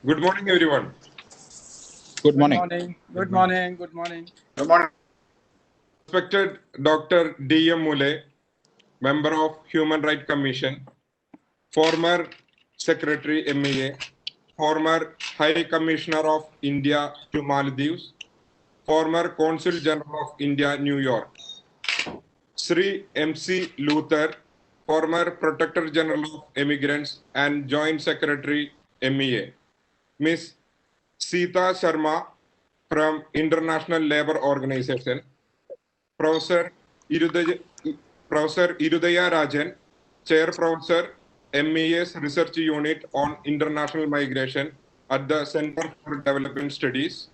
Good morning, everyone. Good Good morning. morning. Good morning. Good morning. Good morning. Respected Dr. D.M. Mule, Member of Human Rights Commission, former Secretary MEA, former High Commissioner of India to Maldives, former Consul General of India, New York, Sri M.C. Luther, former Protector General of Immigrants and Joint Secretary MEA, Ms. Sita Sharma from International Labour Organization, Professor Irudaya, Professor Irudaya Rajan, Chair Professor MES Research Unit on International Migration at the Center for Development Studies,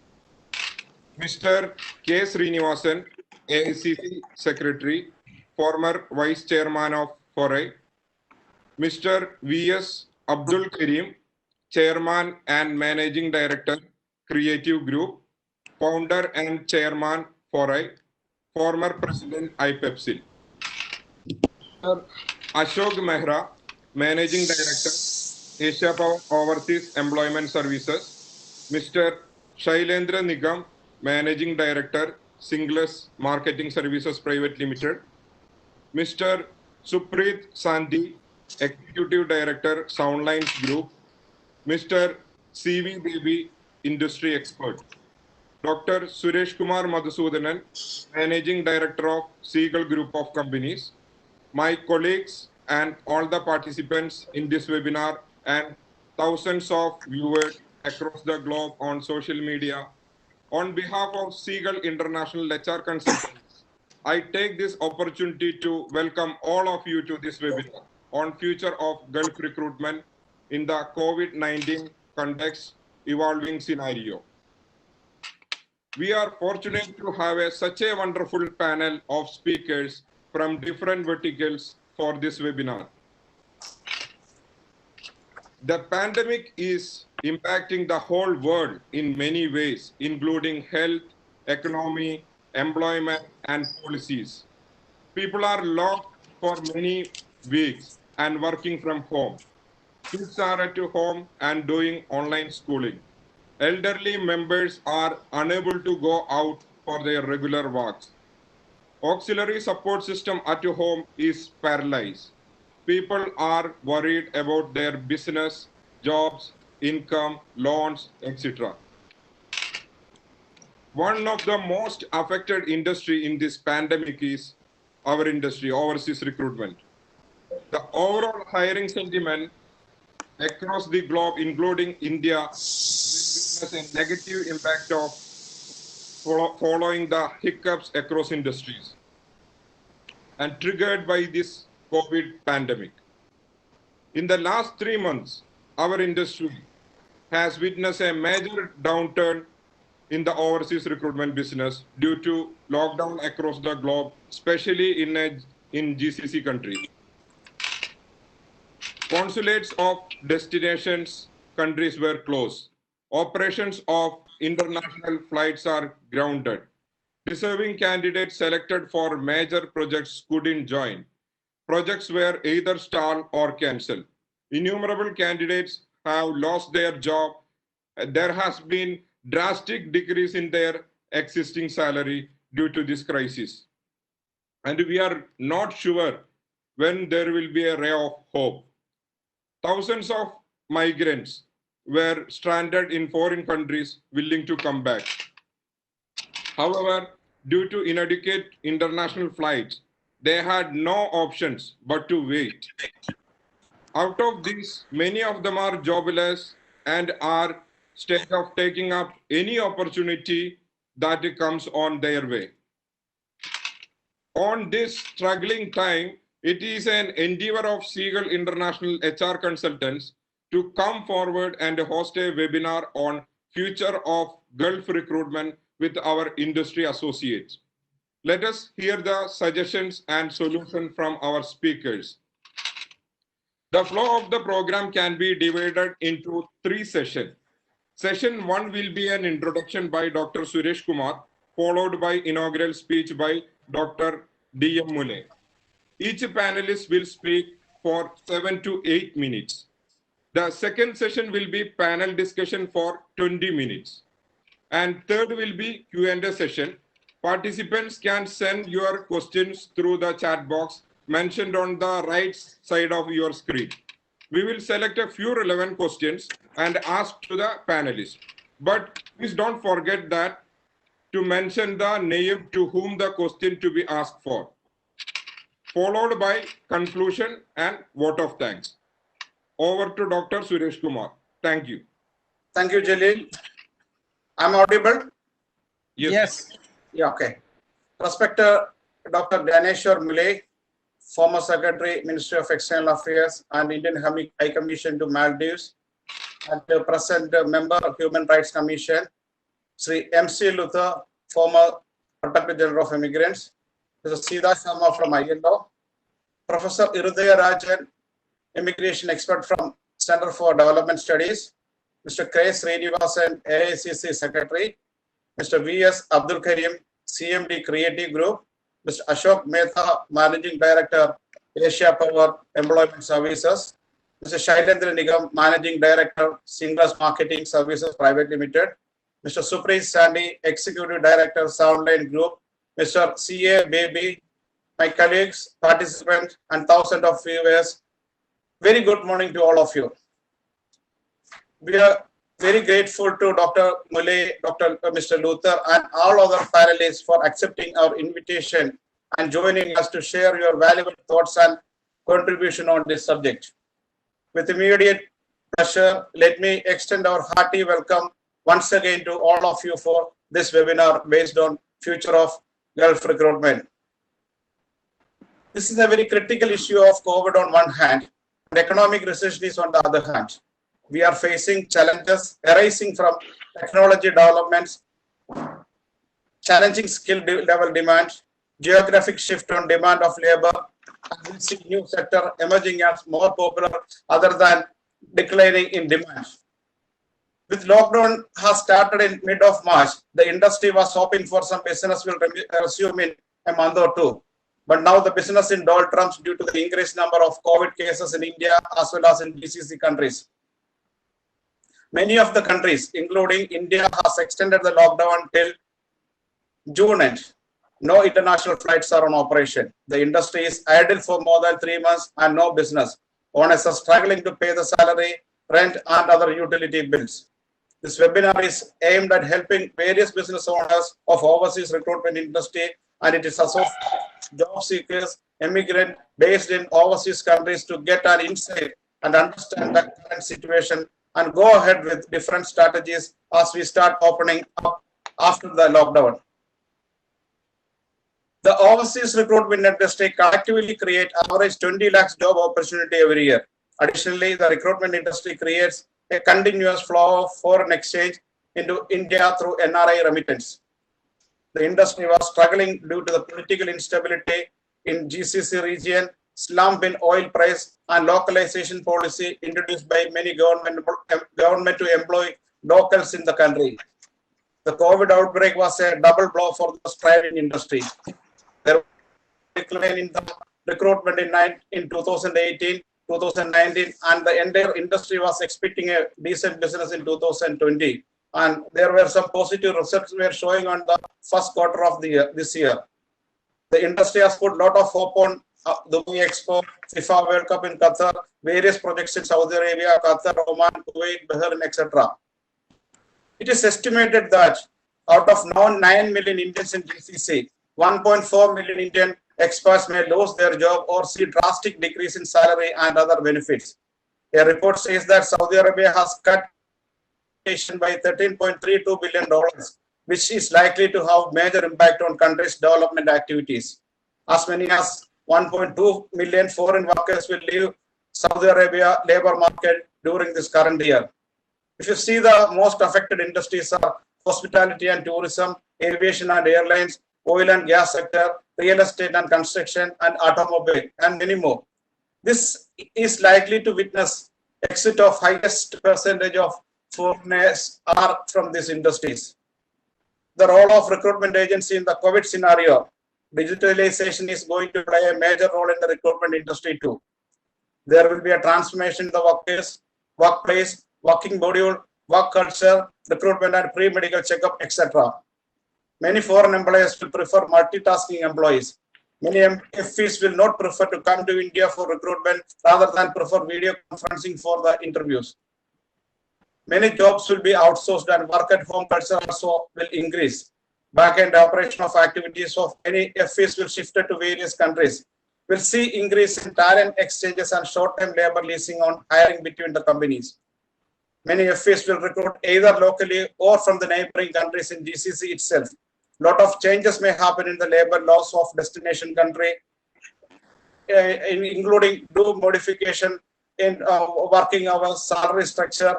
Mr. K. Srinivasan, AICC Secretary, former Vice Chairman of FORAI, Mr. V.S. Abdul Karim, Chairman and Managing Director, Creative Group, Founder and Chairman, FORAI, former President, IPEPSIL. Mr. Ashok Mehra, Managing Director, Asia Power Overseas Employment Services, Mr. Shailendra Nigam, Managing Director, Singles Marketing Services Private Limited, Mr. Supreet Sandhi, Executive Director, Soundlines Group, Mr. C.V. Baby, Industry Expert, Dr. Suresh Kumar Madhusudanan, Managing Director of Seagull Group of Companies, my colleagues and all the participants in this webinar and thousands of viewers across the globe on social media. On behalf of Seagull International HR Consultants, I take this opportunity to welcome all of you to this webinar on future of Gulf recruitment in the COVID-19 context evolving scenario. We are fortunate to have such a wonderful panel of speakers from different verticals for this webinar. The pandemic is impacting the whole world in many ways, including health, economy, employment, and policies. People are locked for many weeks and working from home. Kids are at home and doing online schooling. Elderly members are unable to go out for their regular walks. Auxiliary support system at home is paralyzed. People are worried about their business, jobs, income, loans, etc. One of the most affected industry in this pandemic is our industry, overseas recruitment. The overall hiring sentiment across the globe, including India, will witness a negative impact of following the hiccups across industries and triggered by this COVID pandemic. In the last 3 months, our industry has witnessed a major downturn in the overseas recruitment business due to lockdown across the globe, especially in GCC countries. Consulates of destinations countries were closed. Operations of international flights are grounded. Deserving candidates selected for major projects couldn't join. Projects were either stalled or cancelled. Innumerable candidates have lost their job. There has been drastic decrease in their existing salary due to this crisis. And we are not sure when there will be a ray of hope. Thousands of migrants were stranded in foreign countries willing to come back. However, due to inadequate international flights, they had no options but to wait. Out of these, many of them are jobless and are scared of taking up any opportunity that comes on their way. On this struggling time, it is an endeavor of Seagull International HR Consultants to come forward and host a webinar on future of Gulf recruitment with our industry associates. Let us hear the suggestions and solutions from our speakers. The flow of the program can be divided into 3 sessions. Session 1 will be an introduction by Dr. Suresh Kumar, followed by inaugural speech by Dr. D.M. Mule. Each panelist will speak for 7 to 8 minutes. The second session will be panel discussion for 20 minutes. And third will be Q&A session. Participants can send your questions through the chat box mentioned on the right side of your screen. We will select a few relevant questions and ask to the panelists. But please don't forget that to mention the name to whom the question to be asked for, followed by conclusion and vote of thanks. Over to Dr. Suresh Kumar. Thank you. Thank you, Jalil. I'm audible? Yes. Yeah, okay. Respected Dr. Daneshwar Muley, former Secretary, Ministry of External Affairs and Indian High Commission to Maldives, and the present member of Human Rights Commission, Sri M.C. Luther, former Protector General of Immigrants, Mr. Sida Sharma from ILO, Professor Irudaya Rajan, immigration expert from Center for Development Studies, Mr. K. Srinivasan, AICC Secretary, Mr. V.S. Abdul Karim, CMD Creative Group, Mr. Ashok Mehta, Managing Director, Asia Power Employment Services, Mr. Shailendra Nigam, Managing Director, Singles Marketing Services Private Limited, Mr. Supreet Sandy, Executive Director, Soundline Group, Mr. C.A. Baby, my colleagues, participants, and thousands of viewers. Very good morning to all of you. We are very grateful to Dr. Muley, Mr. Luther, and all other panelists for accepting our invitation and joining us to share your valuable thoughts and contribution on this subject. With immediate pleasure, let me extend our hearty welcome once again to all of you for this webinar based on future of Gulf recruitment. This is a very critical issue of COVID on one hand, and economic recession is on the other hand. We are facing challenges arising from technology developments, challenging skill level demand, geographic shift on demand of labor, and we see new sector emerging as more popular other than declining in demand. With lockdown has started in mid of March, the industry was hoping for some business will resume in a month or two. But now the business in doldrums due to the increased number of COVID cases in India as well as in GCC countries. Many of the countries, including India, has extended the lockdown till June end. No international flights are on operation. The industry is idle for more than 3 months and no business. Owners are struggling to pay the salary, rent, and other utility bills. This webinar is aimed at helping various business owners of overseas recruitment industry, and it is associated job seekers, immigrants based in overseas countries to get an insight and understand the current situation and go ahead with different strategies as we start opening up after the lockdown. The overseas recruitment industry collectively create average 20 lakhs job opportunity every year. Additionally, the recruitment industry creates a continuous flow of foreign exchange into India through NRI remittance. The industry was struggling due to the political instability in GCC region, slump in oil price, and localization policy introduced by many government to employ locals in the country. The COVID outbreak was a double blow for the thriving industry. There was a decline in the recruitment in 2018, 2019, and the entire industry was expecting a decent business in 2020. And there were some positive results we are showing on the first quarter of the year, this year. The industry has put a lot of hope on Dubai Expo, FIFA World Cup in Qatar, various projects in Saudi Arabia, Qatar, Oman, Kuwait, Bahrain, etc. It is estimated that out of now 9 million Indians in GCC, 1.4 million Indian expats may lose their job or see drastic decrease in salary and other benefits. A report says that Saudi Arabia has cut by $13.32 billion, which is likely to have major impact on country's development activities. As many as 1.2 million foreign workers will leave Saudi Arabia labor market during this current year. If you see, the most affected industries are hospitality and tourism, aviation and airlines, oil and gas sector, real estate and construction, and automobile, and many more. This is likely to witness exit of highest percentage of foreigners are from these industries. The role of recruitment agency in the COVID scenario, digitalization is going to play a major role in the recruitment industry too. There will be a transformation in the workplace, workplace, working module, work culture, recruitment and pre-medical checkup, etc. Many foreign employers will prefer multitasking employees. Many FEs will not prefer to come to India for recruitment rather than prefer video conferencing for the interviews. Many jobs will be outsourced and work at home culture also will increase. Back-end operation of activities of many FEs will shift to various countries. We'll see increase in talent exchanges and short-term labor leasing on hiring between the companies. Many FEs will recruit either locally or from the neighboring countries in GCC itself. Lot of changes may happen in the labor laws of destination country, including due modification in working hours, salary structure,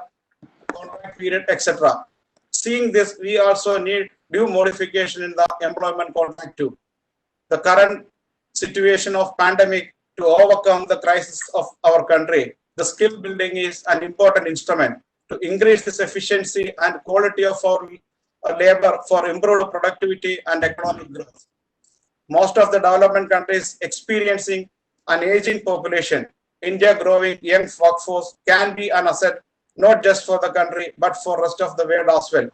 contract period, etc. Seeing this, we also need due modification in the employment contract too. The current situation of pandemic to overcome the crisis of our country, the skill building is an important instrument to increase this efficiency and quality of our labor for improved productivity and economic growth. Most of the development countries experiencing an aging population, India growing young workforce can be an asset not just for the country but for rest of the world as well.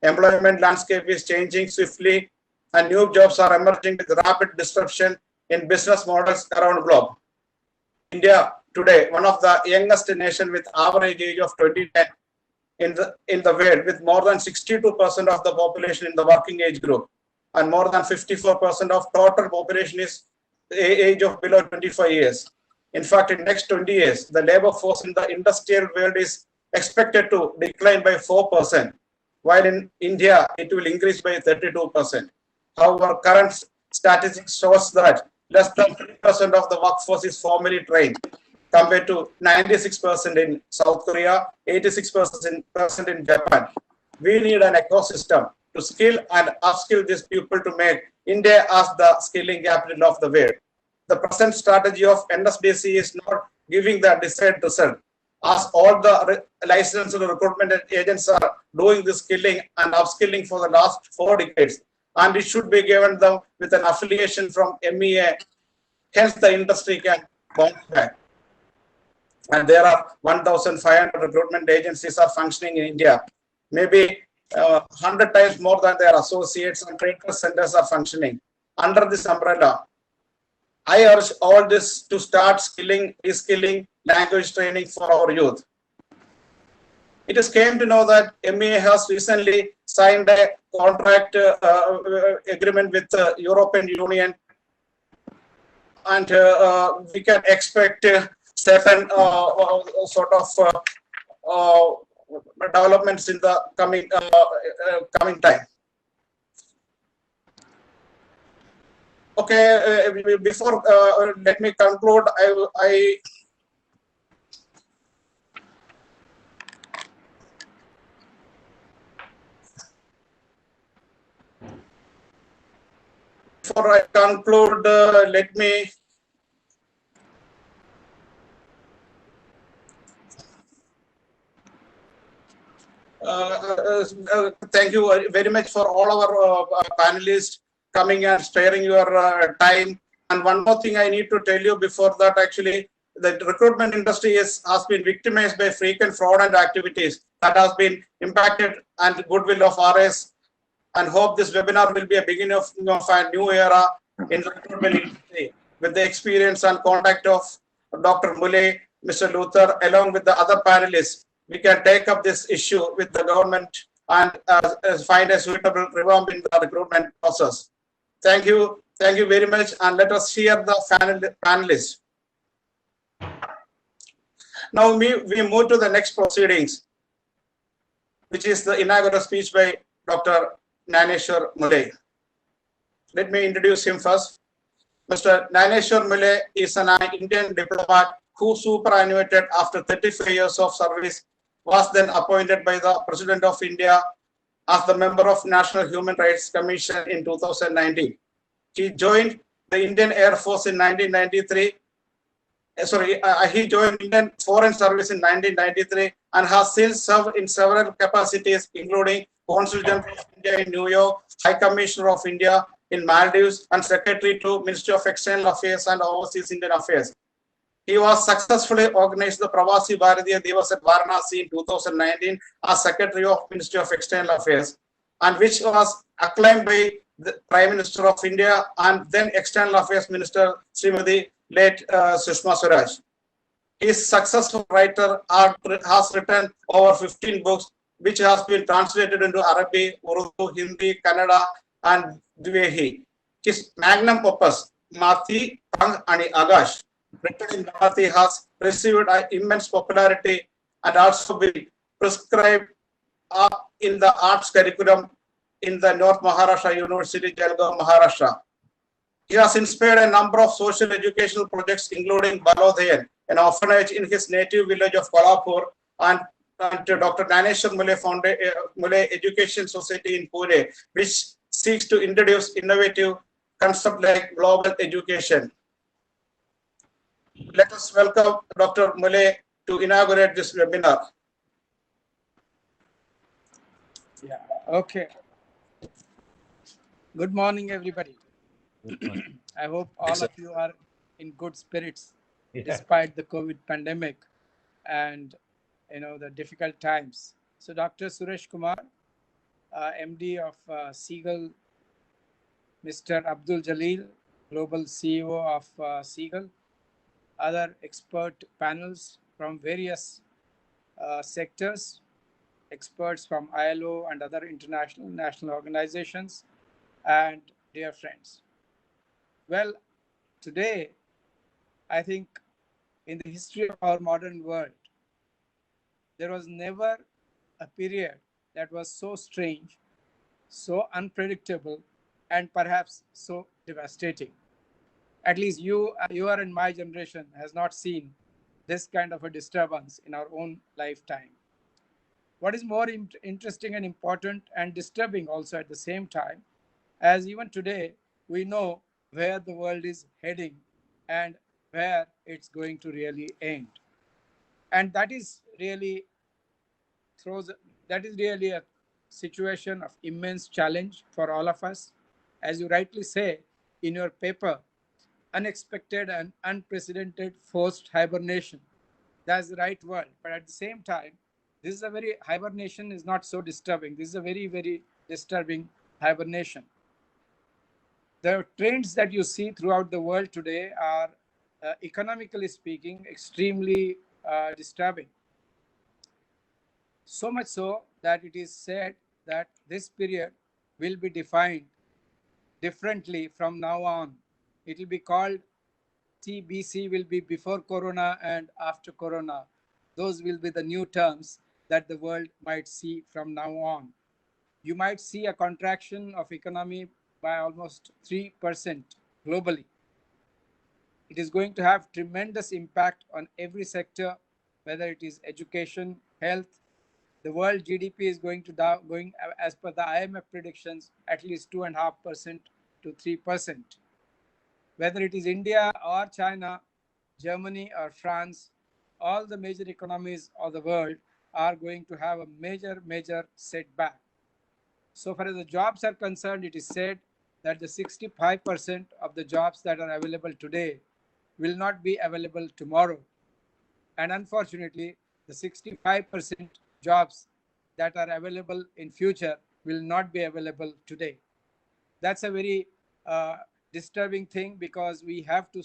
Employment landscape is changing swiftly and new jobs are emerging with rapid disruption in business models around the globe. India today, one of the youngest nation with average age of 2010 in the world, with more than 62% of the population in the working age group and more than 54% of total population is age of below 25 years. In fact, in next 20 years, the labor force in the industrial world is expected to decline by 4%, while in India, it will increase by 32%. However, current statistics shows that less than 3% of the workforce is formally trained, compared to 96% in South Korea, 86% in Japan. We need an ecosystem to skill and upskill these people to make India as the skilling capital of the world. The present strategy of NSDC is not giving the desired result, as all the licensed recruitment agents are doing the skilling and upskilling for the last 4 decades, and it should be given them with an affiliation from MEA. Hence, the industry can bounce back. And there are 1,500 recruitment agencies are functioning in India. Maybe 100 times more than their associates and training centers are functioning. Under this umbrella, I urge all this to start skilling, reskilling, language training for our youth. It is came to know that MEA has recently signed a contract agreement with the European Union, and we can expect certain sort of developments in the coming time. Okay, before let me conclude. Before I conclude, let me thank you very much for all our panelists coming and sparing your time. And one more thing I need to tell you before that, actually, the recruitment industry has been victimized by frequent fraud and activities that has been impacted and goodwill of RS, and hope this webinar will be a beginning of a new era in the recruitment industry. With the experience and contact of Dr. Mule, Mr. Luther, along with the other panelists, we can take up this issue with the government and find a suitable revamp in the recruitment process. Thank you very much, and let us hear the panelists. Now we move to the next proceedings, which is the inaugural speech by Dr. Naneshwar Mule. Let me introduce him first. Mr. Naneshwar Mule is an Indian diplomat who superannuated after 35 years of service, was then appointed by the President of India as the member of National Human Rights Commission in 2019. He joined the Indian Air Force in 1993. He joined Indian Foreign Service in 1993 and has since served in several capacities, including Consul General of India in New York, High Commissioner of India in Maldives, and Secretary to Ministry of External Affairs and Overseas Indian Affairs. He was successfully organized the Pravasi Bharatiya Divas at Varanasi in 2019 as Secretary of Ministry of External Affairs, and which was acclaimed by the Prime Minister of India and then External Affairs Minister Srimati late Sushma Swaraj. His successful writer has written over 15 books, which has been translated into Arabic, Urdu, Hindi, Kannada, and Dwehi. His magnum opus, Mati, Tang, and Agash, written in Marathi, has received immense popularity and also been prescribed in the arts curriculum in the North Maharashtra University, Jalgaon, Maharashtra. He has inspired a number of social educational projects, including Balodhayan, an orphanage in his native village of Kolhapur, and to Dr. Naneshwar Mule Education Society in Pune, which seeks to introduce innovative concepts like global education. Let us welcome Dr. Mule to inaugurate this webinar. Yeah. Okay. Good morning, everybody. I hope all of you are in good spirits despite the COVID pandemic and the difficult times. So Dr. Suresh Kumar, MD of Seagull, Mr. Abdul Jalil, Global CEO of Seagull, other expert panels from various sectors, experts from ILO and other international national organizations, and dear friends. Well, today, I think in the history of our modern world, there was never a period that was so strange, so unpredictable, and perhaps so devastating. At least you are in my generation has not seen this kind of a disturbance in our own lifetime. What is more interesting and important and disturbing also at the same time, as even today, we know where the world is heading and where it's going to really end. And that is really a situation of immense challenge for all of us. As you rightly say in your paper, unexpected and unprecedented forced hibernation. That's the right word. But at the same time, hibernation is not so disturbing. This is a very, very disturbing hibernation. The trends that you see throughout the world today are, economically speaking, extremely disturbing. So much so that it is said that this period will be defined differently from now on. It will be called TBC, will be before Corona and after Corona. Those will be the new terms that the world might see from now on. You might see a contraction of economy by almost 3% globally. It is going to have tremendous impact on every sector, whether it is education, health. The world GDP is going as per the IMF predictions, at least 2.5% to 3%. Whether it is India or China, Germany or France, all the major economies of the world are going to have a major setback. So far as the jobs are concerned, it is said that the 65% of the jobs that are available today will not be available tomorrow. And unfortunately, the 65% jobs that are available in future will not be available today. That's a very disturbing thing, because we have to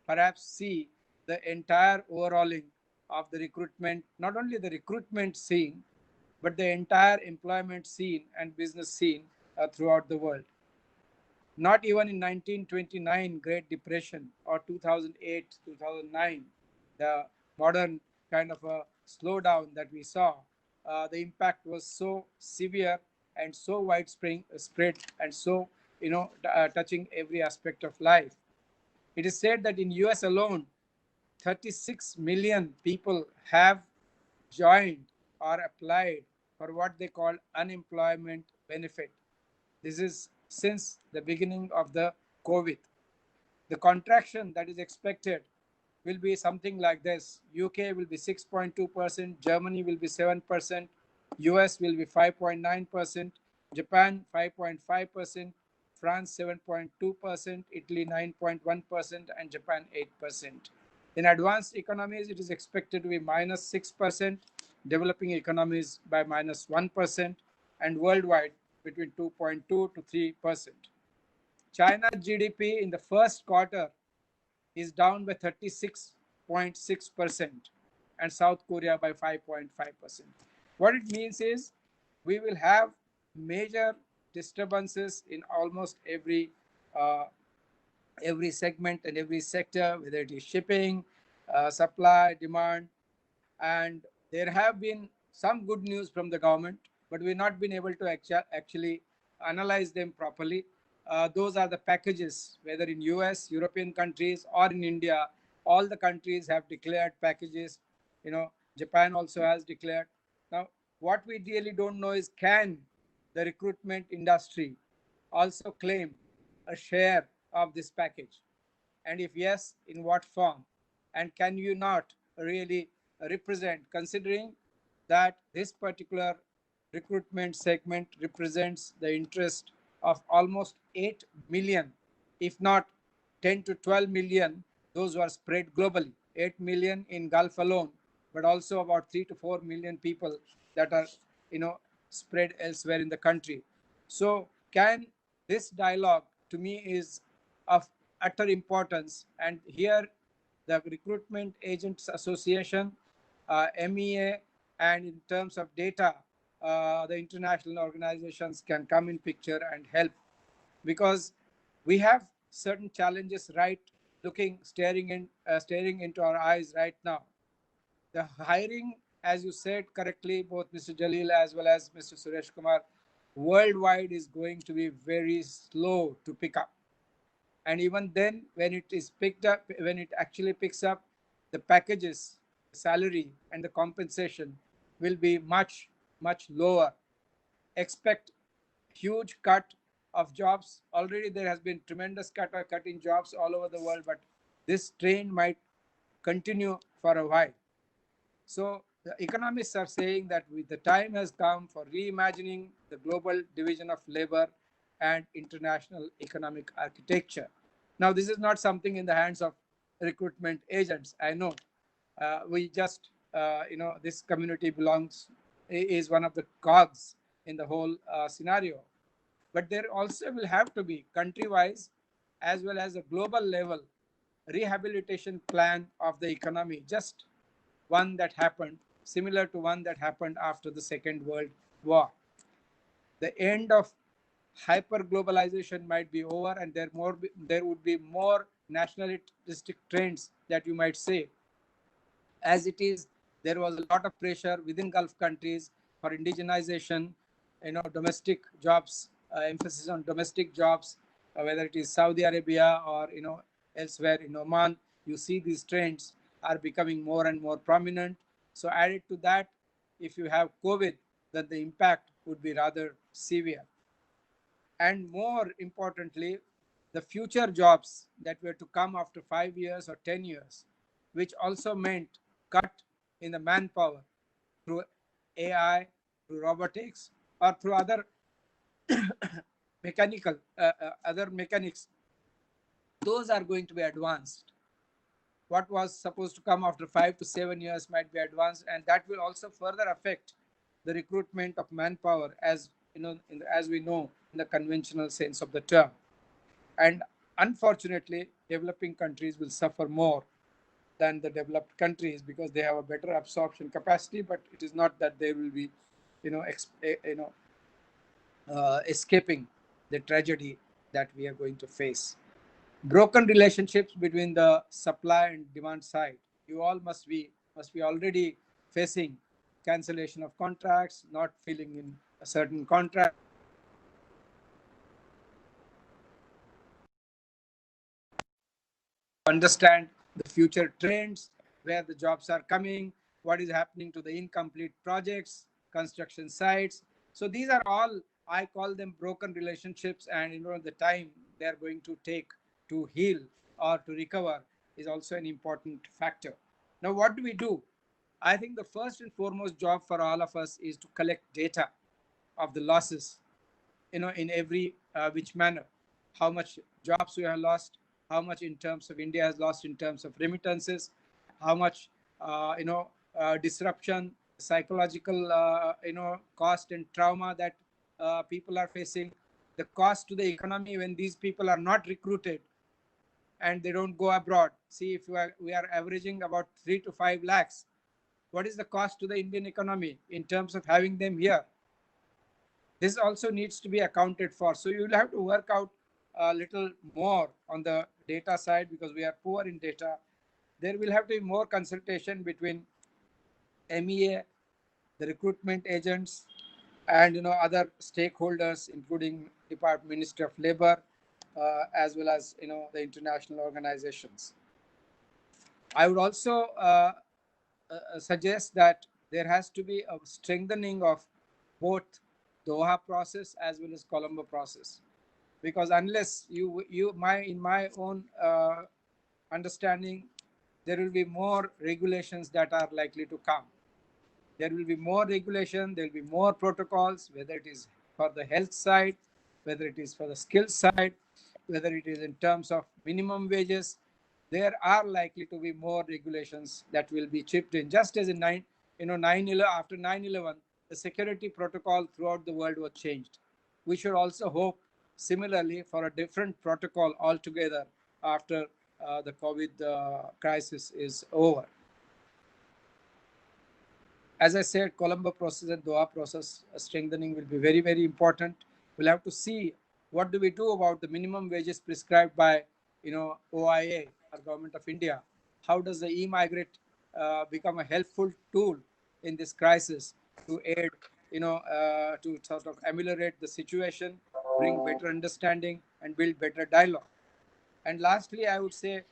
perhaps see the entire overhauling of the recruitment, not only the recruitment scene, but the entire employment scene and business scene throughout the world. Not even in 1929 Great Depression or 2008, 2009, the modern kind of a slowdown that we saw, the impact was so severe and so widespread and so touching every aspect of life. It is said that in US alone, 36 million people have joined or applied for what they call unemployment benefit. This is since the beginning of the COVID. The contraction that is expected will be something like this. UK will be 6.2%, Germany will be 7%, US will be 5.9%, Japan 5.5%, France 7.2%, Italy 9.1%, and Japan 8%. In advanced economies, it is expected to be -6%, developing economies by -1%, and worldwide between 2.2 to 3%. China's GDP in the first quarter is down by 36.6% and South Korea by 5.5%. What it means is we will have major disturbances in almost uh, every segment and every sector, whether it is shipping, supply, demand, and there have been some good news from the government, but we've not been able to actually analyze them properly. Those are the packages, whether in US, European countries, or in India. All the countries have declared packages. Japan also has declared. Now, what we really don't know is, can the recruitment industry also claim a share of this package? And if yes, in what form? And can you not really represent, considering that this particular recruitment segment represents the interest of almost 8 million, if not 10 to 12 million, those who are spread globally, 8 million in Gulf alone, but also about 3 to 4 million people that are, spread elsewhere in the country. So can this dialogue, to me, is of utter importance. And here the Recruitment Agents Association, MEA, and in terms of data, the international organizations can come in picture and help, because we have certain challenges staring into our eyes right now. The hiring, as you said correctly, both Mr. Jalil as well as Mr. Suresh Kumar, worldwide is going to be very slow to pick up. And even then, when it is picked up, when it actually picks up, the packages, salary, and the compensation will be much, much lower. Expect huge cut of jobs. Already there has been tremendous cut in jobs all over the world, but this trend might continue for a while. So the economists are saying that the time has come for reimagining the global division of labor and international economic architecture. Now, this is not something in the hands of recruitment agents. I know we just, this community is one of the cogs in the whole scenario. But there also will have to be country-wise as well as a global level rehabilitation plan of the economy, just one that happened, similar to one that happened after the Second World War. The end of hyper-globalization might be over, and there would be more nationalistic trends that you might say. As it is, there was a lot of pressure within Gulf countries for indigenization, domestic jobs, emphasis on domestic jobs, whether it is Saudi Arabia or, elsewhere in Oman. You see these trends are becoming more and more prominent. So added to that, if you have COVID, then the impact would be rather severe. And more importantly, the future jobs that were to come after 5 years or 10 years, which also meant cut in the manpower through AI, through robotics, or through other other mechanics, those are going to be advanced. What was supposed to come after 5 to 7 years might be advanced, and that will also further affect the recruitment of manpower, as as we know, in the conventional sense of the term. And unfortunately, developing countries will suffer more than the developed countries because they have a better absorption capacity. But it is not that they will be, escaping the tragedy that we are going to face. Broken relationships between the supply and demand side. You all must be already facing cancellation of contracts, not filling in a certain contract. Understand the future trends, where the jobs are coming, what is happening to the incomplete projects, construction sites. So these are all, I call them broken relationships, and the time they are going to take to heal or to recover is also an important factor. Now, what do we do? I think the first and foremost job for all of us is to collect data of the losses, in every which manner. How much jobs we have lost, how much in terms of India has lost in terms of remittances, how much disruption, psychological cost and trauma that people are facing, the cost to the economy when these people are not recruited and they don't go abroad. See, if we are averaging about 3 to 5 lakhs, what is the cost to the Indian economy in terms of having them here? This also needs to be accounted for. So you will have to work out a little more on the data side because we are poor in data. There will have to be more consultation between MEA, the recruitment agents, and other stakeholders, including Department Ministry of Labor, as well as the international organizations. I would also suggest that there has to be a strengthening of both Doha process as well as Colombo process, because unless in my own understanding, there will be more regulations that are likely to come. There will be more regulation, there will be more protocols, whether it is for the health side, whether it is for the skill side, whether it is in terms of minimum wages. There are likely to be more regulations that will be chipped in. Just as in after 9/11, the security protocol throughout the world was changed. We should also hope similarly for a different protocol altogether after the COVID crisis is over. As I said, Colombo process and Doha process strengthening will be very, very important. We'll have to see what do we do about the minimum wages prescribed by, OIA, or Government of India. How does the e-migrate become a helpful tool in this crisis to aid, to sort of ameliorate the situation, bring better understanding, and build better dialogue. And lastly, I would say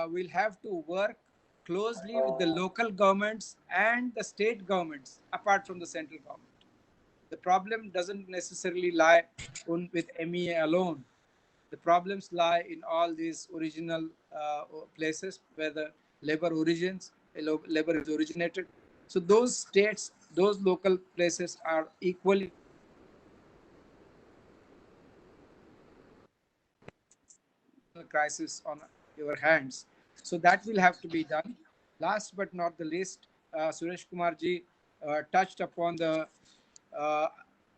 we'll have to work closely with the local governments and the state governments apart from the central government. The problem doesn't necessarily lie with MEA alone. The problems lie in all these original places where the labor is originated. So those states, those local places are equally crisis on your hands. So that will have to be done. Last but not the least, Suresh Kumar ji touched upon the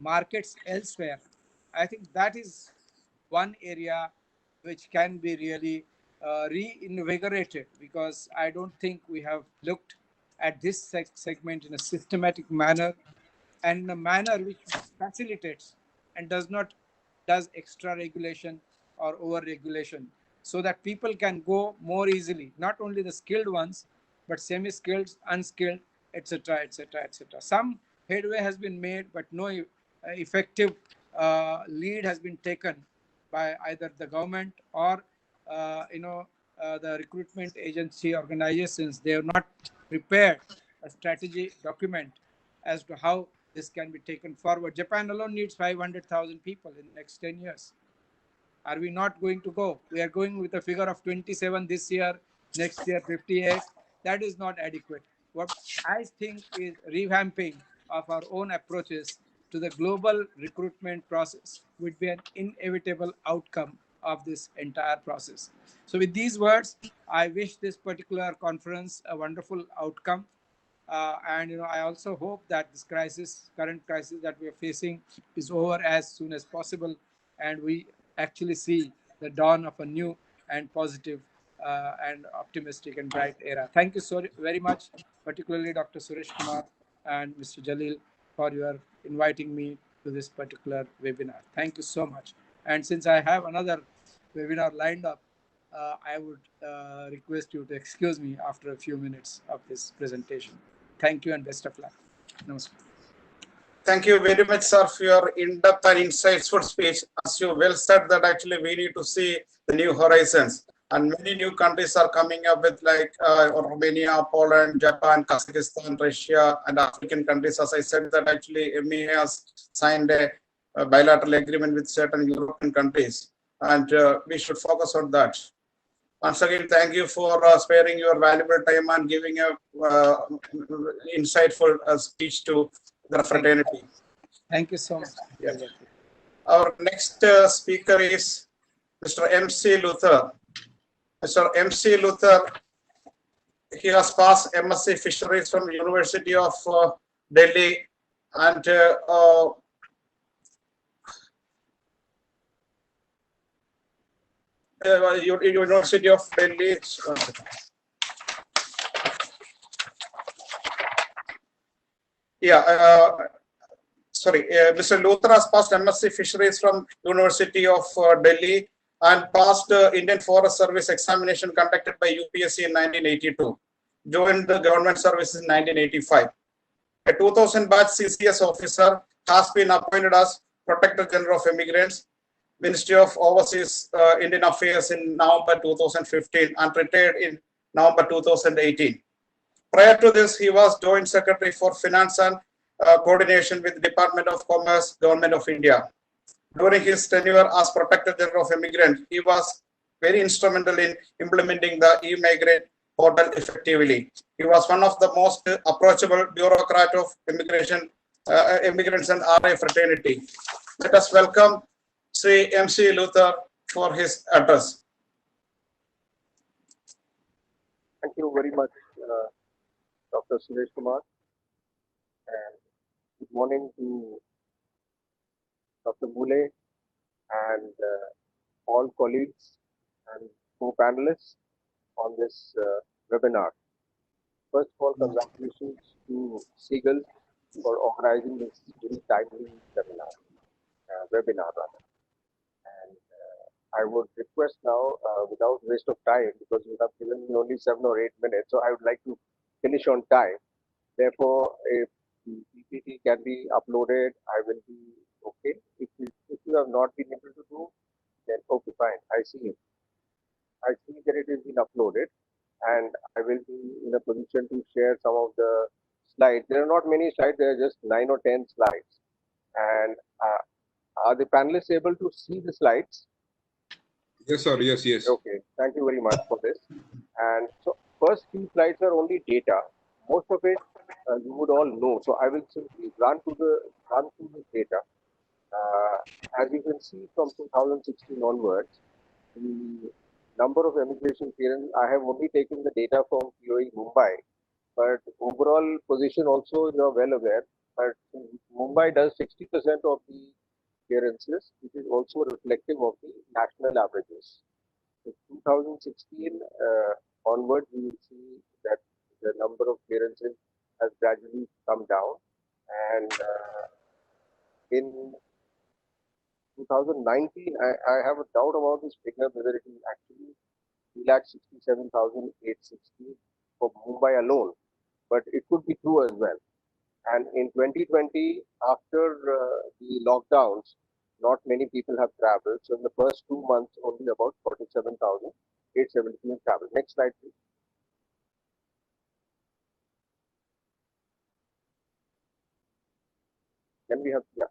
markets elsewhere. I think that is one area which can be really reinvigorated, because I don't think we have looked at this segment in a systematic manner and in a manner which facilitates and does extra regulation or over regulation, so that people can go more easily, not only the skilled ones but semi-skilled, unskilled, etc., etc., etc. Some headway has been made, but no effective lead has been taken by either the government or the recruitment agency organizations. They have not prepared a strategy document as to how this can be taken forward. Japan alone needs 500,000 people in the next 10 years. Are we not going to go? We are going with a figure of 27 this year, next year 58. That is not adequate. What I think is revamping of our own approaches to the global recruitment process would be an inevitable outcome of this entire process. So with these words, I wish this particular conference a wonderful outcome. And I also hope that this current crisis that we are facing, is over as soon as possible, and we actually see the dawn of a new and positive and optimistic and bright era. Thank you so very much, particularly Dr. Suresh Kumar and Mr. Jalil, for your inviting me to this particular webinar. Thank you so much. And since I have another webinar lined up, I would request you to excuse me after a few minutes of this presentation. Thank you and best of luck. Namaskar. Thank you very much, sir, for your in-depth and insightful speech. As you well said, that actually we need to see the new horizons. And many new countries are coming up with, like Romania, Poland, Japan, Kazakhstan, Russia, and African countries. As I said, that actually MEA has signed a bilateral agreement with certain European countries. And we should focus on that. Once again, thank you for sparing your valuable time and giving a insightful speech to the fraternity. Thank you so much. Yes. Our next speaker is Mr. MC Luther. Mr. MC Luther he has passed MSc Fisheries from University of Delhi and University of Delhi. Mr. Luther has passed MSc Fisheries from University of Delhi and passed Indian Forest Service examination conducted by UPSC in 1982. Joined the government service in 1985. A 2000 batch CCS officer has been appointed as Protector General of Immigrants, Ministry of Overseas Indian Affairs in November 2015 and retired in November 2018. Prior to this, he was Joint Secretary for Finance and Coordination with Department of Commerce, Government of India. During his tenure as Protector General of Immigrants, he was very instrumental in implementing the e-migrant portal effectively. He was one of the most approachable bureaucrat of immigrants and RA fraternity. Let us welcome Sri MC Luther for his address. Thank you very much, Dr. Suresh Kumar, and good morning to Dr. Mule and all colleagues and co-panelists on this webinar. First of all, congratulations to Seagull for organizing this very timely webinar. And I would request now, without waste of time, because you have given me only 7 or 8 minutes, so I would like to finish on time. Therefore, if the PPT can be uploaded, I will be okay. If you have not been able to do, then okay, fine. I see it. I see that it has been uploaded, and I will be in a position to share some of the slides. There are not many slides, there are just 9 or 10 slides. And are the panelists able to see the slides? Yes, sir. Yes, yes. Okay, thank you very much for this. And so, first few slides are only data. Most of it you would all know. So I will simply run through the data. As you can see, from 2016 onwards, the number of immigration clearance, I have only taken the data from POE Mumbai, but overall position also you are well aware. But Mumbai does 60% of the clearances, which is also reflective of the national averages. So 2016 onward, we will see that the number of clearances has gradually come down, and in 2019, I have a doubt about this figure, whether it is actually 3,67,860 for Mumbai alone, but it could be true as well. And in 2020, after the lockdowns, not many people have traveled. So in the first 2 months, only about 47,817 traveled. Next slide, please. Can we have, yeah.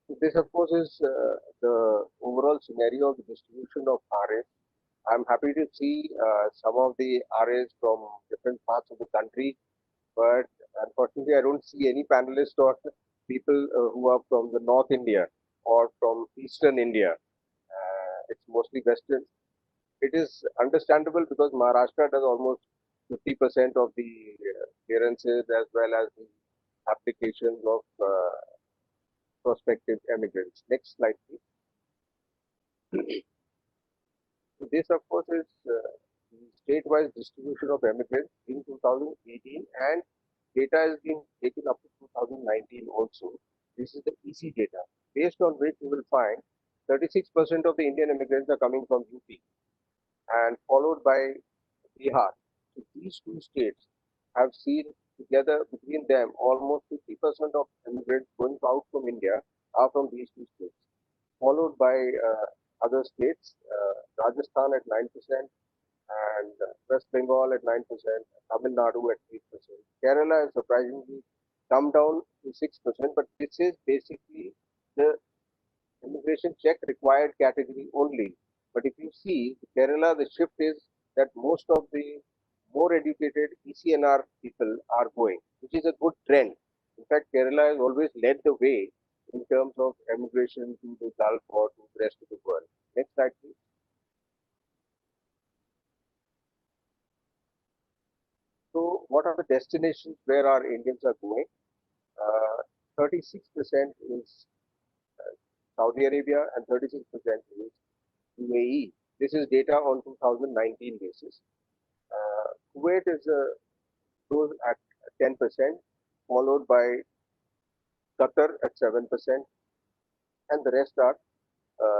So this, of course, is the overall scenario of the distribution of RAs. I'm happy to see some of the RAs from different parts of the country, but unfortunately, I don't see any panelists or people who are from the North India or from Eastern India. It's mostly Western. It is understandable because Maharashtra does almost 50% of the clearances as well as the applications of prospective immigrants. Next slide, please. This, of course, is the state-wise distribution of immigrants in 2018, and data has been taken up to 2019 also. This is the EC data, based on which you will find 36% of the Indian immigrants are coming from UP, and followed by Bihar. So these two states have seen together between them almost 50% of immigrants going out from India are from these two states, followed by other states, Rajasthan at 9%, and West Bengal at 9%, Tamil Nadu at 8%. Kerala has surprisingly come down to 6%, but this is basically the immigration check required category only. But if you see Kerala, the shift is that most of the more educated ECNR people are going, which is a good trend. In fact, Kerala has always led the way in terms of immigration to the Gulf or to the rest of the world. Next slide, please. So what are the destinations where our Indians are going? 36% is Saudi Arabia and 36% is UAE. This is data on 2019 basis. Kuwait is close at 10%, followed by Qatar at 7%, and the rest are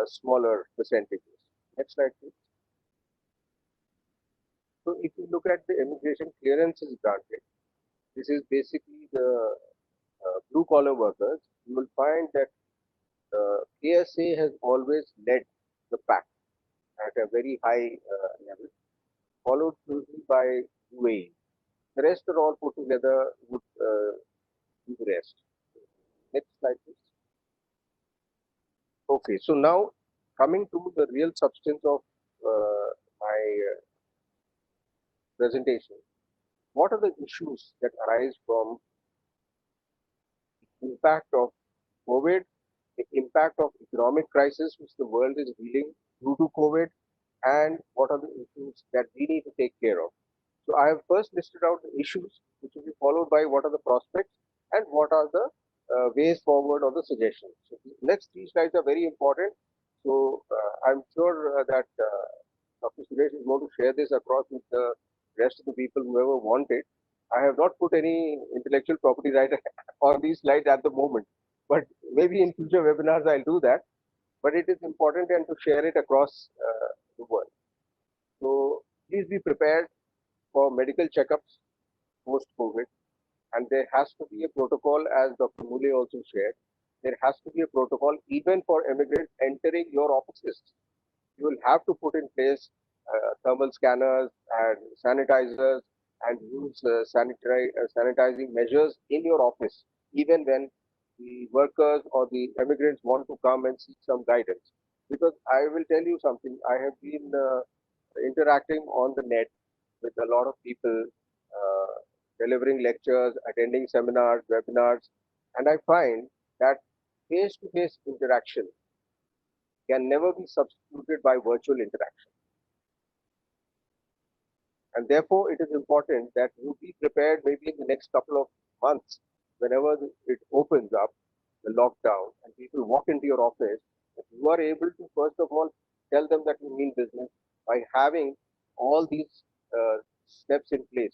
smaller percentages. Next slide, please. So if you look at the immigration clearances granted, this is basically the blue collar workers. You will find that KSA has always led the pack at a very high level, followed closely by UAE. The rest are all put together would do the rest. Next slide, please. Okay, so now coming to the real substance of my presentation, what are the issues that arise from the impact of COVID, the impact of economic crisis which the world is dealing due to COVID, and what are the issues that we need to take care of. So I have first listed out the issues, which will be followed by what are the prospects and what are the ways forward or the suggestions. So the next three slides are very important. So I'm sure that Dr. Suresh is going to share this across with the rest of the people, whoever want it. I have not put any intellectual property right on these slides at the moment, but maybe in future webinars I'll do that. But it is important and to share it across the world. So please be prepared for medical checkups post-COVID, and there has to be a protocol, as Dr. Mule also shared. There has to be a protocol even for immigrants entering your offices. You will have to put in place thermal scanners and sanitizers and use sanitizing measures in your office, even when the workers or the immigrants want to come and seek some guidance. Because I will tell you something, I have been interacting on the net with a lot of people, delivering lectures, attending seminars, webinars, and I find that face-to-face interaction can never be substituted by virtual interaction. And therefore, it is important that you be prepared maybe in the next couple of months, whenever it opens up, the lockdown, and people walk into your office, that you are able to, first of all, tell them that you mean business by having all these steps in place.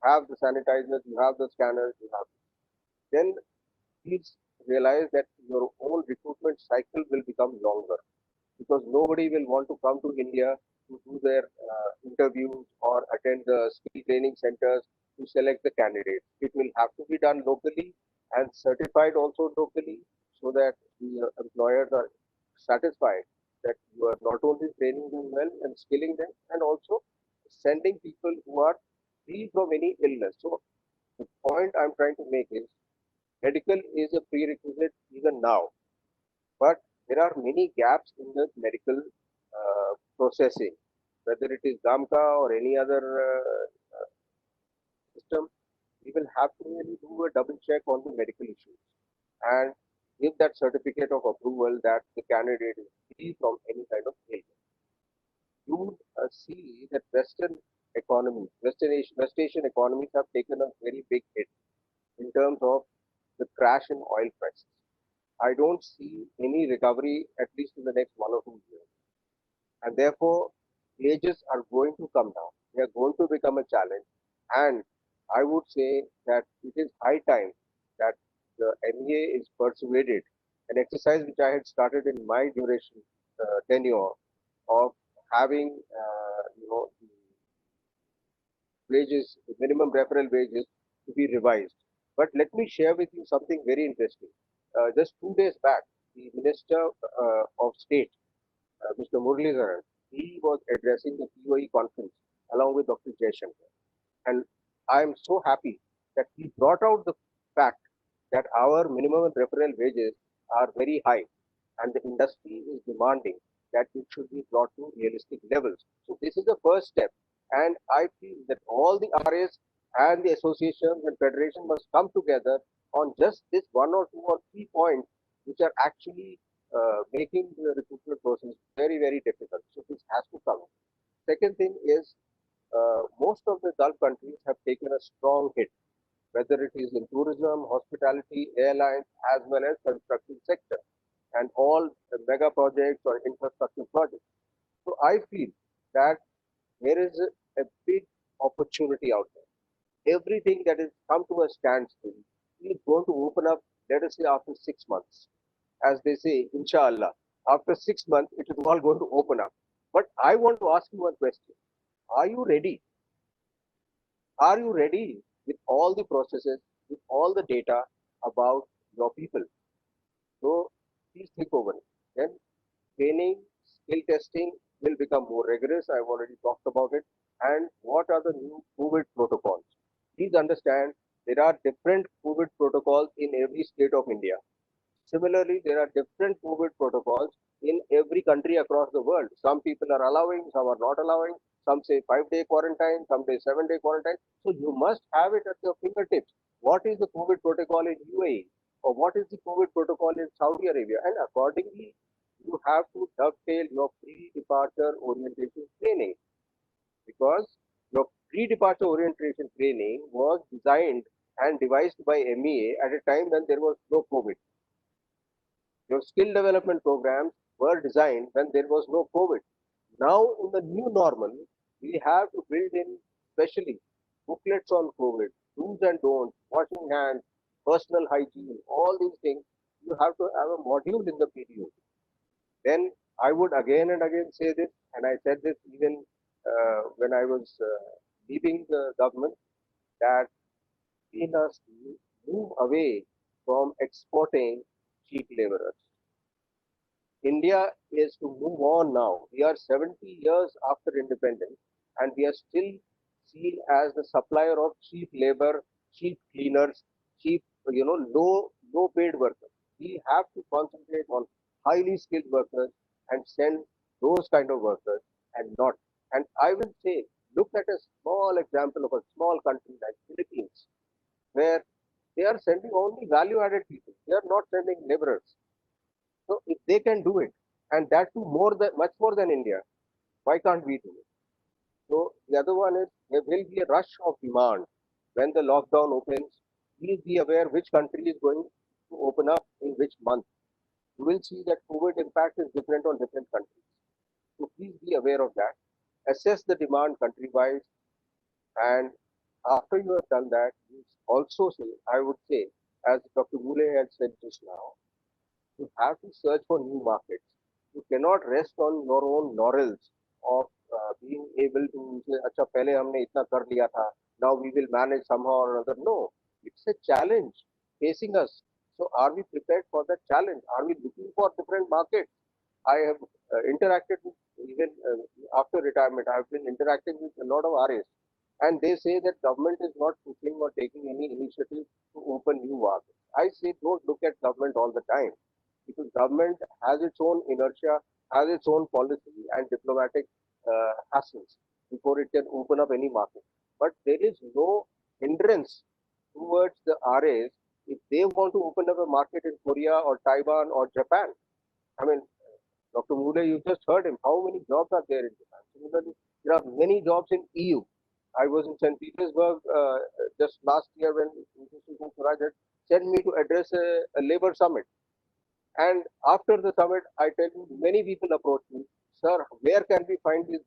You have the sanitizers, you have the scanners, you have. Then please realize that your own recruitment cycle will become longer, because nobody will want to come to India to do their interviews or attend the skill training centers to select the candidates. It will have to be done locally and certified also locally, so that the employers are satisfied that you are not only training them well and skilling them, and also sending people who are free from any illness. So the point I'm trying to make is medical is a prerequisite even now, but there are many gaps in the medical processing, whether it is GAMCA or any other system. We will have to really do a double check on the medical issues and give that certificate of approval that the candidate is free from any kind of ailment. You would see that Western economies, West Asian economies have taken a very big hit in terms of the crash in oil prices. I don't see any recovery, at least in the next 1 or 2 years. And therefore, wages are going to come down. They are going to become a challenge. And I would say that it is high time that the MEA is persuaded, an exercise which I had started in my duration tenure of having, the wages, the minimum referral wages to be revised. But let me share with you something very interesting. Just 2 days back, the Minister of State, Mr. Muralidharan, he was addressing the POE conference along with Dr. Jaishankar. And I am so happy that he brought out the fact that our minimum referral wages are very high, and the industry is demanding that it should be brought to realistic levels. So this is the first step. And I feel that all the RAs and the associations and federation must come together on just this 1 or 2 or 3 points, which are actually making the recruitment process very, very difficult. So this has to come. Second thing is, most of the Gulf countries have taken a strong hit, whether it is in tourism, hospitality, airlines, as well as construction sector, and all the mega projects or infrastructure projects. So I feel that there is a big opportunity out there. Everything that has come to a standstill is going to open up, let us say, after 6 months. As they say, inshallah, after 6 months, it is all going to open up. But I want to ask you one question. Are you ready? Are you ready with all the processes, with all the data about your people? So please think over it. Then training, skill testing will become more rigorous. I've already talked about it. And what are the new COVID protocols? Please understand there are different COVID protocols in every state of India. Similarly, there are different COVID protocols in every country across the world. Some people are allowing, some are not allowing. Some say 5-day quarantine, some say 7-day quarantine. So you must have it at your fingertips. What is the COVID protocol in UAE? Or what is the COVID protocol in Saudi Arabia? And accordingly, you have to dovetail your pre-departure orientation training, because your pre-departure orientation training was designed and devised by MEA at a time when there was no COVID. Your skill development programs were designed when there was no COVID. Now, in the new normal, we have to build in specially booklets on COVID, do's and don'ts, washing hands, personal hygiene, all these things. You have to have a module in the PDO. Then I would again and again say this, and I said this even when I was leaving the government, that we must move away from exporting cheap laborers. India is to move on now. We are 70 years after independence, and we are still seen as the supplier of cheap labor, cheap cleaners, cheap, low paid workers. We have to concentrate on highly skilled workers and send those kind of workers and not. And I will say, look at a small example of a small country like Philippines, where they are sending only value-added people. They are not sending laborers. So if they can do it, and that too much more than India, why can't we do it? So the other one is there will be a rush of demand when the lockdown opens. Please be aware which country is going to open up in which month. You will see that COVID impact is different on different countries. So please be aware of that. Assess the demand country-wise, and after you have done that, you also say, I would say, as Dr. Mule had said just now, you have to search for new markets. You cannot rest on your own laurels of being able to say, "Acha, pehle humne itna kar liya tha. Now we will manage somehow or another." No, it's a challenge facing us. So are we prepared for that challenge? Are we looking for different markets? I have interacted with, even after retirement, I've been interacting with a lot of RAs, and they say that government is not pushing or taking any initiative to open new markets. I say don't look at government all the time, because government has its own inertia, has its own policy and diplomatic hassles before it can open up any market. But there is no hindrance towards the RAs if they want to open up a market in Korea or Taiwan or Japan. I mean, Dr. Mule, you just heard him. How many jobs are there in Japan? Similarly, there are many jobs in EU. I was in St. Petersburg just last year when Mr. Swaraj had sent me to address a labor summit. And after the summit, I tell you, many people approach me, sir, where can we find these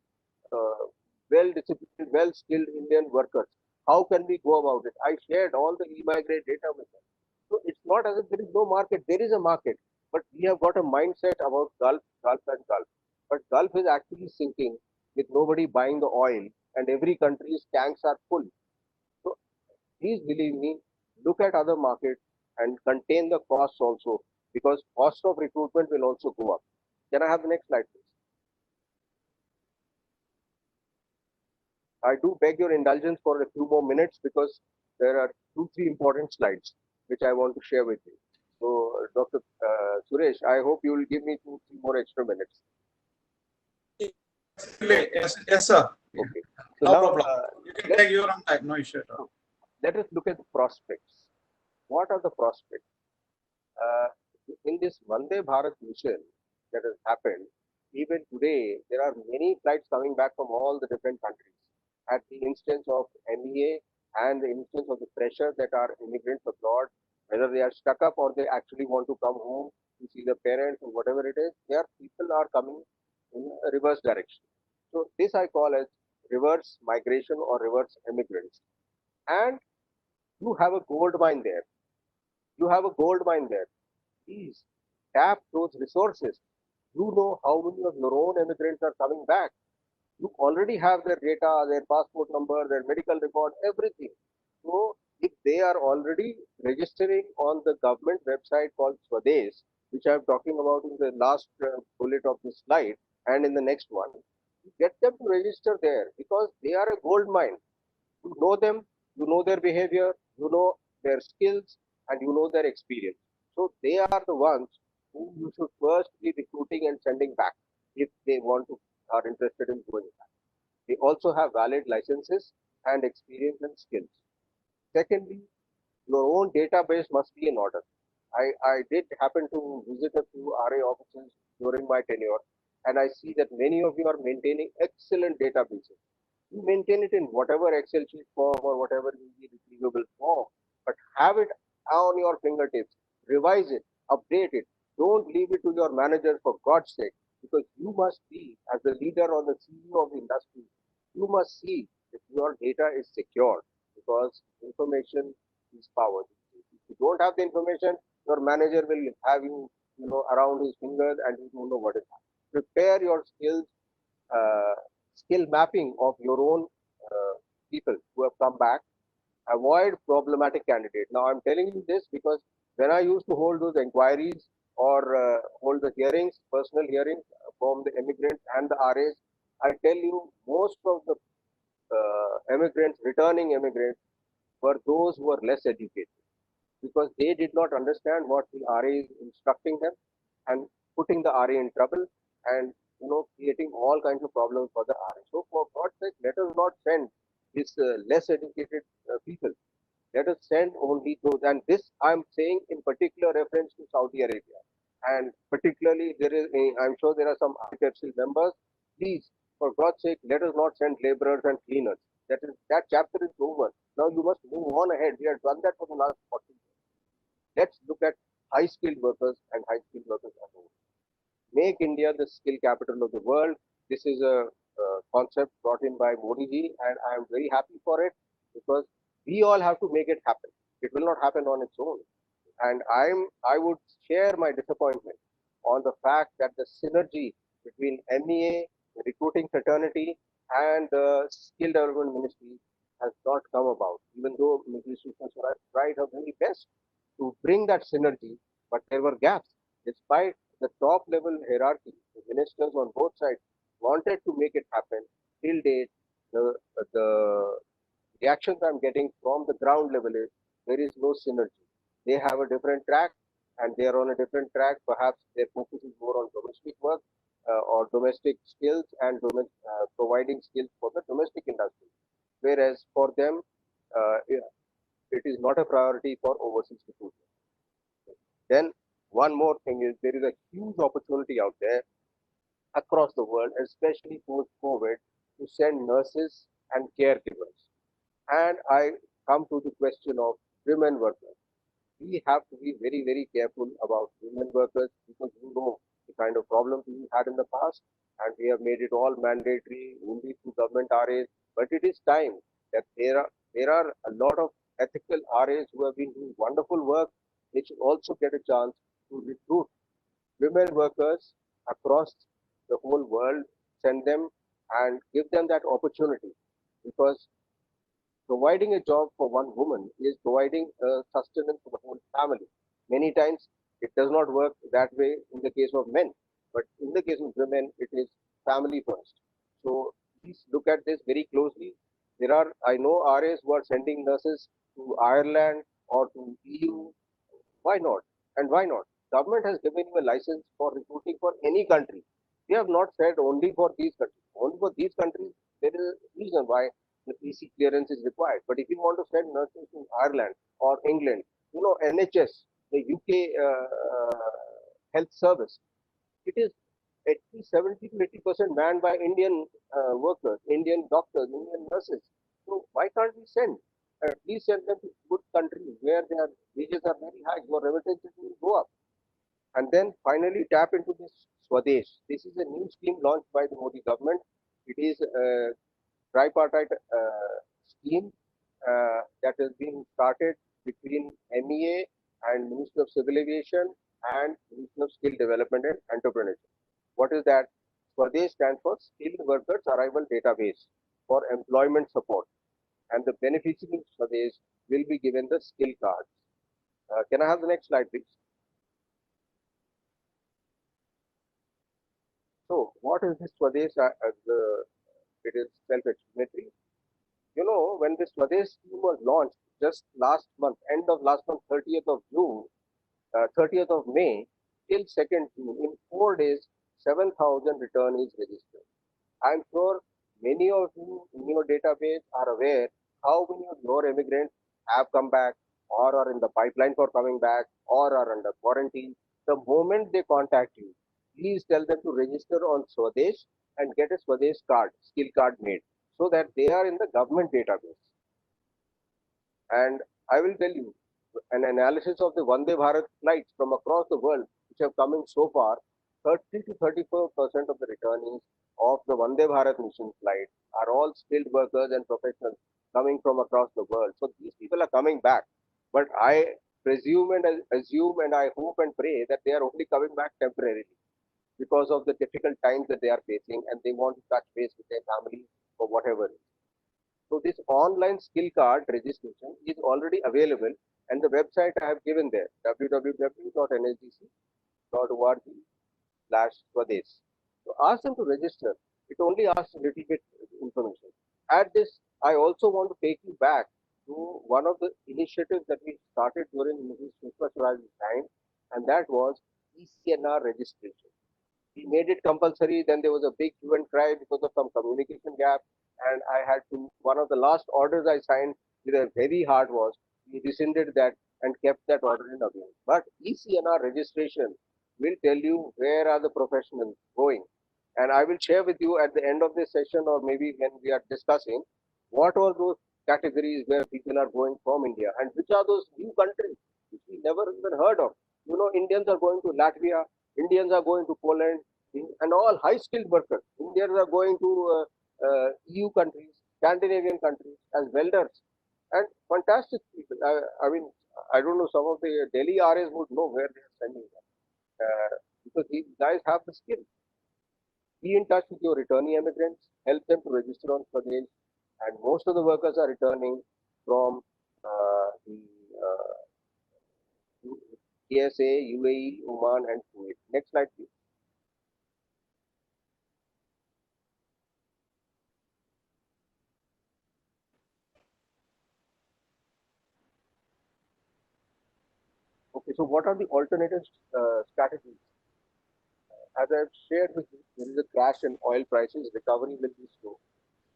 well-disciplined, well-skilled Indian workers? How can we go about it? I shared all the e-migrate data with them. So it's not as if there is no market. There is a market, but we have got a mindset about Gulf, Gulf and Gulf. But Gulf is actually sinking with nobody buying the oil, and every country's tanks are full. So please believe me, look at other markets and contain the costs also, because cost of recruitment will also go up. Can I have the next slide, please? I do beg your indulgence for a few more minutes, because there are 2-3 important slides which I want to share with you. So, Dr. Suresh, I hope you will give me 2-3 more extra minutes. Yes, sir. Okay. So No now, problem. You can take your own time. No issue at all. Let us look at the prospects. What are the prospects? In this Vande Bharat mission that has happened, even today, there are many flights coming back from all the different countries. at the instance of MEA and the instance of the pressure that are immigrants abroad, whether they are stuck up or they actually want to come home to see their parents or whatever it is, their people are coming in a reverse direction. So this I call as reverse migration or reverse immigrants. And you have a gold mine there. You have a gold mine there. Please tap those resources. You know how many of your own immigrants are coming back. You already have their data, their passport number, their medical record, everything. So if they are already registering on the government website called Swadesh, which I'm talking about in the last bullet of this slide and in the next one, get them to register there because they are a gold mine. You know them, you know their behavior, you know their skills, and you know their experience. So they are the ones who you should first be recruiting and sending back if they want to are interested in going back. They also have valid licenses and experience and skills. Secondly, your own database must be in order. I did happen to visit a few RA offices during my tenure, and I see that many of you are maintaining excellent databases. You maintain it in whatever Excel sheet form or whatever easy retrievable form, but have it on your fingertips. Revise it, update it. Don't leave it to your manager for God's sake, because you must be, as the leader or the CEO of the industry, you must see that your data is secure because information is power. If you don't have the information, your manager will have you, around his fingers and you don't know what is happening. Prepare your skills, uh, skill mapping of your own people who have come back. Avoid problematic candidates. Now, I'm telling you this because when I used to hold those inquiries or hold the hearings, personal hearings from the immigrants and the RAs, I tell you, most of the immigrants, returning immigrants, were those who were less educated because they did not understand what the RA is instructing them and putting the RA in trouble and creating all kinds of problems for the RA. So for God's sake, let us not send these less educated people. Let us send only those, and this I'm saying in particular reference to Saudi Arabia, and particularly there is, I'm sure there are some ITFC members. Please, for God's sake, let us not send laborers and cleaners. That chapter is over. Now you must move on ahead. We have done that for the last 40 years. Let's look at high skilled workers and high skilled workers alone. Make India the skill capital of the world. This is a concept brought in by Modi ji, and I am very happy for it because we all have to make it happen. It will not happen on its own. And I would share my disappointment on the fact that the synergy between MEA, the recruiting fraternity, and the skill development ministry has not come about, even though Mrs. Sushma Swaraj tried her very best to bring that synergy, but there were gaps. Despite the top level hierarchy, the ministers on both sides wanted to make it happen. Till date, the reactions I'm getting from the ground level is there is no synergy. They have a different track and they are on a different track. Perhaps their focus is more on domestic work or domestic skills and providing skills for the domestic industry. Whereas for them, it is not a priority for overseas recruitment. Then one more thing is there is a huge opportunity out there across the world, especially post-COVID, to send nurses and caregivers. And I come to the question of women workers. We have to be very, very careful about women workers because you know the kind of problems we had in the past, and we have made it all mandatory only through government RAs. But it is time that there are a lot of ethical RAs who have been doing wonderful work. They should also get a chance to recruit women workers across the whole world, send them and give them that opportunity because providing a job for one woman is providing sustenance for the whole family. Many times it does not work that way in the case of men, but in the case of women, it is family first. So please look at this very closely. There are, I know RAs who are sending nurses to Ireland or to EU. Why not? And why not? Government has given you a license for recruiting for any country. They have not said only for these countries. Only for these countries, there is a reason why the PC clearance is required. But if you want to send nurses to Ireland or England, NHS, the UK health service, it is at least 70 to 80% manned by Indian workers, Indian doctors, Indian nurses. So why can't we send? Please send them to good countries where their wages are very high, your remittances will go up. And then finally tap into this Swadesh. This is a new scheme launched by the Modi government. It is a tripartite scheme that has been started between MEA and Ministry of Civil Aviation and Ministry of Skill Development and Entrepreneurship. What is that? Swadesh stands for Skilled Workers Arrival Database for employment support. And the beneficiaries of Swadesh will be given the skill cards. Can I have the next slide, please? So, what is this Swadesh? It is self-explanatory. You know, when this Swadesh scheme was launched just last month, end of last month, 30th of June, 30th of May, till 2nd June, in 4 days, 7,000 returnees registered. I'm sure many of you in your database are aware how many of your immigrants have come back or are in the pipeline for coming back or are under quarantine. The moment they contact you, please tell them to register on Swadesh and get a Swadesh card, skill card made, so that they are in the government database. And I will tell you, an analysis of the Vande Bharat flights from across the world which have come in so far, 30 to 34% of the returnees of the Vande Bharat mission flight are all skilled workers and professionals coming from across the world. So these people are coming back. But I presume and assume and I hope and pray that they are only coming back temporarily because of the difficult times that they are facing and they want to touch base with their family or whatever. So this online skill card registration is already available and the website I have given there, www.nsgc.org/Swadesh. So ask them to register. It only asks a little bit information. At this, I also want to take you back to one of the initiatives that we started during Mrs. Sushma Swaraj's time, and that was ECNR registration. We made it compulsory, then there was a big hue and cry because of some communication gap, and I had to, one of the last orders I signed with a heavy heart was, we rescinded that and kept that order in abeyance. But ECNR registration will tell you where are the professionals going. And I will share with you at the end of this session or maybe when we are discussing what are those categories where people are going from India and which are those new countries which we never even heard of. You know, Indians are going to Latvia, Indians are going to Poland, and all high-skilled workers. Indians are going to EU countries, Scandinavian countries as welders, and fantastic people. I mean, I don't know, some of the Delhi RAs would know where they are sending them because these guys have the skill. Be in touch with your returnee immigrants, help them to register on Swadesh, and most of the workers are returning from the KSA, UAE, Oman, and Kuwait. Next slide, please. Okay, so what are the alternative strategies? As I've shared with you, there is a crash in oil prices, recovery will be slow.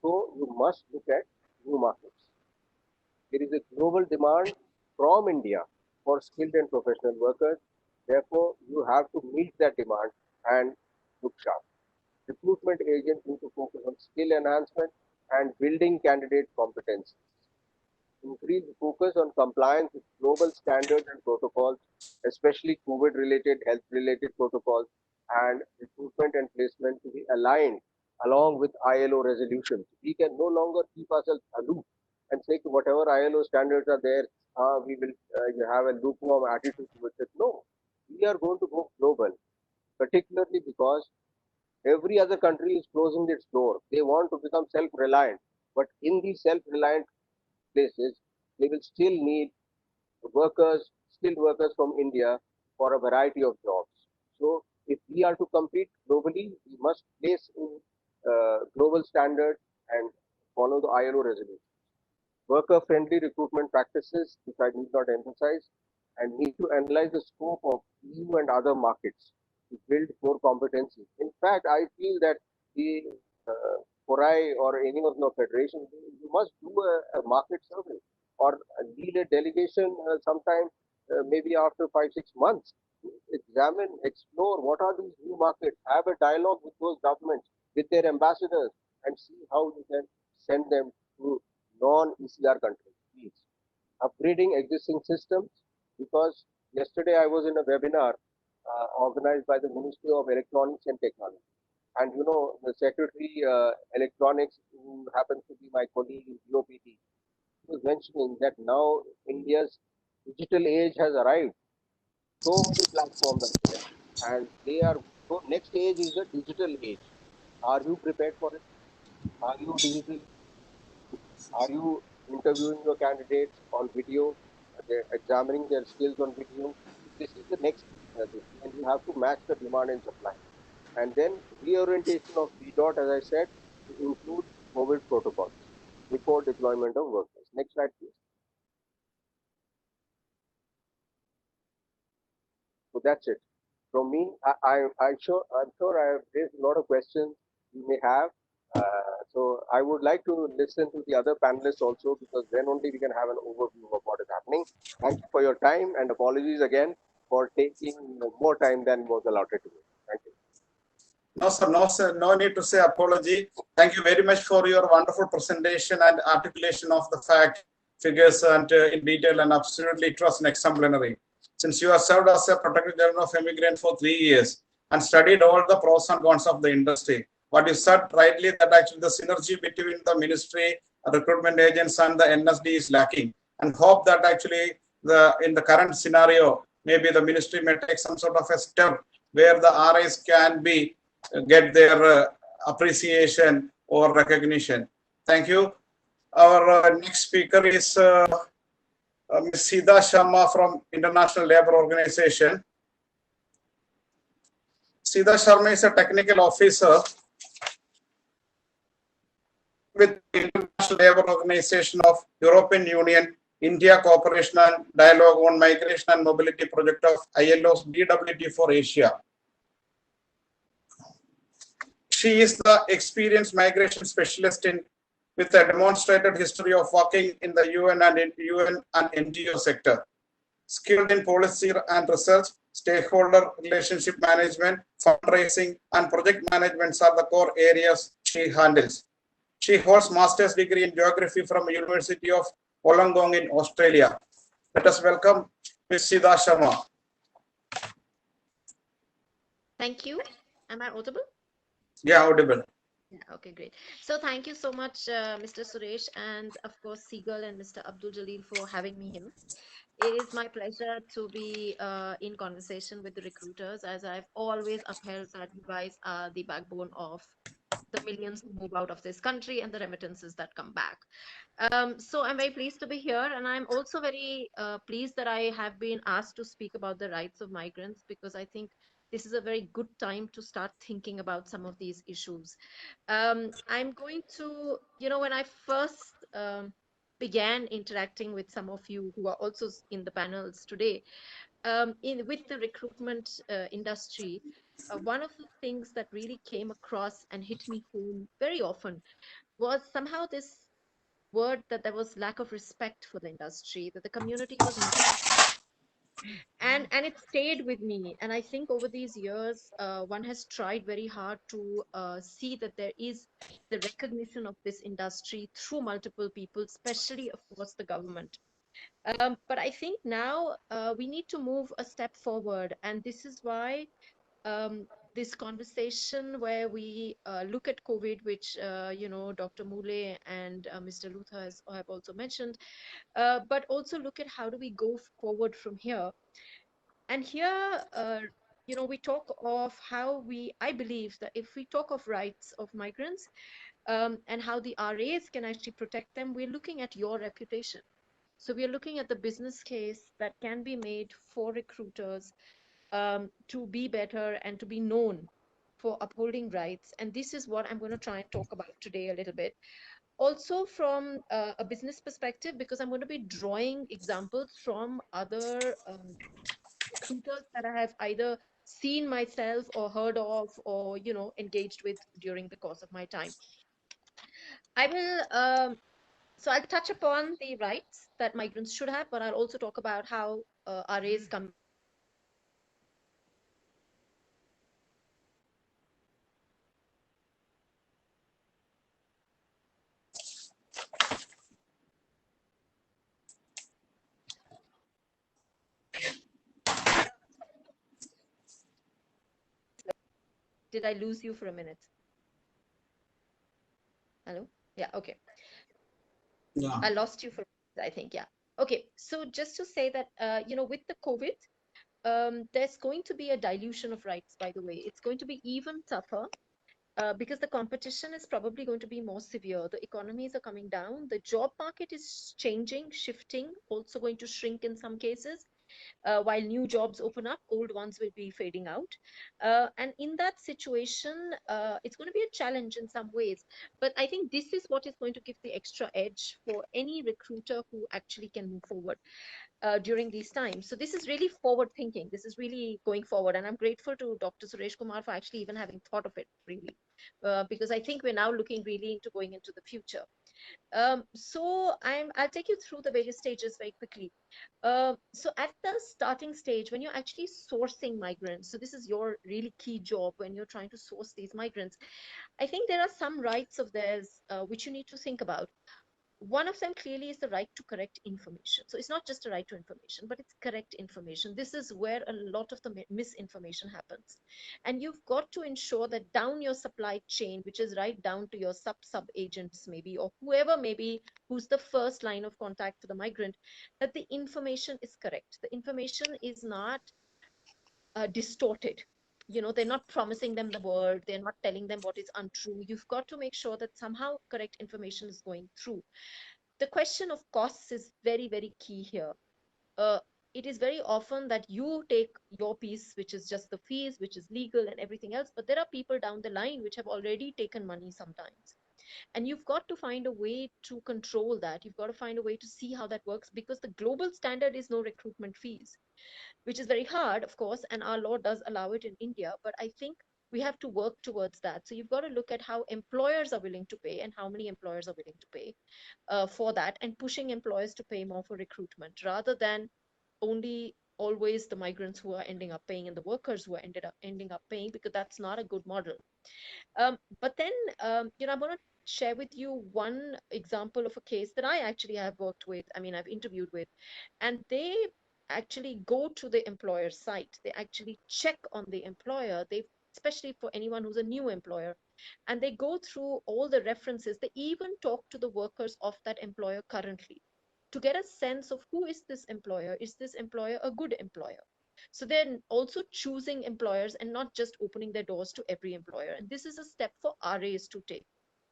So you must look at new markets. There is a global demand from India for skilled and professional workers. Therefore, you have to meet that demand and look sharp. Recruitment agents need to focus on skill enhancement and building candidate competencies. Increase focus on compliance with global standards and protocols, especially COVID-related, health-related protocols, and recruitment and placement to be aligned along with ILO resolutions. We can no longer keep ourselves aloof and say whatever ILO standards are there, we will have a lukewarm attitude towards it. No, we are going to go global, particularly because every other country is closing its door. They want to become self-reliant, but in these self-reliant places, they will still need workers, skilled workers from India for a variety of jobs. So if we are to compete globally, we must place in global standards and follow the ILO resolutions. Worker-friendly recruitment practices, which I need not emphasize, and need to analyze the scope of EU and other markets to build core competencies. In fact, I feel that the FORI or any of the federations, you must do a market survey or lead a delegation sometime maybe after 5-6 months. examine, explore what are these new markets, have a dialogue with those governments, with their ambassadors, and see how you can send them to non-ECR countries. Please. Upgrading existing systems, because yesterday I was in a webinar organized by the Ministry of Electronics and Technology. And you know, the Secretary Electronics, who happens to be my colleague in DOPT, was mentioning that now India's digital age has arrived. So many platforms are there, and they are. So next age is the digital age. Are you prepared for it? Are you digital? Are you interviewing your candidates on video? Are they examining their skills on video? This is the next thing, and you have to match the demand and supply. And then reorientation of PDOT, as I said, to include COVID protocols before deployment of workers. Next slide, please. So that's it. From me, I'm sure I have raised a lot of questions you may have. So I would like to listen to the other panelists also, because then only we can have an overview of what is happening. Thank you for your time, and apologies again for taking more time than was allotted to me. Thank you. No, sir, no need to say apology. Thank you very much for your wonderful presentation and articulation of the fact, figures, and in detail, and absolutely it was exemplary. Since you have served as a Protector General of Immigrant for 3 years and studied all the pros and cons of the industry, what you said rightly, that actually the synergy between the ministry, recruitment agents, and the NSD is lacking. And hope that actually in the current scenario, maybe the ministry may take some sort of a step where the RIs can be get their appreciation or recognition. Thank you. Our next speaker is Ms. Sida Sharma from International Labour Organization. Sida Sharma is a technical officer with the International Labour Organization of European Union, India Cooperation and Dialogue on Migration and Mobility Project of ILO's DWT for Asia. She is the experienced migration specialist with a demonstrated history of working in the UN and NGO sector. Skilled in policy and research, stakeholder relationship management, fundraising, and project management are the core areas she handles. She holds master's degree in geography from University of Wollongong in Australia. Let us welcome Ms. Sida Sharma. Thank you. Am I audible? Yeah, audible. Yeah, okay, great. So thank you so much, Mr. Suresh, and of course, Seagull and Mr. Abdul Jalil for having me here. It is my pleasure to be in conversation with the recruiters, as I've always upheld that you guys are the backbone of the millions who move out of this country and the remittances that come back. So I'm very pleased to be here, and I'm also very pleased that I have been asked to speak about the rights of migrants, because I think this is a very good time to start thinking about some of these issues. I'm going to, when I first began interacting with some of you who are also in the panels today, with the recruitment industry, one of the things that really came across and hit me home very often was somehow this word that there was lack of respect for the industry, that the community was not, and it stayed with me. And I think over these years, one has tried very hard to see that there is the recognition of this industry through multiple people, especially, of course, the government. But I think now we need to move a step forward, and this is why this conversation where we look at COVID, which Dr. Mule and Mr. Luther have also mentioned, but also look at how do we go forward from here. And here, we talk of I believe that if we talk of rights of migrants and how the RAs can actually protect them, we're looking at your reputation. So we are looking at the business case that can be made for recruiters to be better and to be known for upholding rights. And this is what I'm going to try and talk about today a little bit. Also from a business perspective, because I'm going to be drawing examples from other recruiters that I have either seen myself or heard of or, engaged with during the course of my time. I will, so I'll touch upon the rights that migrants should have, but I'll also talk about how RAs come Did I lose you for a minute? Hello? Yeah, okay. Yeah. I lost you for a minute, I think, yeah. Okay, so just to say that, with the COVID, there's going to be a dilution of rights, by the way. It's going to be even tougher because the competition is probably going to be more severe. The economies are coming down. The job market is changing, shifting, also going to shrink in some cases. While new jobs open up, old ones will be fading out. And in that situation, it's going to be a challenge in some ways. But I think this is what is going to give the extra edge for any recruiter who actually can move forward during these times. So this is really forward thinking. This is really going forward. And I'm grateful to Dr. Suresh Kumar for actually even having thought of it, really, because I think we're now looking really into going into the future. I'll take you through the various stages very quickly. So at the starting stage, when you're actually sourcing migrants, so this is your really key job when you're trying to source these migrants, I think there are some rights of theirs which you need to think about. One of them clearly is the right to correct information. So it's not just a right to information, but it's correct information. This is where a lot of the misinformation happens. And you've got to ensure that down your supply chain, which is right down to your sub agents, maybe, or whoever maybe who's the first line of contact for the migrant, that the information is correct. The information is not distorted. They're not promising them the world, they're not telling them what is untrue. You've got to make sure that somehow correct information is going through. The question of costs is very, very key here. uh, it is very often that you take your piece, which is just the fees, which is legal and everything else, but there are people down the line which have already taken money sometimes, and you've got to find a way to control that. You've got to find a way to see how that works, because the global standard is no recruitment fees, which is very hard, of course, and our law does allow it in India. But I think we have to work towards that. So you've got to look at how employers are willing to pay and how many employers are willing to pay for that, and pushing employers to pay more for recruitment rather than only always the migrants who are ending up paying and the workers who are ending up paying, because that's not a good model. But then, I'm going to share with you one example of a case that I actually have worked with. I mean, I've interviewed with, and they actually go to the employer site. They actually check on the employer. Especially for anyone who's a new employer, and they go through all the references. They even talk to the workers of that employer currently to get a sense of who is this employer. Is this employer a good employer? So they're also choosing employers and not just opening their doors to every employer. And this is a step for RAs to take.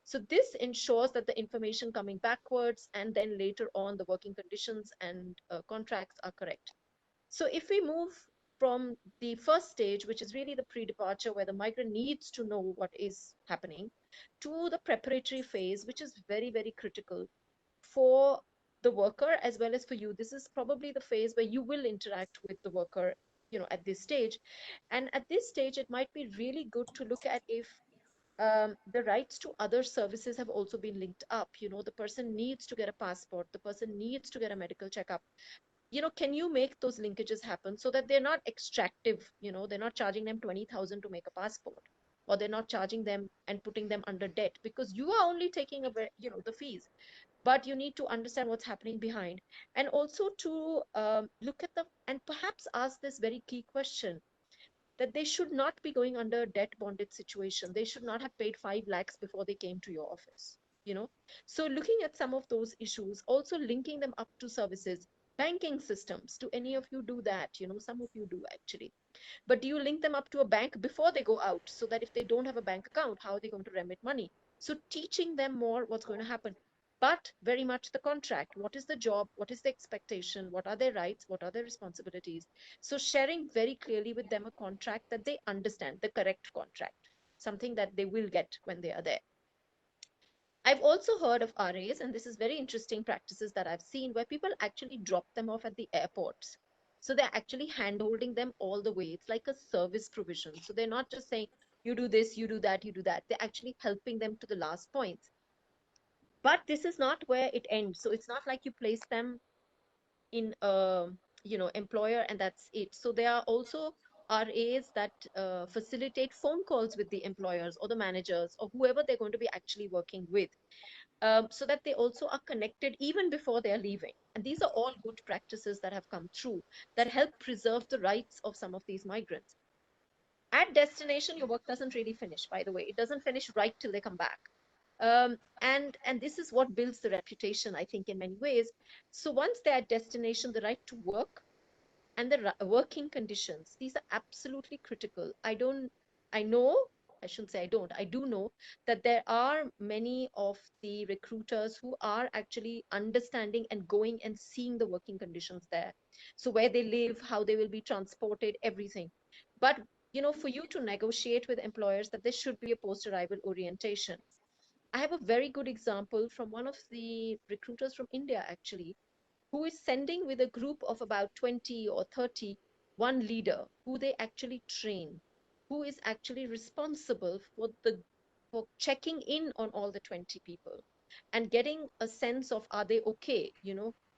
So this ensures that the information coming backwards and then later on the working conditions and contracts are correct. So if we move from the first stage, which is really the pre-departure, where the migrant needs to know what is happening, to the preparatory phase, which is very, very critical for the worker as well as for you. This is probably the phase where you will interact with the worker, at this stage. And at this stage, it might be really good to look at if the rights to other services have also been linked up. The person needs to get a passport, the person needs to get a medical checkup. Can you make those linkages happen so that they're not extractive? They're not charging them 20,000 to make a passport, or they're not charging them and putting them under debt, because you are only taking away, the fees, but you need to understand what's happening behind. And also to look at the, and perhaps ask this very key question, that they should not be going under a debt bonded situation. They should not have paid 5 lakhs before they came to your office. you know so looking at some of those issues, also linking them up to services, banking systems. Do any of you do that? Some of you do actually. But do you link them up to a bank before they go out, so that if they don't have a bank account, how are they going to remit money? So teaching them more what's going to happen, but very much the contract. What is the job? What is the expectation? What are their rights? What are their responsibilities? So sharing very clearly with them a contract that they understand, the correct contract, something that they will get when they are there. I've also heard of RAs, and this is very interesting practices that I've seen, where people actually drop them off at the airports. So they're actually hand-holding them all the way. It's like a service provision. So they're not just saying, you do this, you do that, you do that. They're actually helping them to the last points. But this is not where it ends. So it's not like you place them in a employer and that's it. So there are also RAs that facilitate phone calls with the employers or the managers or whoever they're going to be actually working with, so that they also are connected even before they're leaving. And these are all good practices that have come through that help preserve the rights of some of these migrants. At destination, your work doesn't really finish, by the way. It doesn't finish right till they come back. And this is what builds the reputation, I think, in many ways. So once they're at destination, the right to work and the working conditions, these are absolutely critical. I shouldn't say I don't, I do know that there are many of the recruiters who are actually understanding and going and seeing the working conditions there. So where they live, how they will be transported, everything. But for you to negotiate with employers that there should be a post-arrival orientation. I have a very good example from one of the recruiters from India, actually, who is sending with a group of about 20 or 30 one leader who they actually train, who is actually responsible for checking in on all the 20 people and getting a sense of, are they okay,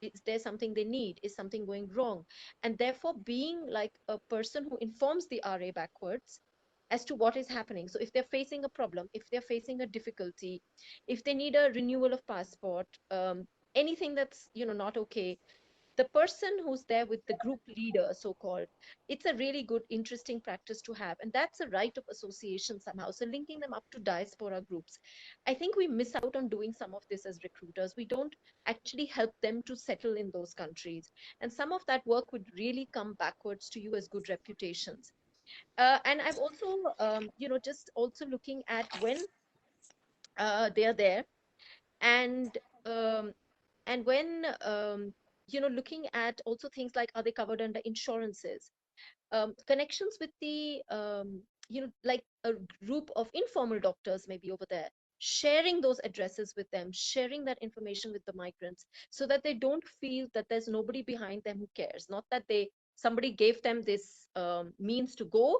is there something they need, is something going wrong, and therefore being like a person who informs the RA backwards as to what is happening. So if they're facing a problem, if they're facing a difficulty, if they need a renewal of passport, anything that's not okay, the person who's there with the group leader, so called, it's a really good interesting practice to have, and that's a right of association somehow. So linking them up to diaspora groups, I think we miss out on doing some of this as recruiters. We don't actually help them to settle in those countries, and some of that work would really come backwards to you as good reputations. And I've also just also looking at when they are there, and um, when looking at also things like, are they covered under insurances, connections with the like a group of informal doctors maybe over there, sharing those addresses with them, sharing that information with the migrants, so that they don't feel that there's nobody behind them who cares, not that somebody gave them this means to go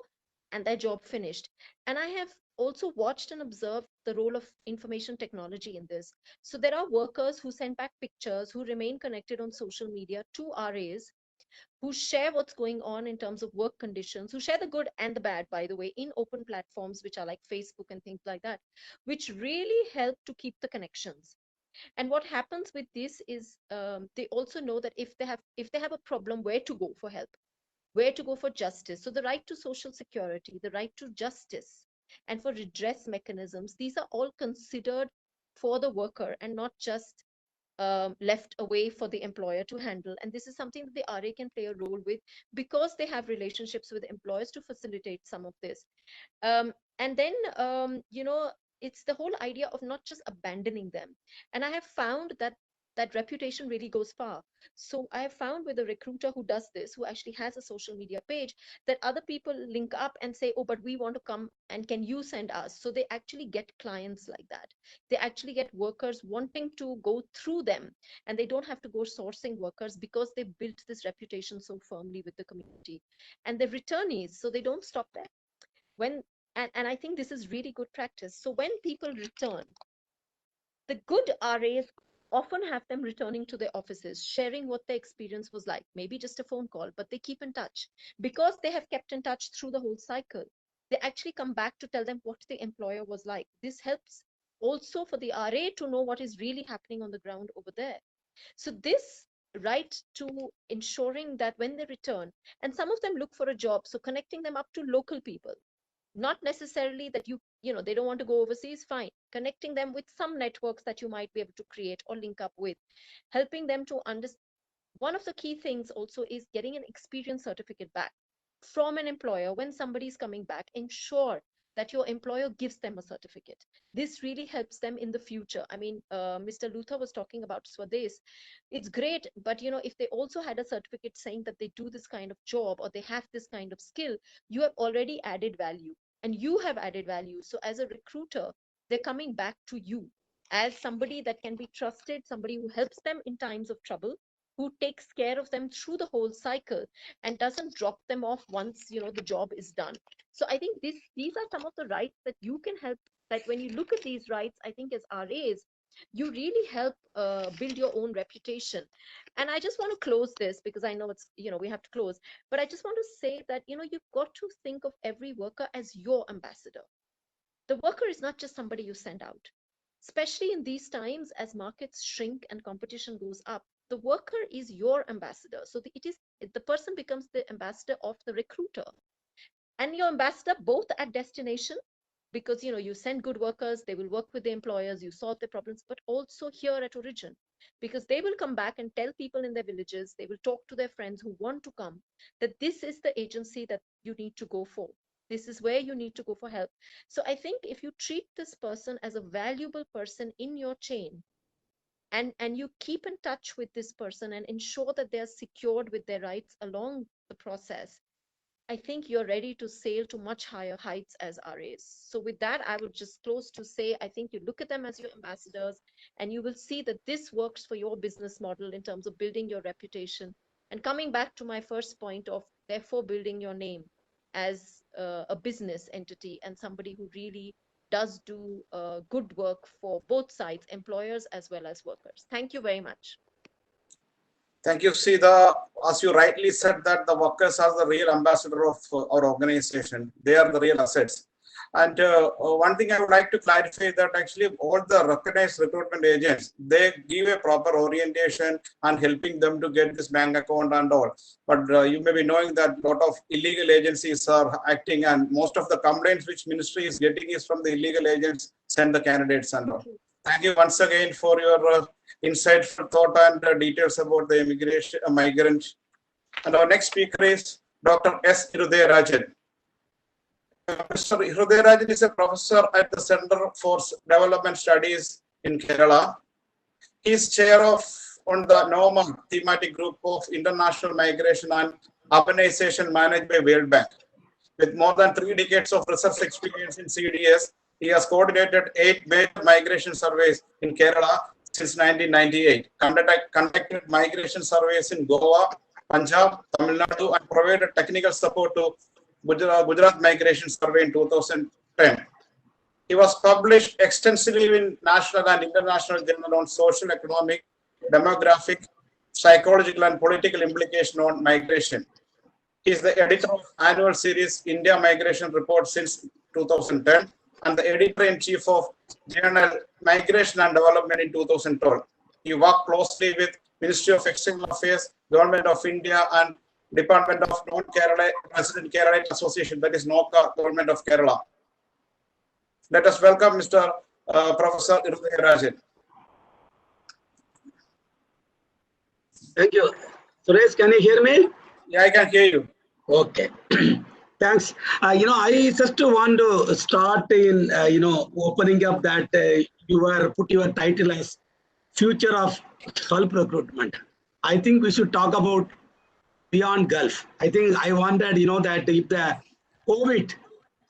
and their job finished. And I have also watched and observed the role of information technology in this. So there are workers who send back pictures, who remain connected on social media to RAs, who share what's going on in terms of work conditions, who share the good and the bad, by the way, in open platforms, which are like Facebook and things like that, which really help to keep the connections. And what happens with this is, they also know that if they have a problem, where to go for help, where to go for justice. So the right to social security, the right to justice, and for redress mechanisms, these are all considered for the worker and not just left away for the employer to handle. And this is something that the RA can play a role with, because they have relationships with employers to facilitate some of this. And then, it's the whole idea of not just abandoning them. And I have found that that reputation really goes far. So I have found with a recruiter who does this, who actually has a social media page, that other people link up and say, oh, but we want to come, and can you send us? So they actually get clients like that. They actually get workers wanting to go through them, and they don't have to go sourcing workers, because they built this reputation so firmly with the community. And the returnees, so they don't stop there. When and I think this is really good practice. So when people return, the good RAs often have them returning to their offices, sharing what their experience was like, maybe just a phone call, but they keep in touch, because they have kept in touch through the whole cycle. They actually come back to tell them what the employer was like. This helps also for the RA to know what is really happening on the ground over there. So this right to ensuring that when they return, and some of them look for a job, so connecting them up to local people, not necessarily that they don't want to go overseas, fine, connecting them with some networks that you might be able to create or link up with, helping them to understand. One of the key things also is getting an experience certificate back from an employer. When somebody is coming back, ensure that your employer gives them a certificate. This really helps them in the future. I mean, Mr. Luther was talking about Swades. It's great, but if they also had a certificate saying that they do this kind of job, or they have this kind of skill, you have already added value, and you have added value. So as a recruiter, they're coming back to you as somebody that can be trusted, somebody who helps them in times of trouble, who takes care of them through the whole cycle, and doesn't drop them off once the job is done. So I think these are some of the rights that you can help. That when you look at these rights, I think as RAs, you really help build your own reputation. And I just want to close this, because I know it's we have to close, but I just want to say that you've got to think of every worker as your ambassador. The worker is not just somebody you send out, especially in these times as markets shrink and competition goes up. The worker is your ambassador. So it is the person becomes the ambassador of the recruiter. and your ambassador both at destination, because you send good workers, they will work with the employers, you solve their problems, but also here at origin, because they will come back and tell people in their villages, they will talk to their friends who want to come, that this is the agency that you need to go for, this is where you need to go for help. So I think if you treat this person as a valuable person in your chain, and you keep in touch with this person and ensure that they are secured with their rights along the process, I think you're ready to sail to much higher heights as RAs. So with that, I would just close to say, I think you look at them as your ambassadors, and you will see that this works for your business model in terms of building your reputation. And coming back to my first point of therefore building your name as a business entity and somebody who really does do good work for both sides, employers as well as workers. Thank you very much. Thank you. See, as you rightly said, that the workers are the real ambassador of our organization. They are the real assets. And one thing I would like to clarify that actually all the recognized recruitment agents, they give a proper orientation and helping them to get this bank account and all. But you may be knowing that a lot of illegal agencies are acting, and most of the complaints which ministry is getting is from the illegal agents send the candidates and all. Thank you once again for your insightful thought and details about the immigration migrant. And our next speaker is Dr. S. Irudayarajan. Mr. Irudayarajan is a professor at the Center for Development Studies in Kerala. He is chair of on the NOMA thematic group of International Migration and Urbanization managed by World Bank. With more than 3 decades of research experience in CDS, he has coordinated 8 major migration surveys in Kerala since 1998, conducted migration surveys in Goa, Punjab, Tamil Nadu, and provided technical support to Gujarat Migration Survey in 2010. He was published extensively in national and international journals on social, economic, demographic, psychological, and political implications on migration. He is the editor of annual series India Migration Report since 2010 and the editor-in-chief of journal Migration and Development in 2012. He worked closely with Ministry of External Affairs, Government of India, and Department of Non-Kerala Resident Kerala Association, that is NOCA, Government of Kerala. Let us welcome Mr. Professor Irudayarajan. Thank you. Suresh, can you hear me? Yeah, I can hear you. Okay. Thanks. I just want to start in, opening up that you put your title as Future of Gulf Recruitment. I think we should talk about beyond Gulf. I think I wanted, that if the COVID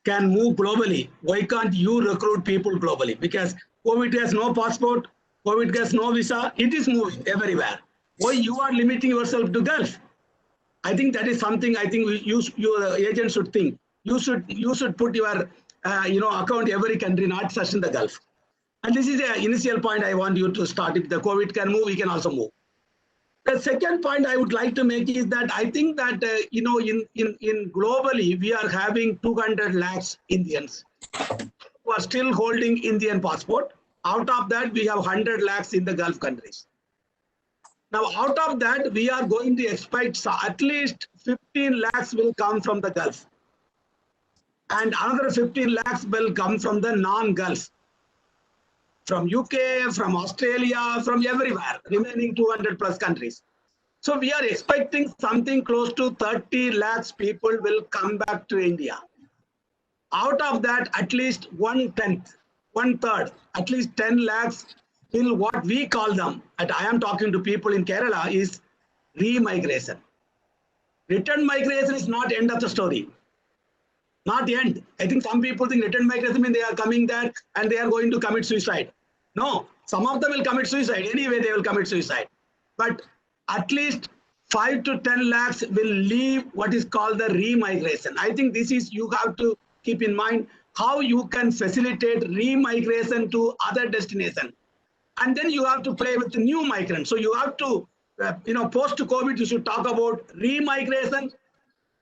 can move globally, why can't you recruit people globally? Because COVID has no passport, COVID has no visa, it is moving everywhere. Why you are limiting yourself to Gulf? I think that is something I think your agent should think. You should put your account every country, not just in the Gulf. And this is the initial point I want you to start. If the COVID can move, we can also move. The second point I would like to make is that I think that in globally we are having 200 lakhs Indians who are still holding Indian passport. Out of that, we have 100 lakhs in the Gulf countries. Now, out of that, we are going to expect at least 15 lakhs will come from the Gulf. And another 15 lakhs will come from the non-Gulf. From UK, from Australia, from everywhere, remaining 200 plus countries. So we are expecting something close to 30 lakhs people will come back to India. Out of that, at least 1/3, at least 10 lakhs will what we call them, and I am talking to people in Kerala, is re-migration. Return migration is not end of the story. Not the end. I think some people think return migration means they are coming there and they are going to commit suicide. No, some of them will commit suicide. Anyway, they will commit suicide. But at least 5 to 10 lakhs will leave what is called the re-migration. I think this is, you have to keep in mind how you can facilitate re-migration to other destinations. And then you have to play with the new migrants. So you have to, post-COVID, you should talk about re-migration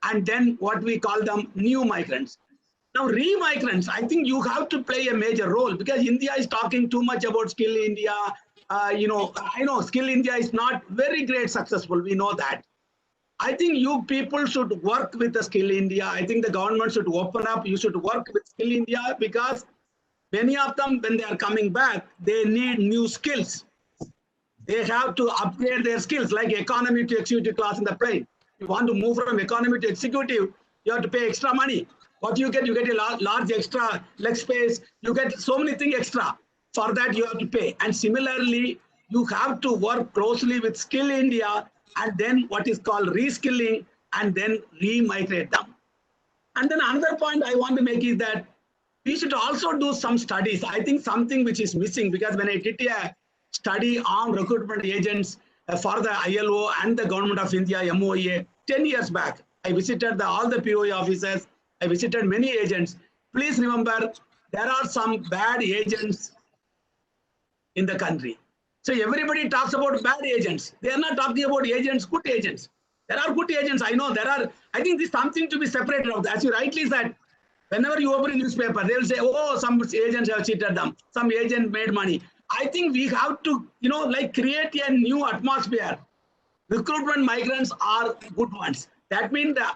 and then what we call them new migrants. Now, re-migrants, I think you have to play a major role because India is talking too much about Skill India. I know Skill India is not very great successful. We know that. I think you people should work with the Skill India. I think the government should open up. You should work with Skill India because many of them, when they are coming back, they need new skills. They have to upgrade their skills, like economy to executive class in the plane. You want to move from economy to executive, you have to pay extra money. What you get a large extra leg space. You get so many things extra. For that, you have to pay. And similarly, you have to work closely with Skill India and then what is called reskilling and then re-migrate them. And then another point I want to make is that we should also do some studies. I think something which is missing, because when I did a study on recruitment agents for the ILO and the Government of India, MOA, 10 years back, I visited all the POA offices. I visited many agents. Please remember, there are some bad agents in the country. So everybody talks about bad agents. They are not talking about agents, good agents. There are good agents. I know there are. I think this is something to be separated out. As you rightly said, whenever you open a newspaper, they will say, oh, some agents have cheated them. Some agent made money. I think we have to, create a new atmosphere. Recruitment migrants are good ones. That means the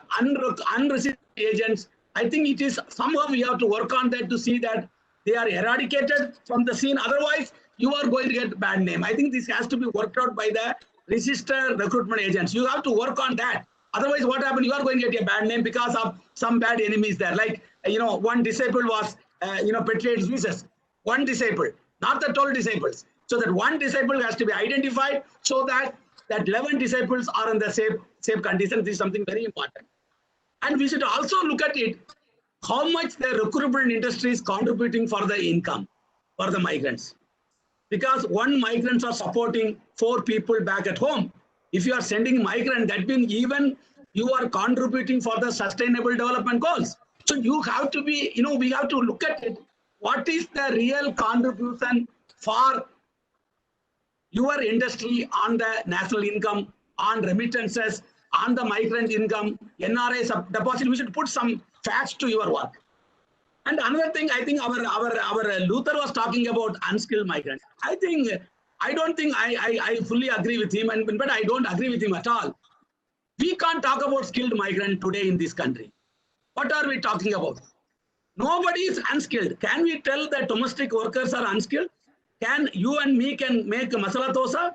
unrestricted agents, I think it is somehow we have to work on that to see that they are eradicated from the scene. Otherwise, you are going to get bad name. I think this has to be worked out by the registered recruitment agents. You have to work on that. Otherwise, what happens? You are going to get a bad name because of some bad enemies there. Like, one disabled was, petrolated visas. One disabled, not the 12 disabled. So that one disabled has to be identified so that 11 disabled are in the safe condition. This is something very important. And we should also look at it, how much the recruitment industry is contributing for the income for the migrants. Because one migrants are supporting 4 people back at home. If you are sending migrant, that means even you are contributing for the sustainable development goals. So you have to be, we have to look at it. What is the real contribution for your industry on the national income, on remittances, on the migrant income, NRA deposit? We should put some facts to your work. And another thing, I think our Luther was talking about unskilled migrants. I don't think I fully agree with him, but I don't agree with him at all. We can't talk about skilled migrant today in this country. What are we talking about? Nobody is unskilled. Can we tell that domestic workers are unskilled? Can you and me can make masala dosa?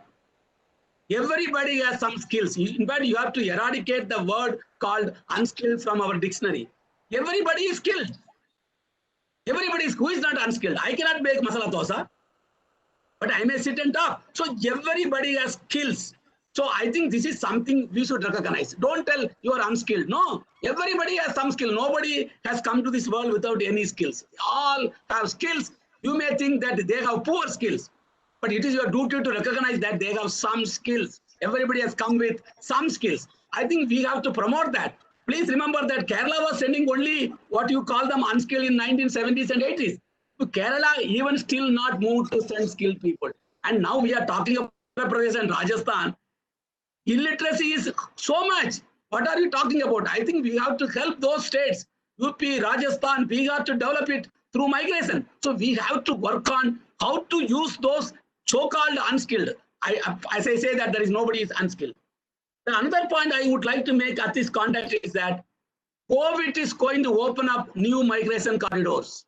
Everybody has some skills. In fact, you have to eradicate the word called unskilled from our dictionary. Everybody is skilled. Everybody is, who is not unskilled? I cannot make masala dosa, but I may sit and talk. So everybody has skills. So I think this is something we should recognize. Don't tell you are unskilled. No, everybody has some skill. Nobody has come to this world without any skills. All have skills. You may think that they have poor skills, but it is your duty to recognize that they have some skills. Everybody has come with some skills. I think we have to promote that. Please remember that Kerala was sending only what you call them unskilled in 1970s and 80s. So Kerala even still not moved to send skilled people. And now we are talking about Andhra Pradesh and Rajasthan. Illiteracy is so much. What are you talking about? I think we have to help those states, UP, Rajasthan, Bihar, to develop it through migration. So we have to work on how to use those so-called unskilled. As I say that there is nobody is unskilled. The another point I would like to make at this context is that COVID is going to open up new migration corridors.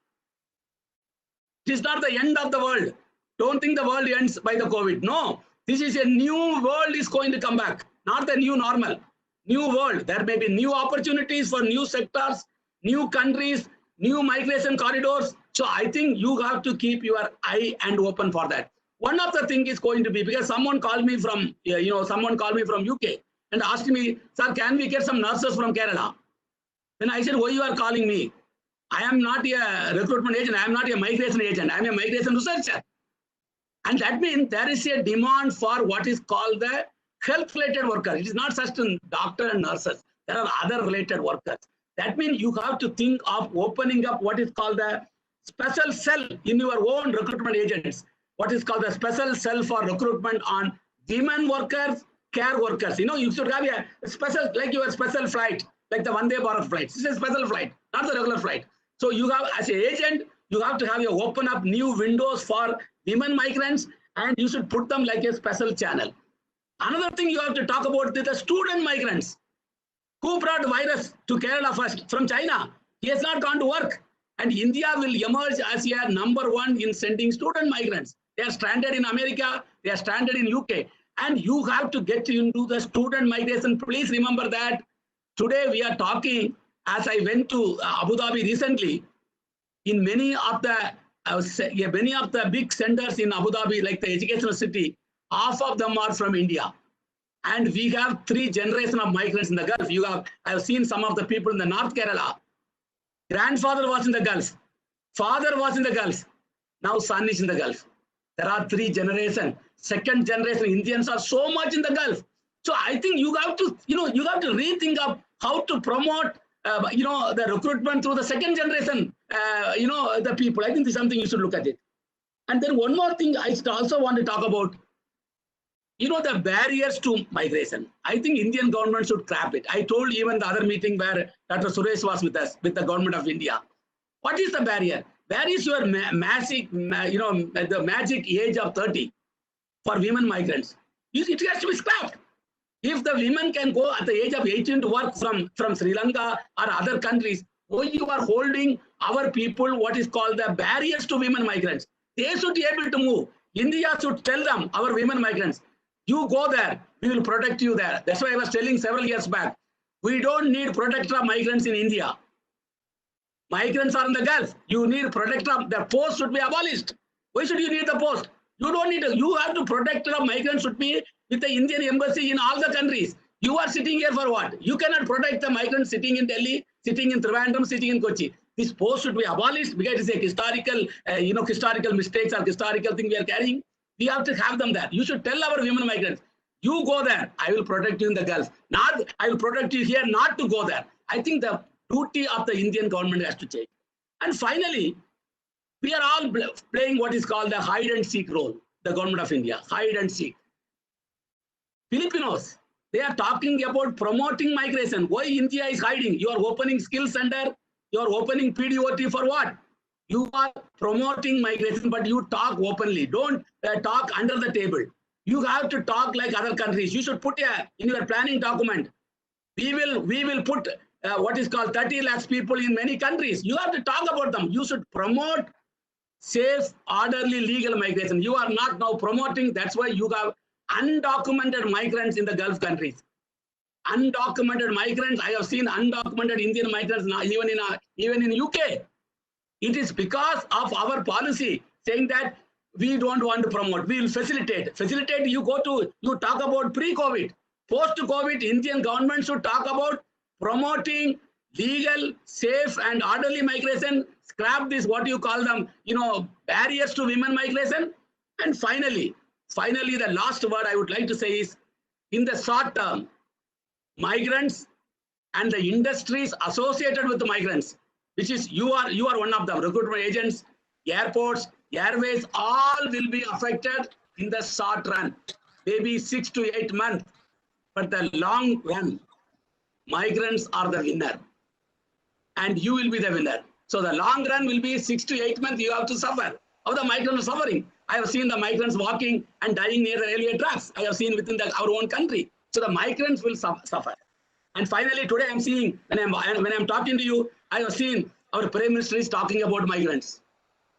It is not the end of the world. Don't think the world ends by the COVID. No, this is a new world is going to come back, not the new normal. New world. There may be new opportunities for new sectors, new countries, new migration corridors. So I think you have to keep your eye and open for that. One of the things is going to be, because someone called me from, UK and asked me, sir, can we get some nurses from Kerala? Then I said, why you are calling me? I am not a recruitment agent. I am not a migration agent. I am a migration researcher. And that means there is a demand for what is called the health-related workers. It is not just doctor and nurses. There are other related workers. That means you have to think of opening up what is called the special cell in your own recruitment agents. What is called the special cell for recruitment on women workers, care workers. You should have a special, like your special flight, like the Vande Bharat flight. This is a special flight, not the regular flight. So you have, as an agent, you have to have your open up new windows for women migrants, and you should put them like a special channel. Another thing you have to talk about is the student migrants. Who brought virus to Kerala first? From China. He has not gone to work. And India will emerge as a number one in sending student migrants. They are stranded in America. They are stranded in UK. And you have to get into the student migration. Please remember that today we are talking, as I went to Abu Dhabi recently, in many of the big centers in Abu Dhabi, like the educational city, half of them are from India. And we have 3 generations of migrants in the Gulf. I have seen some of the people in the North Kerala. Grandfather was in the Gulf. Father was in the Gulf. Now son is in the Gulf. There are 3 generations. Second generation Indians are so much in the Gulf. So I think you have to, rethink of how to promote, the recruitment through the second generation, the people. I think this is something you should look at it. And then one more thing I also want to talk about, the barriers to migration. I think Indian government should scrap it. I told even the other meeting where Dr. Suresh was with us, with the government of India. What is the barrier? Where is your the magic age of 30 for women migrants? It has to be scrapped. If the women can go at the age of 18 to work from Sri Lanka or other countries, why you are holding our people what is called the barriers to women migrants? They should be able to move. India should tell them, our women migrants, you go there, we will protect you there. That's why I was telling several years back, we don't need protector of migrants in India. Migrants are in the Gulf. You need protector. The post should be abolished. Why should you need the post? You don't need to. You have to protector of migrants should be with the Indian embassy in all the countries. You are sitting here for what? You cannot protect the migrants sitting in Delhi, sitting in Trivandrum, sitting in Kochi. This post should be abolished because it is a historical, historical mistakes or historical thing we are carrying. We have to have them there. You should tell our women migrants, you go there, I will protect you in the Gulf. Not, I will protect you here not to go there. I think the duty of the Indian government has to change. And finally, we are all playing what is called the hide and seek role, the government of India, hide and seek. Filipinos, they are talking about promoting migration. Why India is hiding? You are opening skill center, you are opening PDOT for what? You are promoting migration, but you talk openly. Don't talk under the table. You have to talk like other countries. You should put in your planning document. We will put what is called 30 lakhs people in many countries. You have to talk about them. You should promote safe, orderly, legal migration. You are not now promoting. That's why you have undocumented migrants in the Gulf countries. Undocumented migrants. I have seen undocumented Indian migrants now, even in UK. It is because of our policy saying that we don't want to promote. We will facilitate. Facilitate. You talk about pre-COVID, post-COVID. Indian government should talk about promoting legal, safe, and orderly migration. Scrap this, what you call them, barriers to women migration. And finally, the last word I would like to say is, in the short term, migrants and the industries associated with the migrants, which is you are one of them, recruitment agents, airports, airways, all will be affected in the short run, maybe 6 to 8 months. But the long run, migrants are the winner, and you will be the winner. So the long run will be 6 to 8 months. You have to suffer. How the migrants are suffering? I have seen the migrants walking and dying near the railway tracks. I have seen within our own country. So the migrants will suffer. And finally, today I'm seeing, when I'm talking to you, I have seen our Prime Minister is talking about migrants.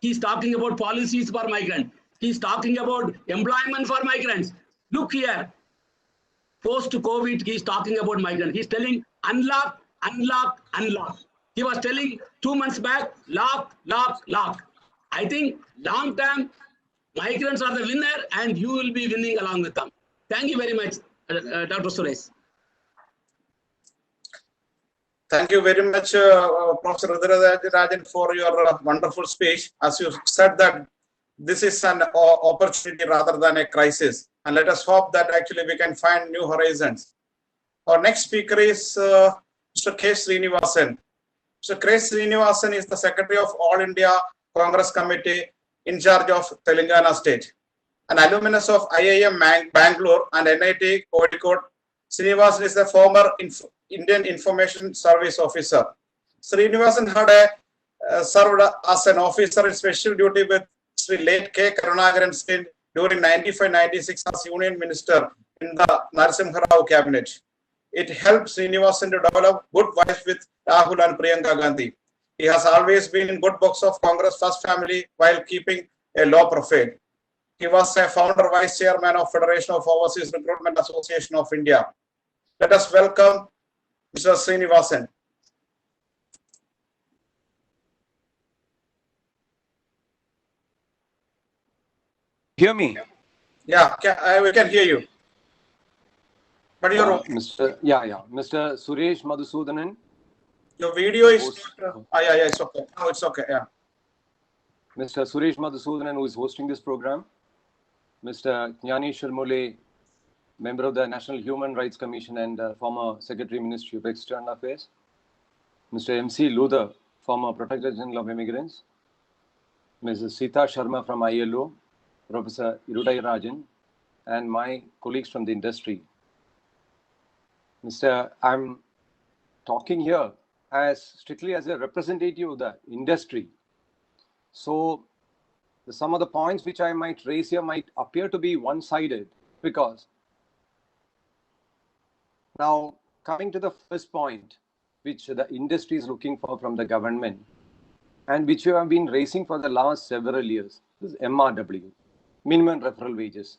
He's talking about policies for migrants. He's talking about employment for migrants. Look here, post-COVID, he's talking about migrants. He's telling unlock, unlock, unlock. He was telling 2 months back, lock, lock, lock. I think long term, migrants are the winner and you will be winning along with them. Thank you very much, Dr. Suresh. Thank you very much, Professor Rajan, for your wonderful speech. As you said that this is an opportunity rather than a crisis. And let us hope that actually we can find new horizons. Our next speaker is Mr. K. Srinivasan. Mr. K. Srinivasan is the Secretary of All India Congress Committee in charge of Telangana State. An alumnus of IIM Bangalore and NIT Kozhikode, Srinivasan is the former Indian Information Service Officer. Srinivasan had served as an officer in special duty with Sri late K. Karunakaran stint during 95-96 as Union Minister in the Narasimha Rao cabinet. it helped Srinivasan to develop good vibes with Rahul and Priyanka Gandhi. He has always been in good books of Congress First Family while keeping a low profile. He was a founder vice chairman of Federation of Overseas Recruitment Association of India. Let us welcome Mr. Srinivasan. Hear me? Yeah, we can hear you. But your Mr. Suresh Madhusudanan. Your video is yeah, it's okay. No, it's okay. Yeah. Mr. Suresh Madhusudanan, who is hosting this program. Mr. Jnaneshwar Mule, member of the National Human Rights Commission and former Secretary Ministry of External Affairs. Mr. M.C. Luther, former Protector General of Immigrants. Mrs. Sita Sharma from ILO, Professor Irudai Rajan, and my colleagues from the industry. I'm talking here strictly as a representative of the industry. So some of the points which I might raise here might appear to be one-sided, because now coming to the first point, which the industry is looking for from the government, and which you have been raising for the last several years, this MRW, minimum referral wages.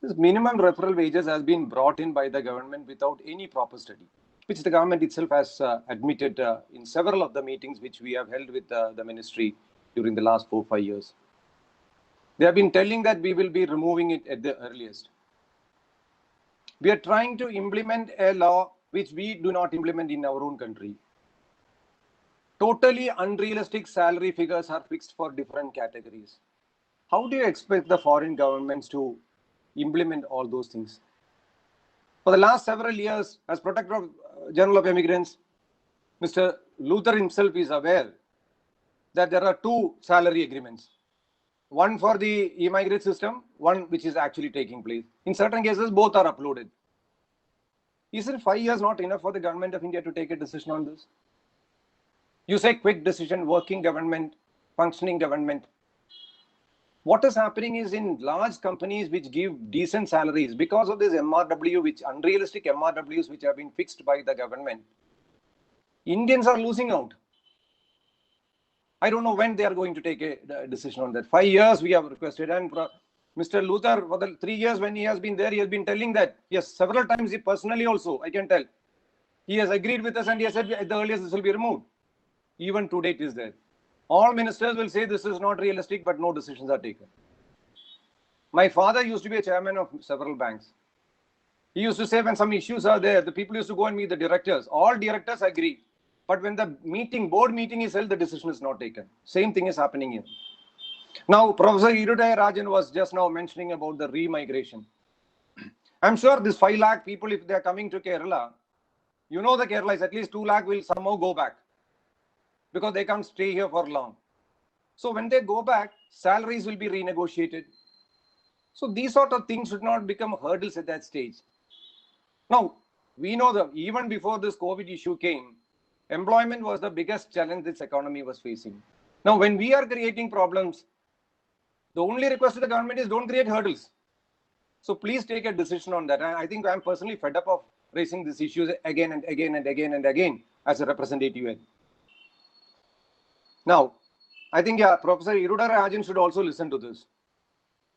This minimum referral wages has been brought in by the government without any proper study, which the government itself has admitted in several of the meetings which we have held with the ministry during the last 4 or 5 years. They have been telling that we will be removing it at the earliest. We are trying to implement a law which we do not implement in our own country. Totally unrealistic salary figures are fixed for different categories. How do you expect the foreign governments to implement all those things? For the last several years, as Protector General of Immigrants, Mr. Luther himself is aware that there are 2 salary agreements. One for the e-migrate system, one which is actually taking place. In certain cases, both are uploaded. Isn't 5 years not enough for the government of India to take a decision on this? You say quick decision, working government, functioning government. What is happening is in large companies which give decent salaries, because of this MRW, which unrealistic MRWs which have been fixed by the government, Indians are losing out. I don't know when they are going to take a decision on that. 5 years we have requested, and Mr. Luther, for the 3 years when he has been there, he has been telling that, yes, several times he personally also, I can tell, he has agreed with us and he has said at the earliest this will be removed. Even to date is there. All ministers will say this is not realistic, but no decisions are taken. My father used to be a chairman of several banks. He used to say when some issues are there, the people used to go and meet the directors. All directors agree. But when the board meeting is held, the decision is not taken. Same thing is happening here. Now, Professor Irudai Rajan was just now mentioning about the re-migration. I'm sure this 5 lakh people, if they are coming to Kerala, you know the Kerala is at least 2 lakh will somehow go back, because they can't stay here for long. So when they go back, salaries will be renegotiated. So these sort of things should not become hurdles at that stage. Now, we know that even before this COVID issue came, employment was the biggest challenge this economy was facing. Now, when we are creating problems, the only request to the government is don't create hurdles. So please take a decision on that. And I think I'm personally fed up of raising these issues again and again and again and again as a representative. Now, I think Professor Irudai Rajan should also listen to this.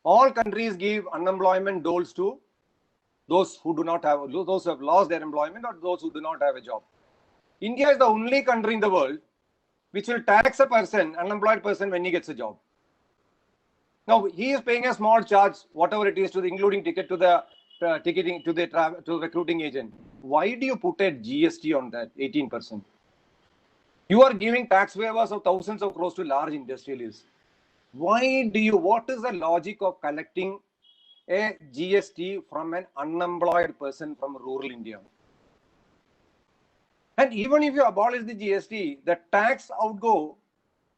All countries give unemployment doles to those who do not have, those who have lost their employment or those who do not have a job. India is the only country in the world which will tax a person, unemployed person, when he gets a job. Now he is paying a small charge, whatever it is, to the including ticket to the ticketing to the recruiting agent. Why do you put a GST on that 18%? You are giving tax waivers of thousands of crores to large industrialists. Why do you? What is the logic of collecting a GST from an unemployed person from rural India? And even if you abolish the GST, the tax outgo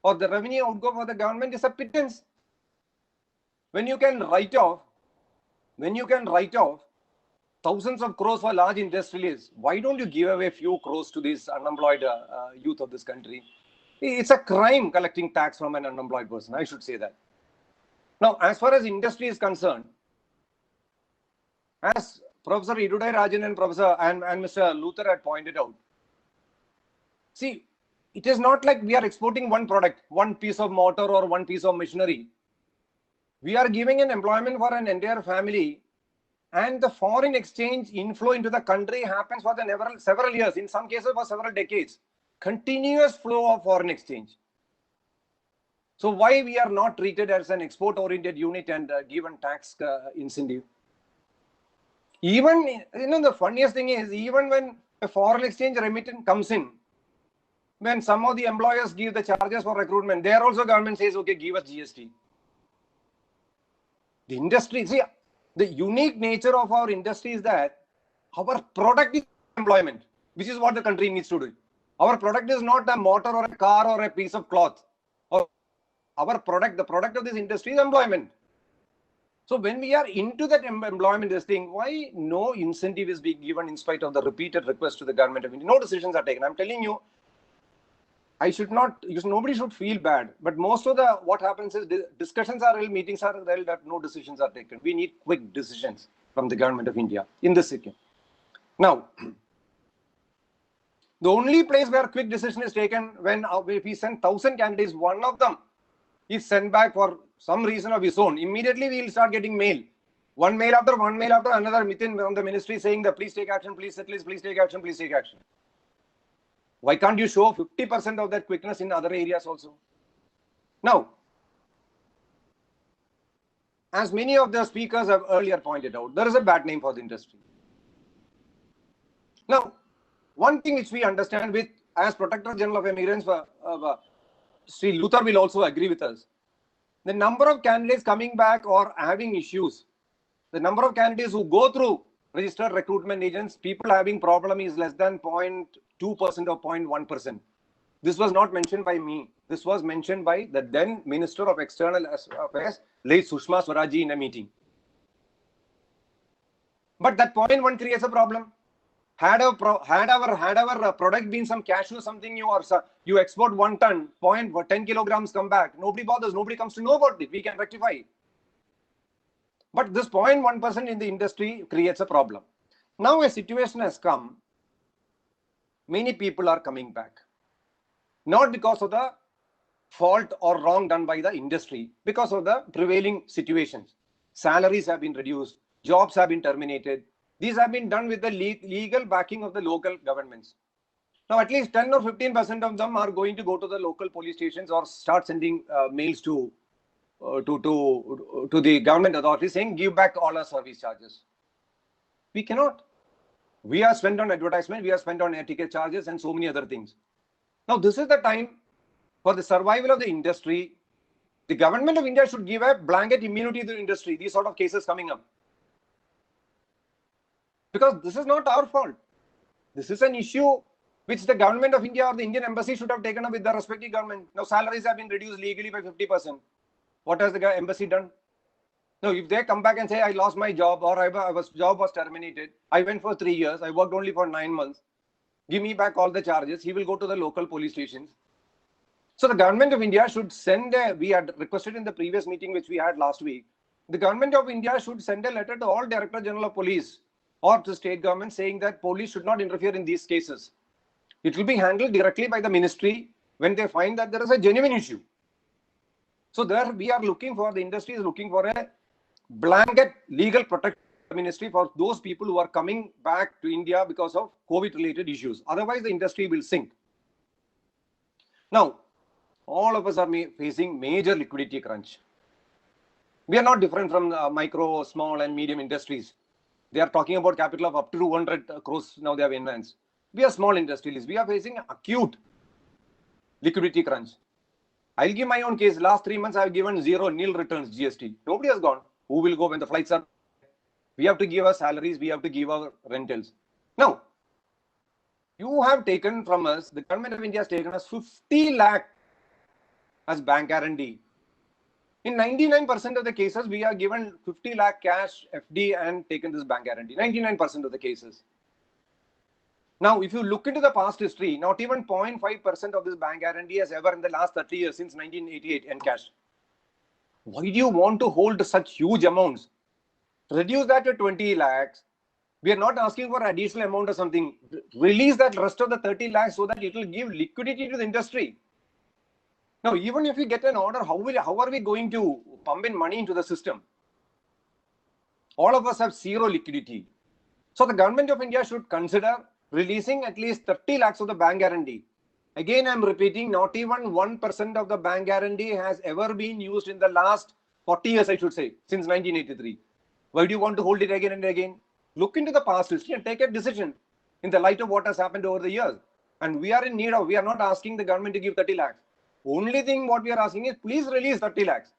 or the revenue outgo for the government is a pittance. When you can write off thousands of crores for large industrialists, why don't you give away a few crores to these unemployed youth of this country? It's a crime collecting tax from an unemployed person. I should say that. Now, as far as industry is concerned, as Professor Idudai Rajan and Professor and Mr. Luther had pointed out. See, it is not like we are exporting one product, one piece of motor or one piece of machinery. We are giving an employment for an entire family, and the foreign exchange inflow into the country happens for the several years, in some cases for several decades. Continuous flow of foreign exchange. So why we are not treated as an export-oriented unit and given tax incentive? Even, the funniest thing is, even when a foreign exchange remittance comes in, when some of the employers give the charges for recruitment, there also government says, okay, give us GST. The industry, see, the unique nature of our industry is that our product is employment, which is what the country needs to do. Our product is not a motor or a car or a piece of cloth. Our product, the product of this industry is employment. So when we are into that employment, this thing, why no incentive is being given in spite of the repeated request to the government of India? No decisions are taken. I'm telling you, nobody should feel bad. But most of what happens is discussions are held, meetings are held, that no decisions are taken. We need quick decisions from the government of India in this second. Now, the only place where quick decision is taken when if we send 1,000 candidates, one of them is sent back for some reason of his own. Immediately we will start getting mail. One mail after another within from the ministry saying that please take action, please settle, please take action, please take action. Why can't you show 50% of that quickness in other areas also? Now, as many of the speakers have earlier pointed out, there is a bad name for the industry. Now, one thing which we understand with, as Protector General of Immigrants, Sri Luther will also agree with us. The number of candidates coming back or having issues, the number of candidates who go through registered recruitment agents, people having problem is less than 0.2% or 0.1%. This was not mentioned by me. This was mentioned by the then Minister of External Affairs, late Sushma Swaraji, in a meeting. But that 0.1 creates a problem. Had our product been some cashew or something, you export 1 ton, 10 kilograms come back, nobody bothers, nobody comes to know about it. We can rectify it. But this 0.1% in the industry creates a problem. Now a situation has come, many people are coming back. Not because of the fault or wrong done by the industry, because of the prevailing situations. Salaries have been reduced, jobs have been terminated. These have been done with the legal backing of the local governments. Now, at least 10 or 15% of them are going to go to the local police stations or start sending mails to the government authorities saying, give back all our service charges. We cannot. We are spent on advertisement, we are spent on air ticket charges and so many other things. Now, this is the time for the survival of the industry. The government of India should give a blanket immunity to the industry, these sort of cases coming up. Because this is not our fault. This is an issue which the government of India or the Indian embassy should have taken up with the respective government. Now, salaries have been reduced legally by 50%. What has the embassy done? Now, if they come back and say, I lost my job or job was terminated, I went for 3 years, I worked only for 9 months, give me back all the charges, he will go to the local police stations. So the government of India should send we had requested in the previous meeting which we had last week, the government of India should send a letter to all Director General of Police or to state government saying that police should not interfere in these cases. It will be handled directly by the ministry when they find that there is a genuine issue. So there we are looking for, the industry is looking for a blanket legal protection ministry for those people who are coming back to India because of COVID related issues. Otherwise the industry will sink. Now, all of us are facing major liquidity crunch. We are not different from micro, small and medium industries. They are talking about capital of up to 200 crores now they have enhanced. We are small industrialists. We are facing acute liquidity crunch. I'll give my own case. Last 3 months, I have given nil returns GST. Nobody has gone. Who will go when the flights are? We have to give our salaries. We have to give our rentals. Now, you have taken from us, the government of India has taken us 50 lakh as bank guarantee. In 99% of the cases, we are given 50 lakh cash FD and taken this bank guarantee. 99% of the cases. Now, if you look into the past history, not even 0.5% of this bank guarantee has ever in the last 30 years since 1988 encashed. Why do you want to hold such huge amounts? Reduce that to 20 lakhs. We are not asking for additional amount or something. Release that rest of the 30 lakhs so that it will give liquidity to the industry. Now, even if we get an order, how are we going to pump in money into the system? All of us have zero liquidity. So the government of India should consider releasing at least 30 lakhs of the bank guarantee. Again, I'm repeating, not even 1% of the bank guarantee has ever been used in the last 40 years, I should say, since 1983. Why do you want to hold it again and again? Look into the past history and take a decision in the light of what has happened over the years. And we are in need of, we are not asking the government to give 30 lakhs. Only thing what we are asking is, please release 30 lakhs.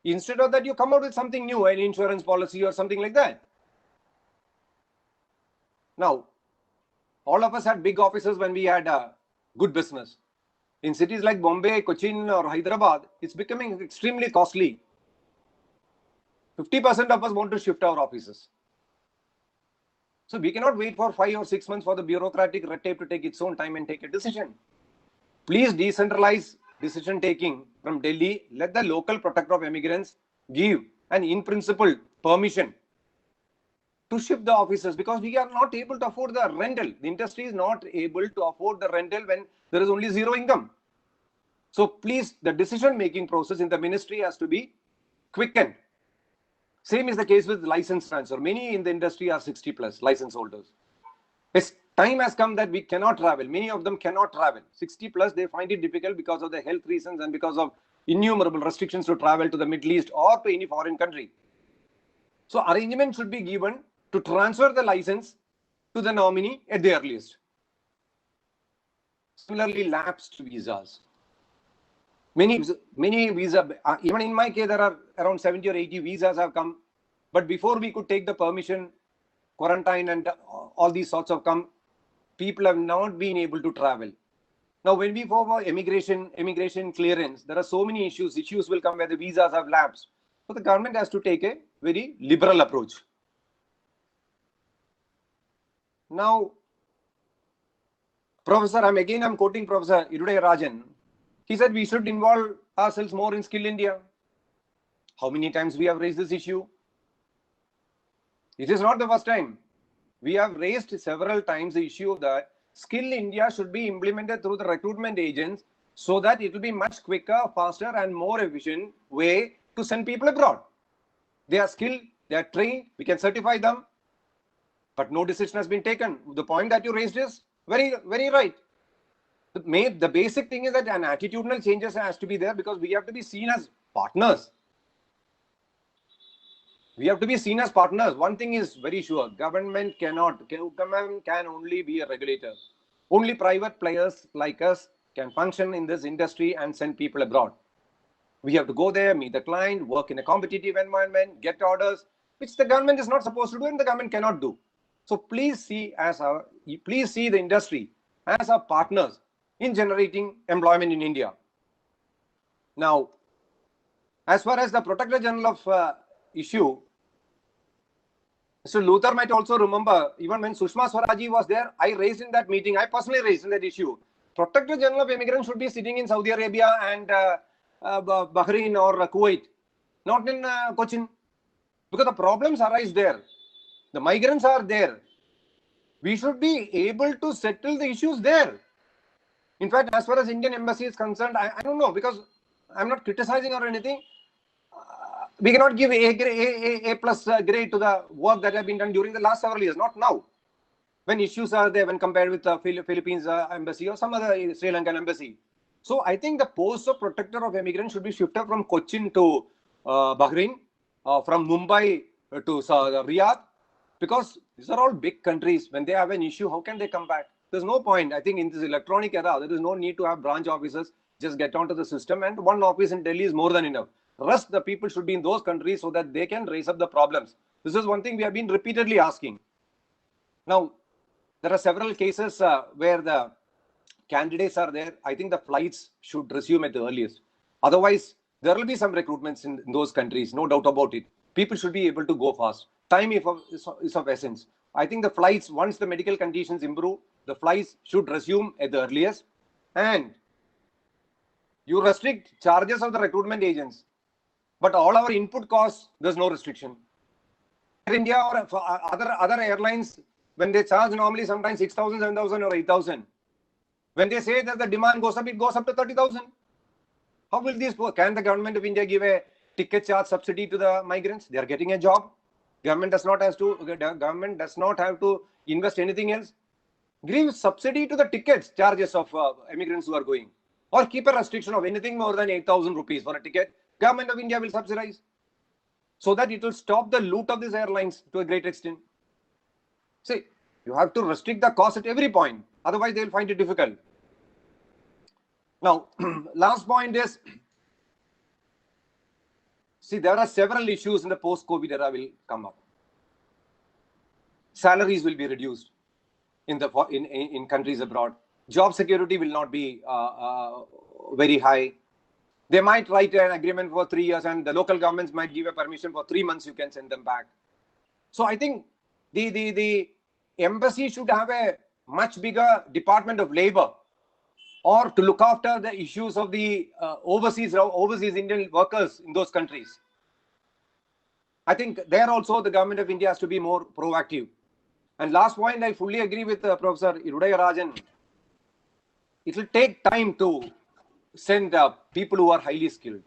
Instead of that, you come out with something new, an insurance policy or something like that. Now, all of us had big offices when we had good business. In cities like Bombay, Cochin or Hyderabad, it's becoming extremely costly. 50% of us want to shift our offices. So we cannot wait for 5 or 6 months for the bureaucratic red tape to take its own time and take a decision. Please decentralize decision taking from Delhi. Let the local protector of immigrants give an in principle permission to shift the offices, because we are not able to afford the rental. The industry is not able to afford the rental when there is only zero income. So please, the decision making process in the ministry has to be quickened. Same is the case with license transfer. Many in the industry are 60 plus license holders. Yes, time has come that we cannot travel. Many of them cannot travel. 60 plus, they find it difficult because of the health reasons and because of innumerable restrictions to travel to the Middle East or to any foreign country. So arrangement should be given to transfer the license to the nominee at the earliest. Similarly, lapsed visas. Many visa, even in my case, there are around 70 or 80 visas have come. But before we could take the permission, quarantine and all these sorts of come, people have not been able to travel. Now, when we go for immigration clearance, there are so many issues. Issues will come where the visas have lapsed. So the government has to take a very liberal approach. Now, I'm quoting Professor Iruday Rajan. He said we should involve ourselves more in Skill India. How many times we have raised this issue? It is not the first time. We have raised several times the issue that Skill India should be implemented through the recruitment agents so that it will be much quicker, faster and more efficient way to send people abroad. They are skilled, they are trained, we can certify them, but no decision has been taken. The point that you raised is very, very right. The basic thing is that an attitudinal changes has to be there, because we have to be seen as partners. We have to be seen as partners. One thing is very sure, government can only be a regulator. Only private players like us can function in this industry and send people abroad. We have to go there, meet the client, work in a competitive environment, get orders, which the government is not supposed to do and the government cannot do. So please see the industry as our partners in generating employment in India. Now, as far as the Protector General of issue, Mr. Luther might also remember, even when Sushma Swaraji was there, I personally raised in that issue. Protector General of Immigrants should be sitting in Saudi Arabia and Bahrain or Kuwait, not in Cochin, because the problems arise there. The migrants are there. We should be able to settle the issues there. In fact, as far as Indian embassy is concerned, I don't know, because I'm not criticizing or anything. We cannot give A plus grade to the work that has been done during the last several years, not now. When issues are there when compared with the Philippines embassy or some other Sri Lankan embassy. So I think the post of protector of immigrants should be shifted from Cochin to Bahrain, from Mumbai to Riyadh, because these are all big countries. When they have an issue, how can they come back? There's no point. I think in this electronic era, there is no need to have branch offices. Just get onto the system, and one office in Delhi is more than enough. Rest the people should be in those countries so that they can raise up the problems. This is one thing we have been repeatedly asking. Now, there are several cases where the candidates are there. I think the flights should resume at the earliest. Otherwise, there will be some recruitments in those countries, no doubt about it. People should be able to go fast. Time is of essence. I think the flights, once the medical conditions improve, the flights should resume at the earliest. And you restrict charges of the recruitment agents, but all our input costs, there's no restriction. Air India or for other airlines, when they charge normally sometimes 6,000, 7,000 or 8,000, when they say that the demand goes up, it goes up to 30,000. How will this go? Can the government of India give a ticket charge subsidy to the migrants? They are getting a job. Government does not have to invest anything else. Give subsidy to the tickets charges of immigrants who are going, or keep a restriction of anything more than 8,000 rupees for a ticket. Government of India will subsidize, so that it will stop the loot of these airlines to a great extent. See, you have to restrict the cost at every point, otherwise they will find it difficult. Now, last point is, see, there are several issues in the post-COVID era will come up. Salaries will be reduced in countries abroad. Job security will not be very high. They might write an agreement for 3 years, and the local governments might give a permission for 3 months. You can send them back. So I think the embassy should have a much bigger Department of Labor, or to look after the issues of the overseas Indian workers in those countries. I think there also the government of India has to be more proactive. And last point, I fully agree with Professor Irudayarajan. It will take time to send people who are highly skilled.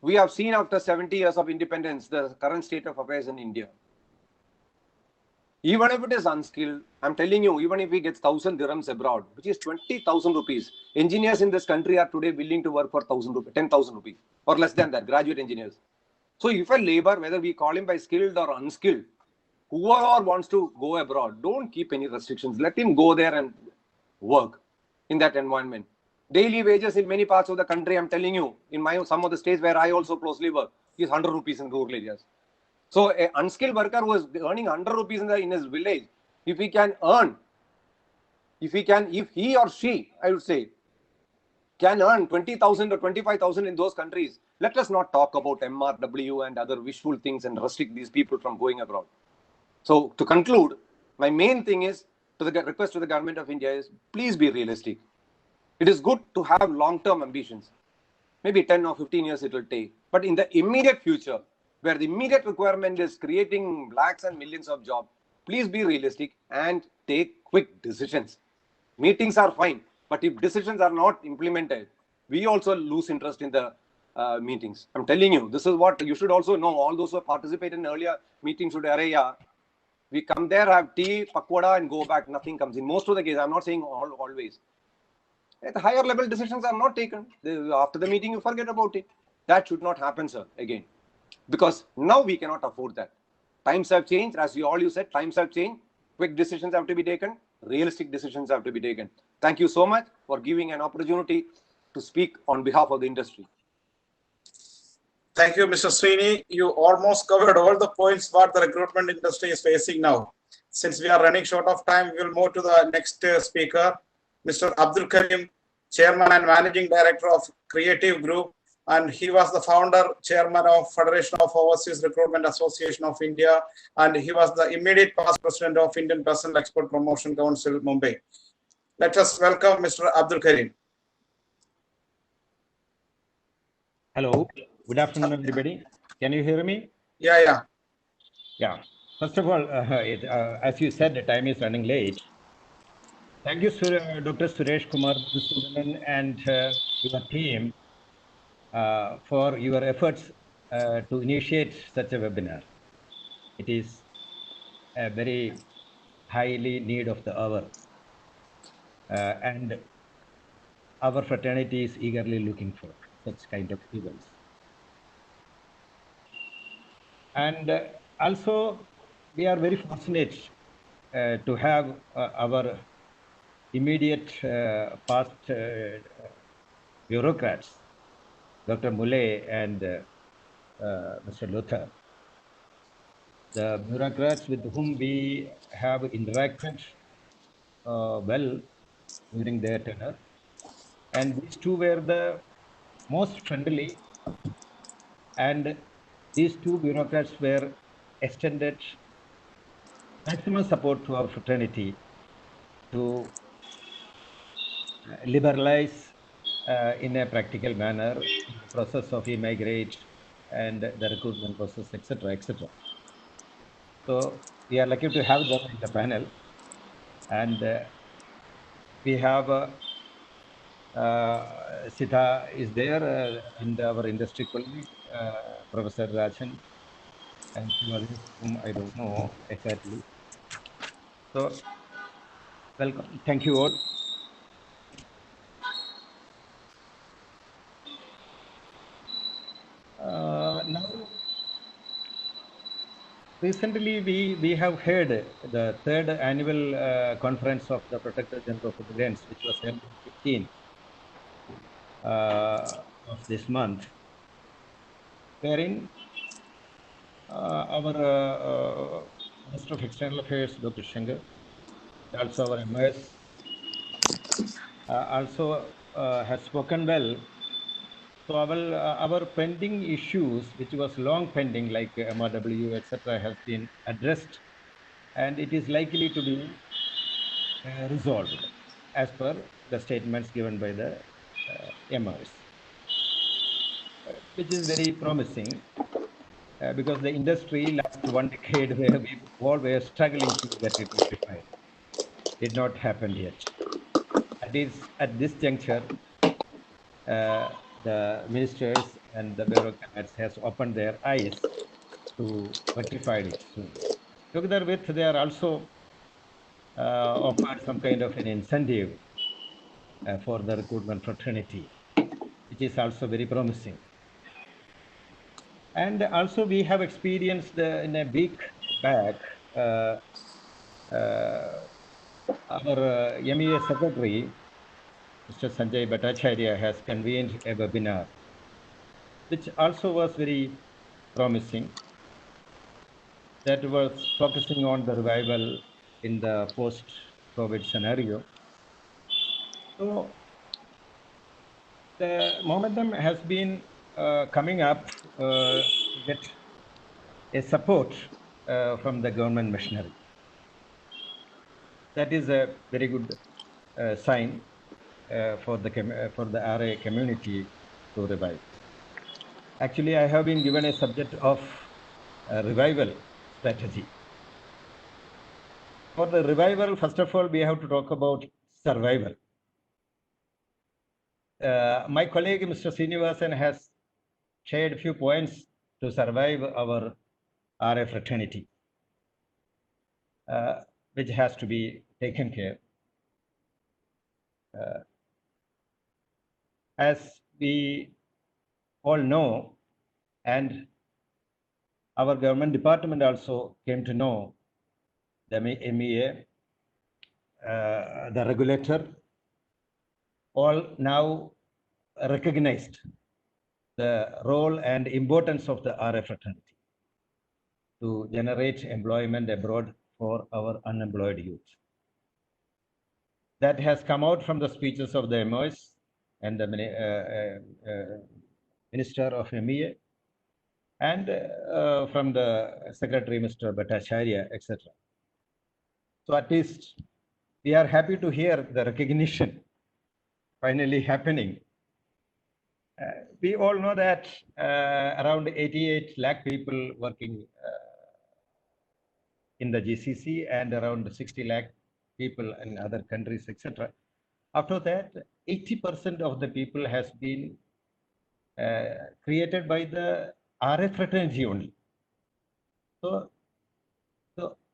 We have seen after 70 years of independence, the current state of affairs in India. Even if it is unskilled, I'm telling you, even if he gets 1,000 dirhams abroad, which is 20,000 rupees, engineers in this country are today willing to work for 10,000 rupees, or less than that, graduate engineers. So if a labor, whether we call him by skilled or unskilled, whoever wants to go abroad, don't keep any restrictions. Let him go there and work in that environment. Daily wages in many parts of the country, I'm telling you, in some of the states where I also closely work, is 100 rupees in rural areas. So an unskilled worker who is earning 100 rupees in his village, if he or she, I would say, can earn 20,000 or 25,000 in those countries, let us not talk about MRW and other wishful things and restrict these people from going abroad. So to conclude, my main thing is, to the request to the government of India is, please be realistic. It is good to have long-term ambitions. Maybe 10 or 15 years it will take. But in the immediate future, where the immediate requirement is creating lakhs and millions of jobs, please be realistic and take quick decisions. Meetings are fine, but if decisions are not implemented, we also lose interest in the meetings. I'm telling you, this is what you should also know. All those who have participated in earlier meetings should we come there, have tea, pakwada, and go back. Nothing comes in. Most of the cases, I'm not saying always. At the higher level, decisions are not taken. After the meeting, you forget about it. That should not happen, sir, again. Because now we cannot afford that. Times have changed. As you said, times have changed. Quick decisions have to be taken. Realistic decisions have to be taken. Thank you so much for giving an opportunity to speak on behalf of the industry. Thank you, Mr. Srini. You almost covered all the points what the recruitment industry is facing now. Since we are running short of time, we will move to the next speaker, Mr. Abdul Karim, Chairman and Managing Director of Creative Group, and he was the founder, Chairman of Federation of Overseas Recruitment Association of India, and he was the immediate past President of Indian Personnel Export Promotion Council, Mumbai. Let us welcome Mr. Abdul Karim. Hello, good afternoon, everybody. Can you hear me? Yeah. Yeah. First of all, as you said, the time is running late. Thank you, Dr. Suresh Kumar and your team for your efforts to initiate such a webinar. It is a very highly need of the hour, and our fraternity is eagerly looking for such kind of events. And also, we are very fortunate to have our immediate past bureaucrats, Dr. Mule and Mr. Luther, the bureaucrats with whom we have interacted well during their tenure. And these two were the most friendly, and these two bureaucrats were extended maximum support to our fraternity to liberalize in a practical manner the process of immigrate and the recruitment process, etc., etc. So we are lucky to have them in the panel. And we have Sita is there, and our industry colleague, Professor Rajan, and few others whom I don't know exactly. So welcome. Thank you all. Now, recently we have heard the third annual conference of the Protector General of Migrants, which was held on 15th of this month, wherein our Minister of External Affairs, Dr. Shankar, also our MS, also has spoken well. So our pending issues, which was long pending, like MRW, etc., has been addressed, and it is likely to be resolved as per the statements given by the MRs, which is very promising because the industry last 1 decade where we all were struggling to get it rectified did not happen yet. At this juncture, the ministers and the bureaucrats has opened their eyes to rectify it soon. Together with, they are also offered some kind of an incentive for the recruitment fraternity, which is also very promising. And also we have experienced in a week back, our MEA secretary, Mr. Sanjay Bhattacharya, has convened a webinar, which also was very promising. That was focusing on the revival in the post-COVID scenario. So the momentum has been coming up to get a support from the government machinery. That is a very good sign for the RA community to revive. Actually, I have been given a subject of revival strategy. For the revival, first of all, we have to talk about survival. My colleague, Mr. Srinivasan, has shared a few points to survive our RA fraternity, which has to be taken care. As we all know, and our government department also came to know, the MEA, the regulator, all now recognized the role and importance of the RA fraternity to generate employment abroad for our unemployed youth. That has come out from the speeches of the MOS and the Minister of MEA, and from the Secretary, Mr. Bhattacharya, etc. So at least we are happy to hear the recognition finally happening. We all know that around 88 lakh people working in the GCC and around 60 lakh people in other countries, etc. After that, 80% of the people has been created by the RA fraternity only. So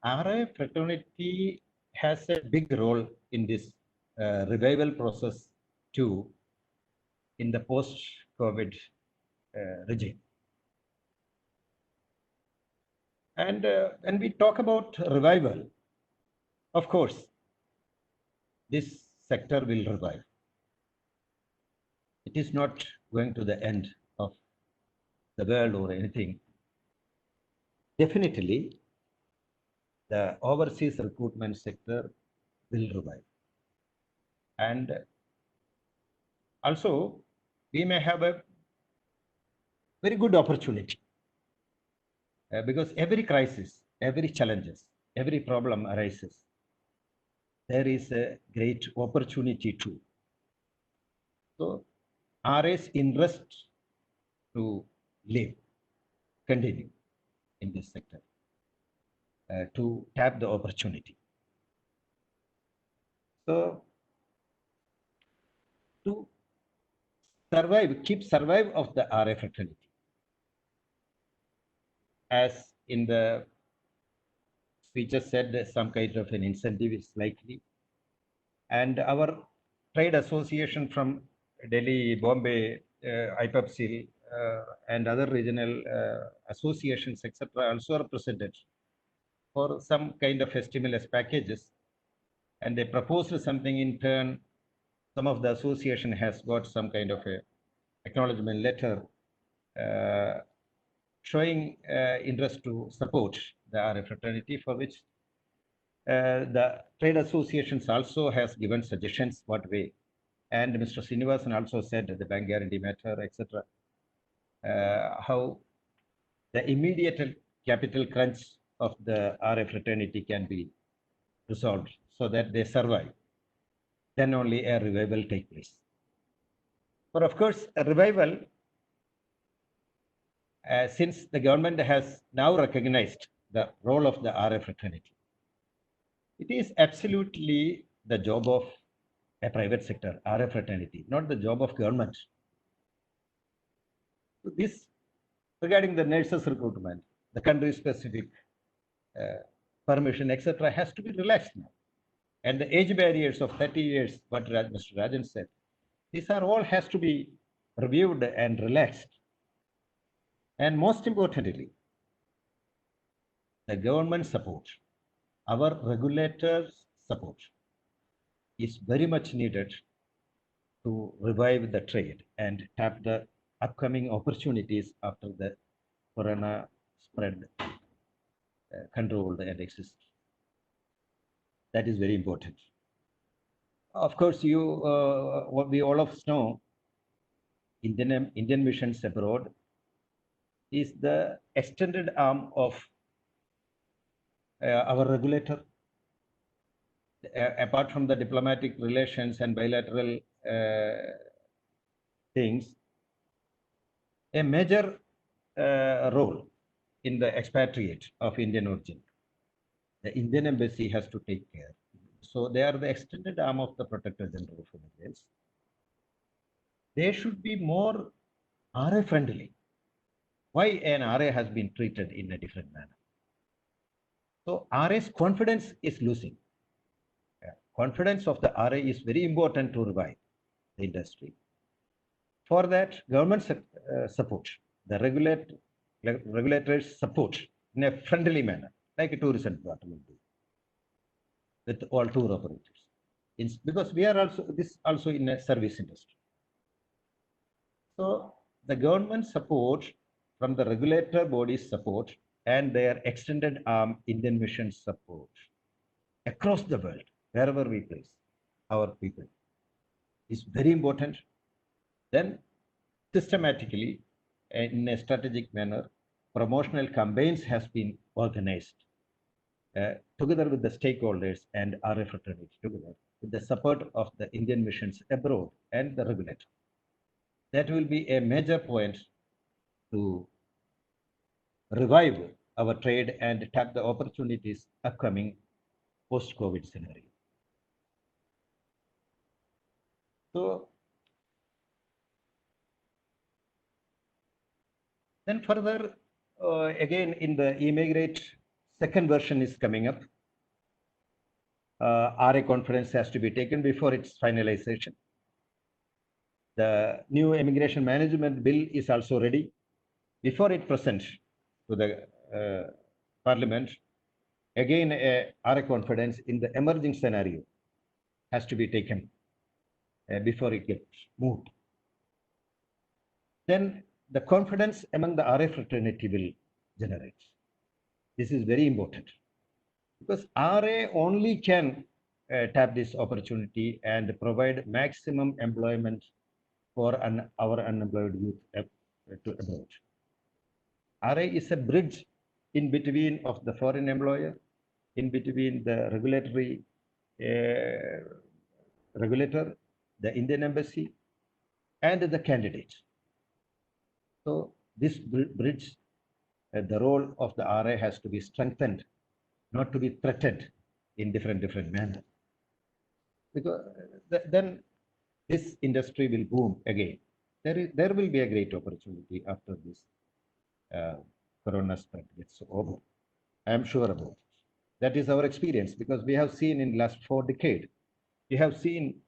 RA fraternity has a big role in this revival process too, in the post-COVID regime. And when we talk about revival, of course, this sector will revive. It is not going to the end of the world or anything. Definitely, the overseas recruitment sector will revive. And also, we may have a very good opportunity because every crisis, every challenges, every problem arises. There is a great opportunity too. So, RA's interest to live, continue in this sector. to tap the opportunity. So to survive of the RA fraternity, as in the speeches said, some kind of an incentive is likely. And our trade association from Delhi, Bombay, IPAPSIL, and other regional associations, etc., also are presented for some kind of stimulus packages. And they proposed something in turn. Some of the association has got some kind of a acknowledgement letter showing interest to support the RA fraternity, for which the trade associations also has given suggestions what way. And Mr. Srinivasan also said the bank guarantee matter, etc. How the immediate capital crunch of the RA fraternity can be resolved so that they survive. Then only a revival take place. But of course, a revival, since the government has now recognized the role of the RA fraternity, it is absolutely the job of a private sector, RA fraternity, not the job of government. So this, regarding the nurses recruitment, the country-specific permission, etc., has to be relaxed now. And the age barriers of 30 years, what Mr. Rajan said, these are all has to be reviewed and relaxed. And most importantly, the government support, our regulators' support is very much needed to revive the trade and tap the upcoming opportunities after the corona spread controlled and exist. That is very important. Of course, we all of us know Indian missions abroad is the extended arm of our regulator. Apart from the diplomatic relations and bilateral things, a major role in the expatriate of Indian origin, the Indian embassy has to take care. So they are the extended arm of the Protector General of Immigrants. They should be more RA friendly. Why an RA has been treated in a different manner? So RA's confidence is losing. Confidence of the RA is very important to revive the industry. For that, government support, the regulators support in a friendly manner, like a tourism department do, with all tour operators. Because we are also in a service industry. So the government support from the regulator bodies support and their extended arm Indian mission support across the world, wherever we place our people, is very important. Then systematically, in a strategic manner, promotional campaigns has been organized together with the stakeholders and RA fraternity together with the support of the Indian missions abroad and the regulator. That will be a major point to revive our trade and tap the opportunities upcoming post-COVID scenario. So then further, again in the e-migrate, second version is coming up. RA conference has to be taken before its finalization. The new immigration management bill is also ready. Before it presents to the parliament, again a RA conference in the emerging scenario has to be taken before it gets moved. Then the confidence among the RA fraternity will generate. This is very important because RA only can tap this opportunity and provide maximum employment for our unemployed youth to abroad. RA is a bridge in between of the foreign employer, in between the regulatory regulator, the Indian embassy, and the candidate. So this bridge, the role of the RA has to be strengthened not to be threatened in different manner. Because then this industry will boom again. There will be a great opportunity after this corona spread gets over. I am sure about it. That is our experience, because we have seen in last 4 decades. We have seen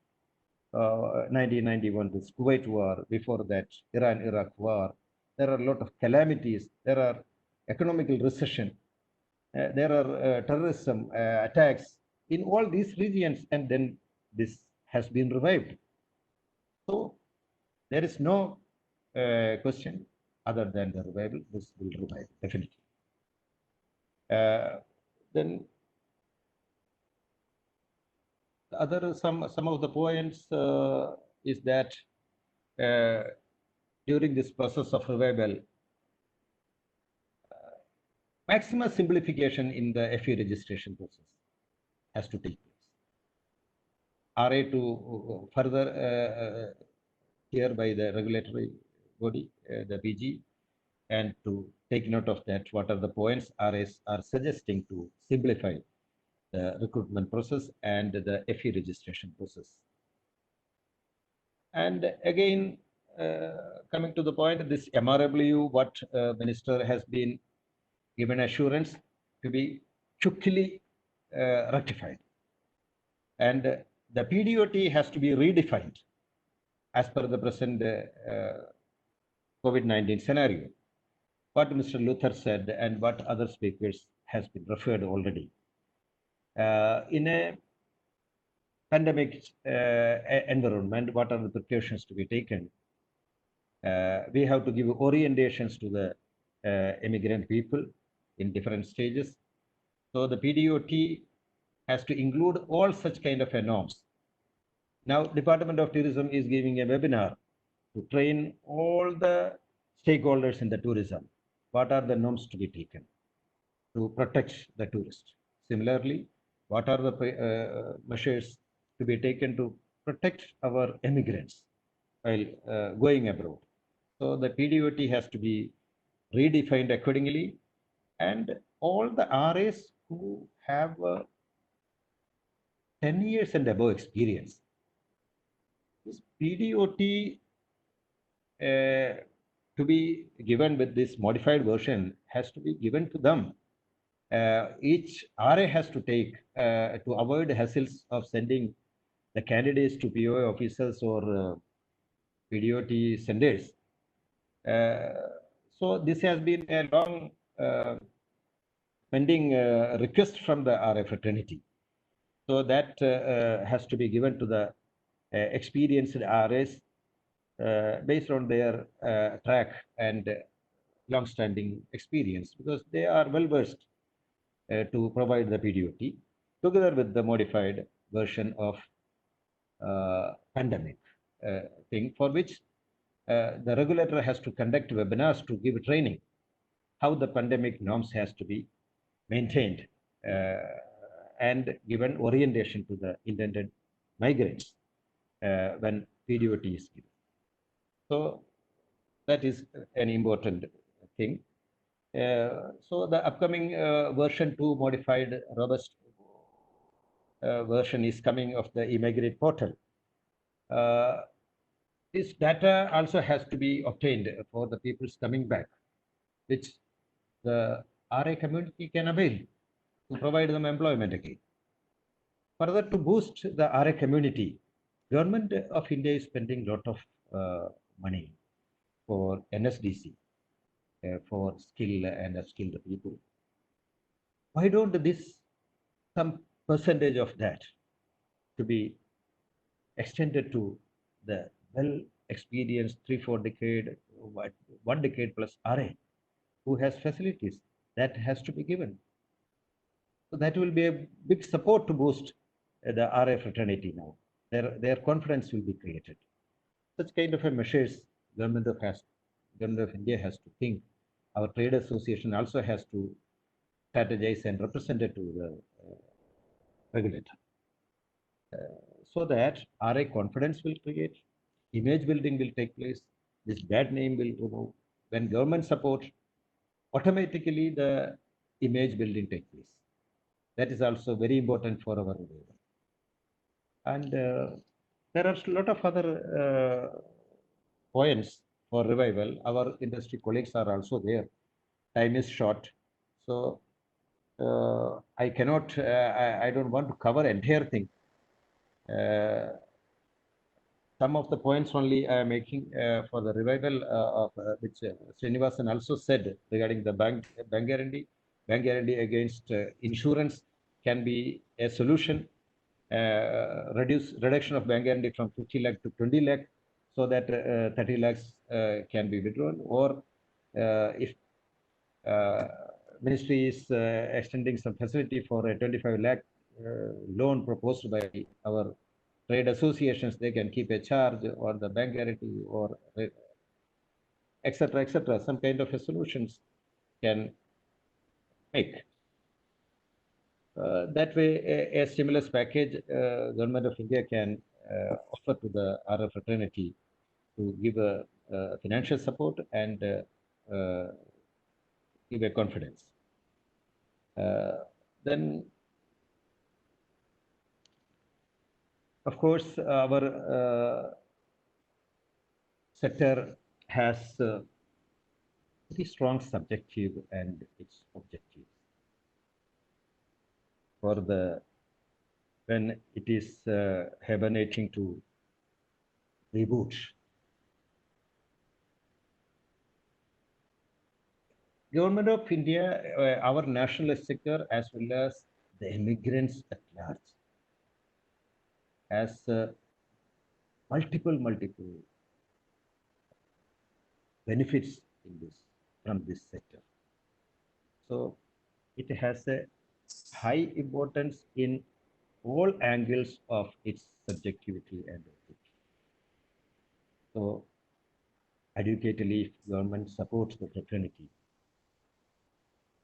1991, this Kuwait war, before that Iran-Iraq war. There are a lot of calamities. There are economical recession. There are terrorism attacks in all these regions, and then this has been revived. So there is no question other than the revival. This will revive, definitely. Then other some of the points is that during this process of revival, maximum simplification in the FE registration process has to take place. RA to further here by the regulatory body, the PG, and to take note of that, what are the points RAs are suggesting to simplify the recruitment process and the FE registration process. And again, coming to the point, this MRW, what Minister has been given assurance to be quickly rectified. And the PDOT has to be redefined as per the present COVID-19 scenario. What Mr. Luther said and what other speakers has been referred already. In a pandemic environment, what are the precautions to be taken? We have to give orientations to the immigrant people in different stages. So the PDOT has to include all such kind of norms. Now, Department of Tourism is giving a webinar to train all the stakeholders in the tourism. What are the norms to be taken to protect the tourist? Similarly, what are the measures to be taken to protect our immigrants while going abroad? So the PDOT has to be redefined accordingly, and all the RAs who have 10 years and above experience, this PDOT to be given with this modified version has to be given to them. Each RA has to take to avoid hassles of sending the candidates to POA officers or PDOT centers. So this has been a long pending request from the RA fraternity. So that has to be given to the experienced RAs based on their track and long-standing experience, because they are well versed to provide the PDOT together with the modified version of pandemic thing, for which the regulator has to conduct webinars to give training how the pandemic norms has to be maintained and given orientation to the intended migrants when PDOT is given. So that is an important thing. So the upcoming version 2 modified robust version is coming of the e-migrate portal. This data also has to be obtained for the people's coming back, which the RA community can avail to provide them employment again. Further, to boost the RA community, Government of India is spending a lot of money for NSDC, for skill and upskill the people. Why don't this, some percentage of that to be extended to the well experienced 3-4 decade, 1 decade plus RA who has facilities? That has to be given. So that will be a big support to boost the RA fraternity now. Their confidence will be created. Such kind of a measures Government of India has to think. Our trade association also has to strategize and represent it to the regulator. So that RA confidence will create, image building will take place, this bad name will remove. When government support, automatically the image building takes place. That is also very important for our revival. And there are a lot of other points for revival. Our industry colleagues are also there. Time is short, so I cannot. I don't want to cover entire thing. Some of the points only I am making for the revival of which Srinivasan also said regarding the bank guarantee. Bank guarantee against insurance can be a solution. Reduction of bank guarantee from 50 lakh to 20 lakh, so that 30 lakhs can be withdrawn. Or if ministry is extending some facility for a 25 lakh loan proposed by our trade associations, they can keep a charge or the bank guarantee or etc. etc. Some kind of a solutions can make. That way, a stimulus package Government of India can offer to the RF fraternity to give a financial support and give a confidence. Then, of course, our sector has very strong subjective and its objective. For the when it is hibernating to reboot. Government of India, our nationalist sector, as well as the immigrants at large, has multiple benefits in this from this sector. So it has a high importance in all angles of its subjectivity and objectivity. So educatively, if government supports the fraternity,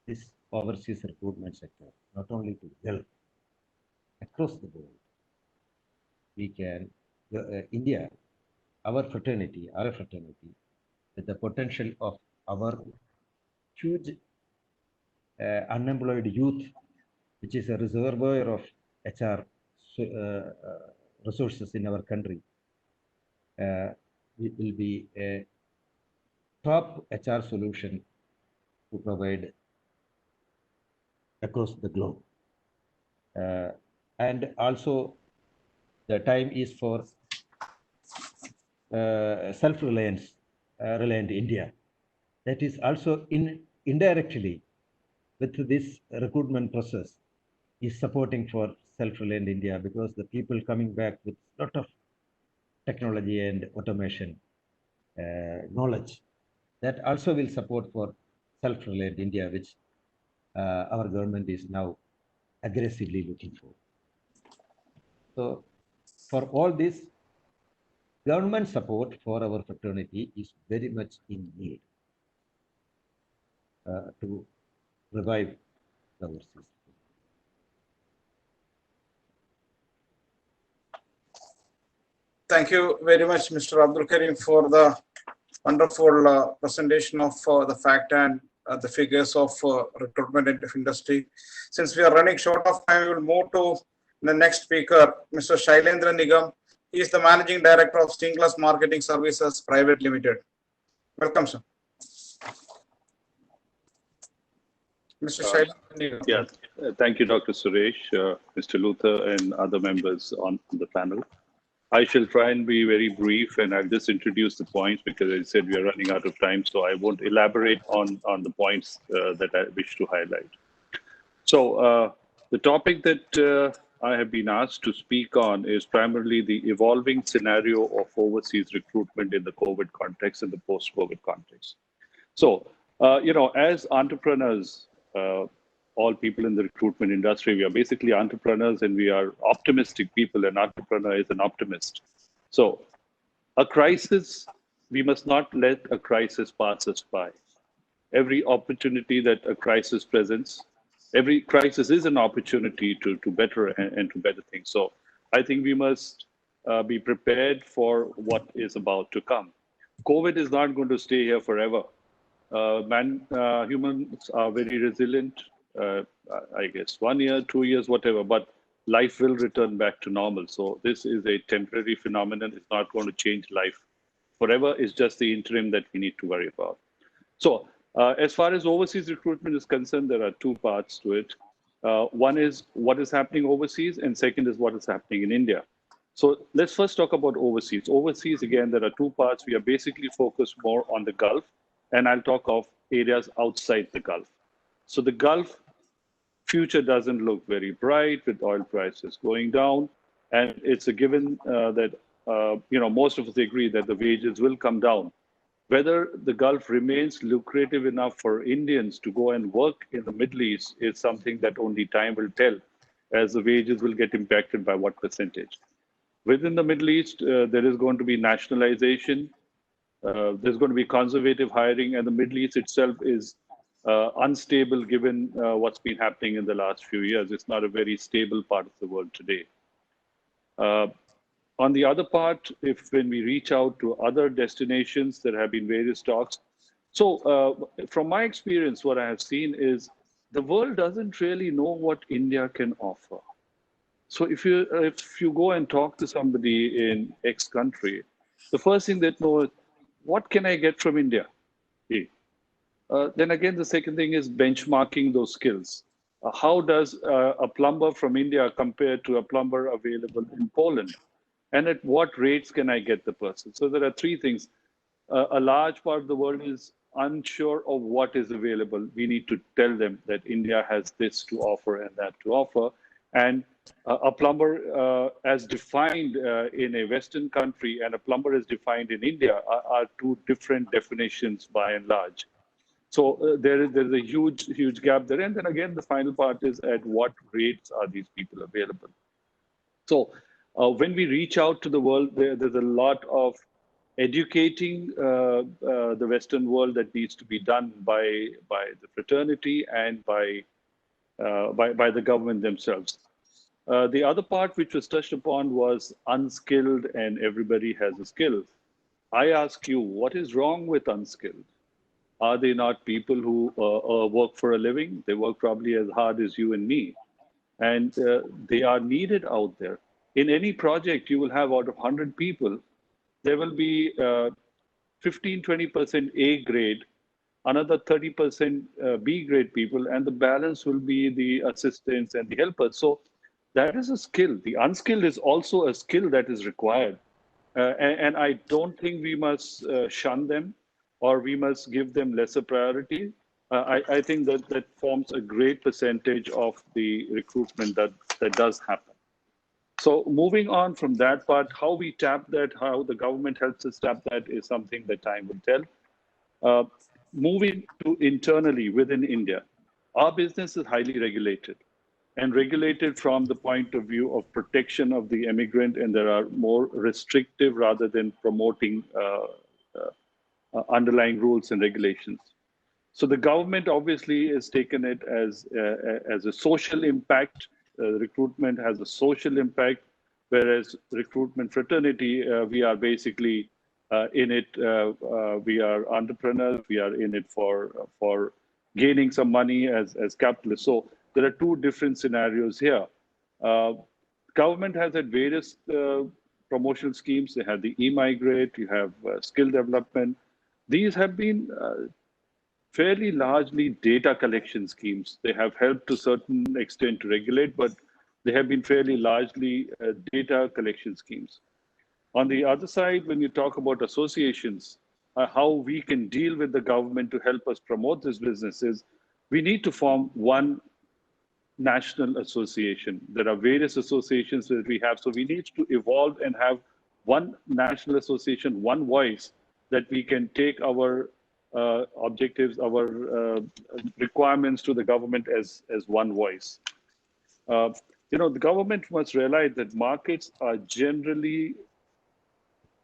this overseas recruitment sector, not only to help across the world, we can, India, our fraternity, with the potential of our huge unemployed youth, which is a reservoir of HR resources in our country, it will be a top HR solution to provide across the globe. And also the time is for self-reliance, reliant India. That is also indirectly with this recruitment process is supporting for self-reliant India, because the people coming back with a lot of technology and automation knowledge, that also will support for self-reliant India, which our government is now aggressively looking for. So for all this, government support for our fraternity is very much in need to revive the overseas. Thank you very much, Mr. Abdul Karim, for the wonderful presentation of the fact and the figures of recruitment industry. Since we are running short of time, we will move to the next speaker, Mr. Shailendra Nigam. He is the Managing Director of Seagull Marketing Services Private Limited. Welcome, sir. Mr. Shailendra Nigam. Yes, thank you, Dr. Suresh, Mr. Luther, and other members on the panel. I shall try and be very brief, and I'll just introduce the points because I said we are running out of time, so I won't elaborate on the points that I wish to highlight. So the topic that I have been asked to speak on is primarily the evolving scenario of overseas recruitment in the COVID context and the post-COVID context. So, as entrepreneurs, all people in the recruitment industry, we are basically entrepreneurs and we are optimistic people. An entrepreneur is an optimist. So a crisis, we must not let a crisis pass us by. Every opportunity that a crisis presents, every crisis is an opportunity to better and to better things. So I think we must be prepared for what is about to come. COVID is not going to stay here forever. Humans are very resilient. I guess 1 year, 2 years, whatever, but life will return back to normal. So this is a temporary phenomenon. It's not going to change life forever. It's just the interim that we need to worry about. So as far as overseas recruitment is concerned, there are two parts to it. One is what is happening overseas, and second is what is happening in India. So let's first talk about overseas. Overseas, again, there are two parts. We are basically focused more on the Gulf, and I'll talk of areas outside the Gulf. So the Gulf future doesn't look very bright with oil prices going down, and it's a given that most of us agree that the wages will come down. Whether the Gulf remains lucrative enough for Indians to go and work in the Middle East is something that only time will tell, as the wages will get impacted by what percentage. Within the Middle East, there is going to be nationalization. There's going to be conservative hiring, and the Middle East itself is unstable given what's been happening in the last few years. It's not a very stable part of the world today. On the other part, when we reach out to other destinations, there have been various talks. So from my experience, what I have seen is the world doesn't really know what India can offer. So if you go and talk to somebody in X country, the first thing they know is, what can I get from India? Then again, the second thing is benchmarking those skills. How does a plumber from India compare to a plumber available in Poland? And at what rates can I get the person? So there are three things. A large part of the world is unsure of what is available. We need to tell them that India has this to offer and that to offer. And a plumber as defined in a Western country and a plumber as defined in India are two different definitions by and large. So there's a huge gap there. And then again, the final part is at what rates are these people available? So when we reach out to the world, there's a lot of educating the Western world that needs to be done by the fraternity and by the government themselves. The other part which was touched upon was unskilled and everybody has a skill. I ask you, what is wrong with unskilled? Are they not people who work for a living? They work probably as hard as you and me. And they are needed out there. In any project, you will have out of 100 people, there will be 15, 20% A grade, another 30% B grade people, and the balance will be the assistants and the helpers. So that is a skill. The unskilled is also a skill that is required. And I don't think we must shun them or we must give them lesser priority. I think that forms a great percentage of the recruitment that does happen. So moving on from that part, how we tap that, how the government helps us tap that is something that time will tell. Moving to internally within India, our business is highly regulated and regulated from the point of view of protection of the immigrant, and there are more restrictive rather than promoting underlying rules and regulations. So the government obviously has taken it as a social impact. Recruitment has a social impact, whereas recruitment fraternity, we are basically in it. We are entrepreneurs. We are in it for gaining some money as capitalists. So there are two different scenarios here. Government has had various promotional schemes. They have the e-migrate. You have skill development. These have been fairly largely data collection schemes. They have helped to a certain extent to regulate, but they have been fairly largely data collection schemes. On the other side, when you talk about associations, how we can deal with the government to help us promote these businesses, we need to form one national association. There are various associations that we have, so we need to evolve and have one national association, one voice that we can take our objectives, our requirements to the government as one voice. The government must realize that markets are generally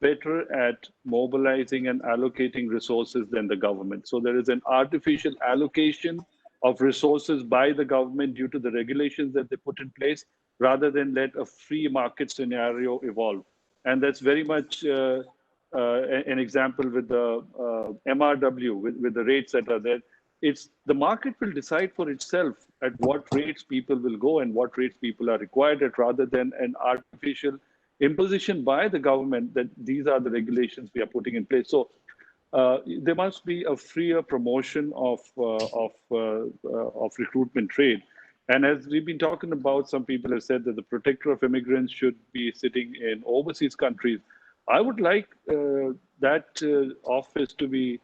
better at mobilizing and allocating resources than the government. So there is an artificial allocation of resources by the government due to the regulations that they put in place, rather than let a free market scenario evolve. And that's very much an example with the MRW, with the rates that are there. it's the market will decide for itself at what rates people will go and what rates people are required at, rather than an artificial imposition by the government that these are the regulations we are putting in place. So there must be a freer promotion of recruitment trade. And as we've been talking about, some people have said that the protector of immigrants should be sitting in overseas countries. I would like that office to be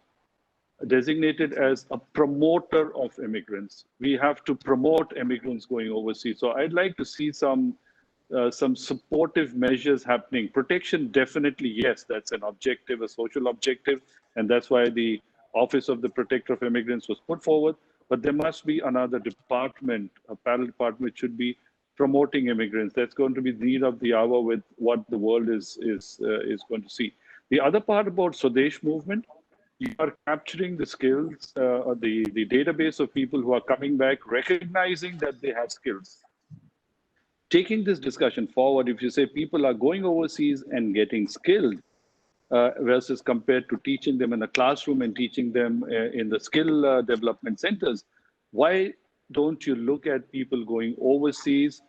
designated as a promoter of immigrants. We have to promote immigrants going overseas. So I'd like to see some supportive measures happening. Protection, definitely, yes, that's an objective, a social objective, and that's why the Office of the Protector of Immigrants was put forward. But there must be another department, a parallel department, which should be promoting immigrants. That's going to be the need of the hour with what the world is going to see. The other part about Swadesh movement, you are capturing the skills, the database of people who are coming back, recognizing that they have skills. Taking this discussion forward, if you say people are going overseas and getting skilled versus compared to teaching them in a classroom and teaching them in the skill development centers, why don't you look at people going overseas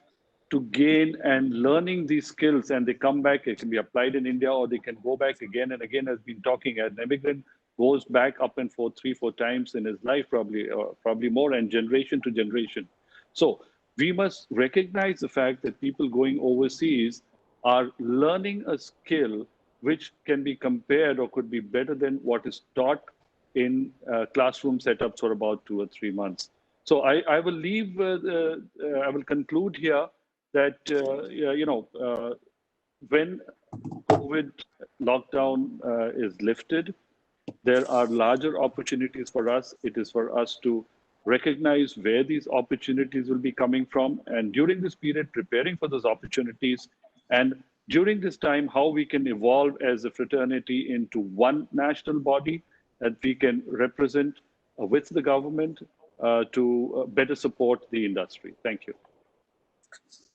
to gain and learning these skills, and they come back, it can be applied in India, or they can go back again and again, as been talking. An immigrant goes back up and forth 3-4 times in his life, probably more, and generation to generation. So we must recognize the fact that people going overseas are learning a skill which can be compared or could be better than what is taught in classroom setups for about 2 or 3 months. So I will leave, I will conclude here that, when COVID lockdown is lifted, there are larger opportunities for us. It is for us to recognize where these opportunities will be coming from, and during this period, preparing for those opportunities, and during this time, how we can evolve as a fraternity into one national body that we can represent with the government to better support the industry. Thank you.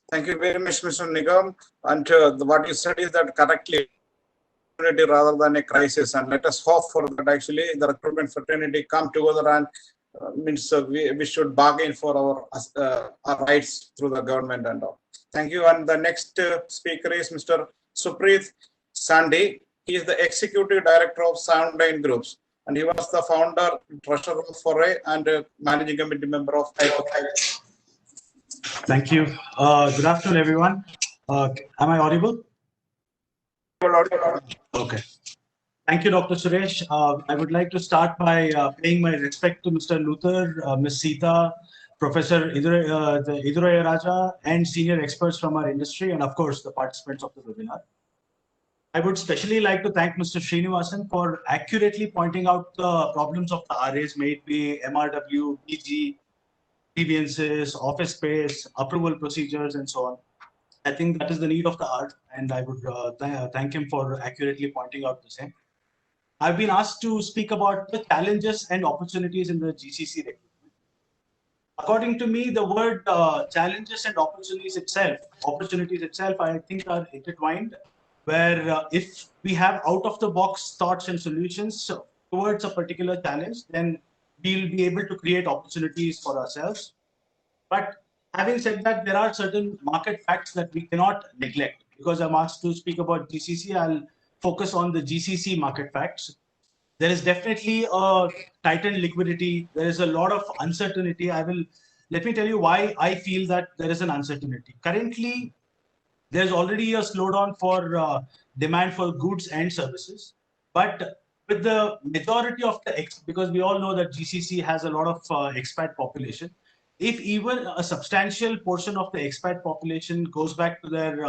Thank you very much, Mr. Nigam. And what you said is that correctly, rather than a crisis, and let us hope for that actually the recruitment fraternity come together and we should bargain for our rights through the government and all. Thank you. And the next speaker is Mr. Supreet Sandhi. He is the Executive Director of Soundline Groups, and he was the founder, treasurer of Foray, and managing committee member of Hypertype. Thank you. Good afternoon, everyone. Am I audible? Okay. Thank you, Dr. Suresh. I would like to start by paying my respect to Mr. Luther, Ms. Sita, Professor Iduraya Raja, and senior experts from our industry, and of course, the participants of the webinar. I would especially like to thank Mr. Srinivasan for accurately pointing out the problems of the RAs, may it be MRW, PG, grievances, office space, approval procedures, and so on. I think that is the need of the hour, and I would thank him for accurately pointing out the same. I've been asked to speak about the challenges and opportunities in the GCC recruitment. According to me, the word challenges and opportunities itself, I think are intertwined, where if we have out-of-the-box thoughts and solutions towards a particular challenge, then we'll be able to create opportunities for ourselves. But having said that, there are certain market facts that we cannot neglect. Because I'm asked to speak about GCC, I'll focus on the GCC market facts. There is definitely a tightened liquidity. There is a lot of uncertainty. Let me tell you why I feel that there is an uncertainty. Currently, there's already a slowdown for demand for goods and services. But with the majority of because we all know that GCC has a lot of expat population. If even a substantial portion of the expat population goes back to their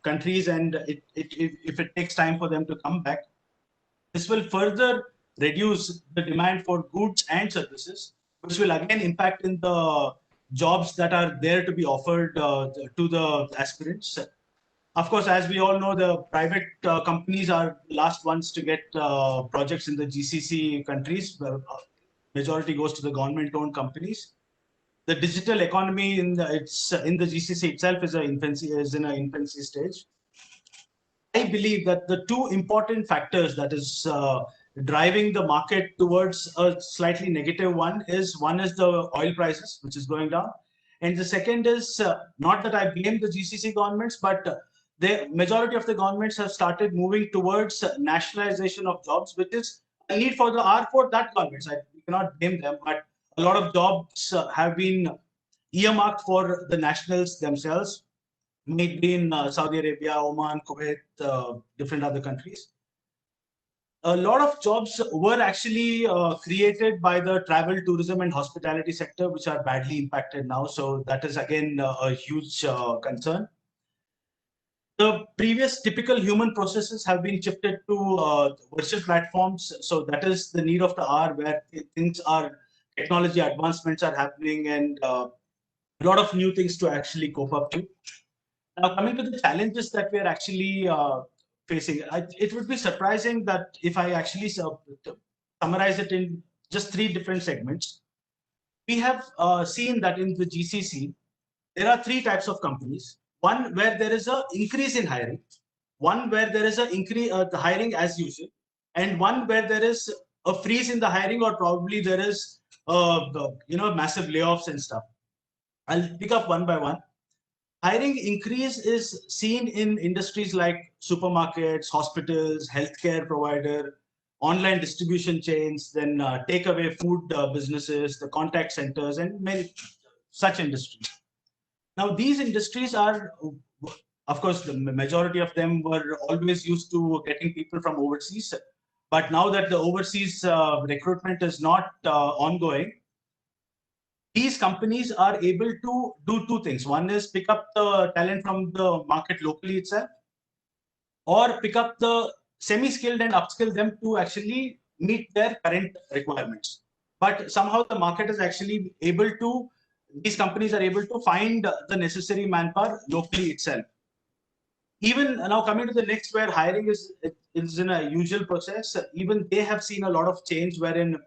countries, and if it takes time for them to come back, this will further reduce the demand for goods and services, which will again impact in the jobs that are there to be offered to the aspirants. Of course, as we all know, the private companies are the last ones to get projects in the GCC countries. Majority goes to the government-owned companies. The digital economy in the GCC itself is in an infancy stage. I believe that the two important factors that is driving the market towards a slightly negative one is the oil prices, which is going down. And the second is not that I blame the GCC governments, but the majority of the governments have started moving towards nationalization of jobs, which is a need for the R for that governments. We cannot blame them, but a lot of jobs have been earmarked for the nationals themselves, maybe in Saudi Arabia, Oman, Kuwait, different other countries. A lot of jobs were actually created by the travel, tourism, and hospitality sector, which are badly impacted now. So that is again a huge concern. The previous typical human processes have been shifted to virtual platforms. So that is the need of the hour, where things are, technology advancements are happening, and a lot of new things to actually cope up to. Now, coming to the challenges that we are actually facing, it would be surprising that if I actually summarize it in just 3 different segments, we have seen that in the GCC, there are 3 types of companies. One where there is an increase in hiring, one where there is an increase the hiring as usual, and one where there is a freeze in the hiring, or probably there is massive layoffs and stuff. I'll pick up one by one. Hiring increase is seen in industries like supermarkets, hospitals, healthcare provider, online distribution chains, then takeaway food businesses, the contact centers, and many such industries. Now, these industries are, of course, the majority of them were always used to getting people from overseas. But now that the overseas recruitment is not ongoing, these companies are able to do 2 things. One is pick up the talent from the market locally itself, or pick up the semi-skilled and upskill them to actually meet their current requirements. But somehow the market is actually able to, these companies are able to find the necessary manpower locally itself. Even now, coming to the next, where hiring is in a usual process, even they have seen a lot of change, wherein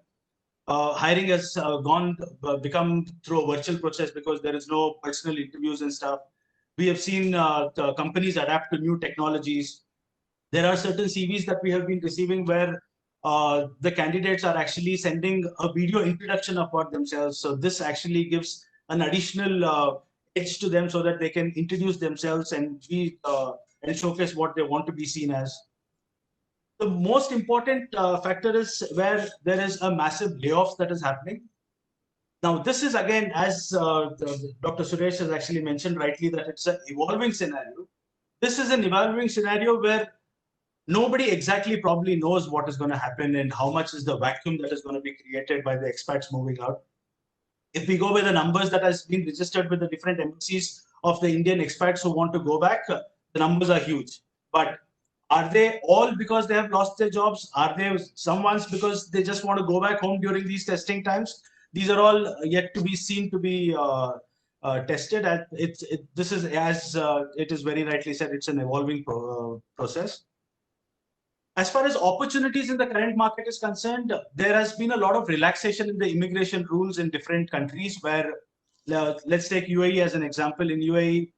hiring has become through a virtual process because there is no personal interviews and stuff. We have seen the companies adapt to new technologies. There are certain CVs that we have been receiving where the candidates are actually sending a video introduction about themselves. So this actually gives an additional edge to them, so that they can introduce themselves and be and showcase what they want to be seen as. The most important factor is where there is a massive layoffs that is happening. Now, this is again, as Dr. Suresh has actually mentioned rightly, that it's an evolving scenario. This is an evolving scenario where nobody exactly probably knows what is going to happen and how much is the vacuum that is going to be created by the expats moving out. If we go by the numbers that has been registered with the different embassies of the Indian expats who want to go back, the numbers are huge. But are they all because they have lost their jobs? Are they some ones because they just want to go back home during these testing times? These are all yet to be seen to be tested. This is, as it is very rightly said, it's an evolving process. As far as opportunities in the current market is concerned, there has been a lot of relaxation in the immigration rules in different countries, where let's take UAE as an example. In UAE,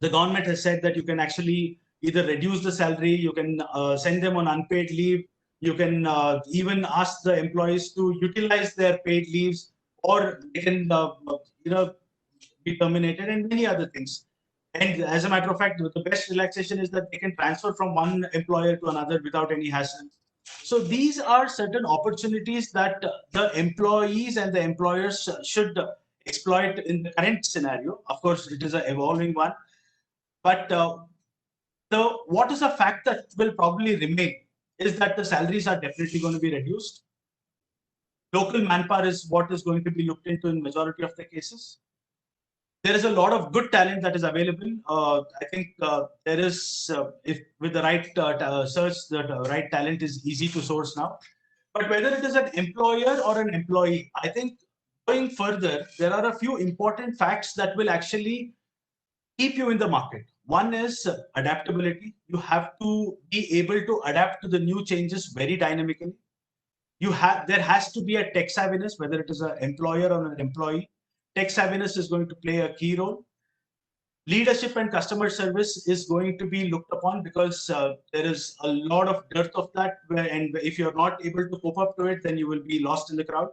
the government has said that you can actually either reduce the salary, you can send them on unpaid leave, you can even ask the employees to utilize their paid leaves, or they can be terminated, and many other things. And as a matter of fact, the best relaxation is that they can transfer from one employer to another without any hassle. So these are certain opportunities that the employees and the employers should exploit in the current scenario. Of course, it is an evolving one. But what is a fact that will probably remain is that the salaries are definitely going to be reduced. Local manpower is what is going to be looked into in majority of the cases. There is a lot of good talent that is available. I think there is, if with the right search, the right talent is easy to source now. But whether it is an employer or an employee, I think going further, there are a few important facts that will actually keep you in the market. One is adaptability. You have to be able to adapt to the new changes very dynamically. There has to be a tech savviness, whether it is an employer or an employee. Tech savviness is going to play a key role. leadership and customer service is going to be looked upon, because there is a lot of dearth of that, and if you're not able to cope up to it, then you will be lost in the crowd.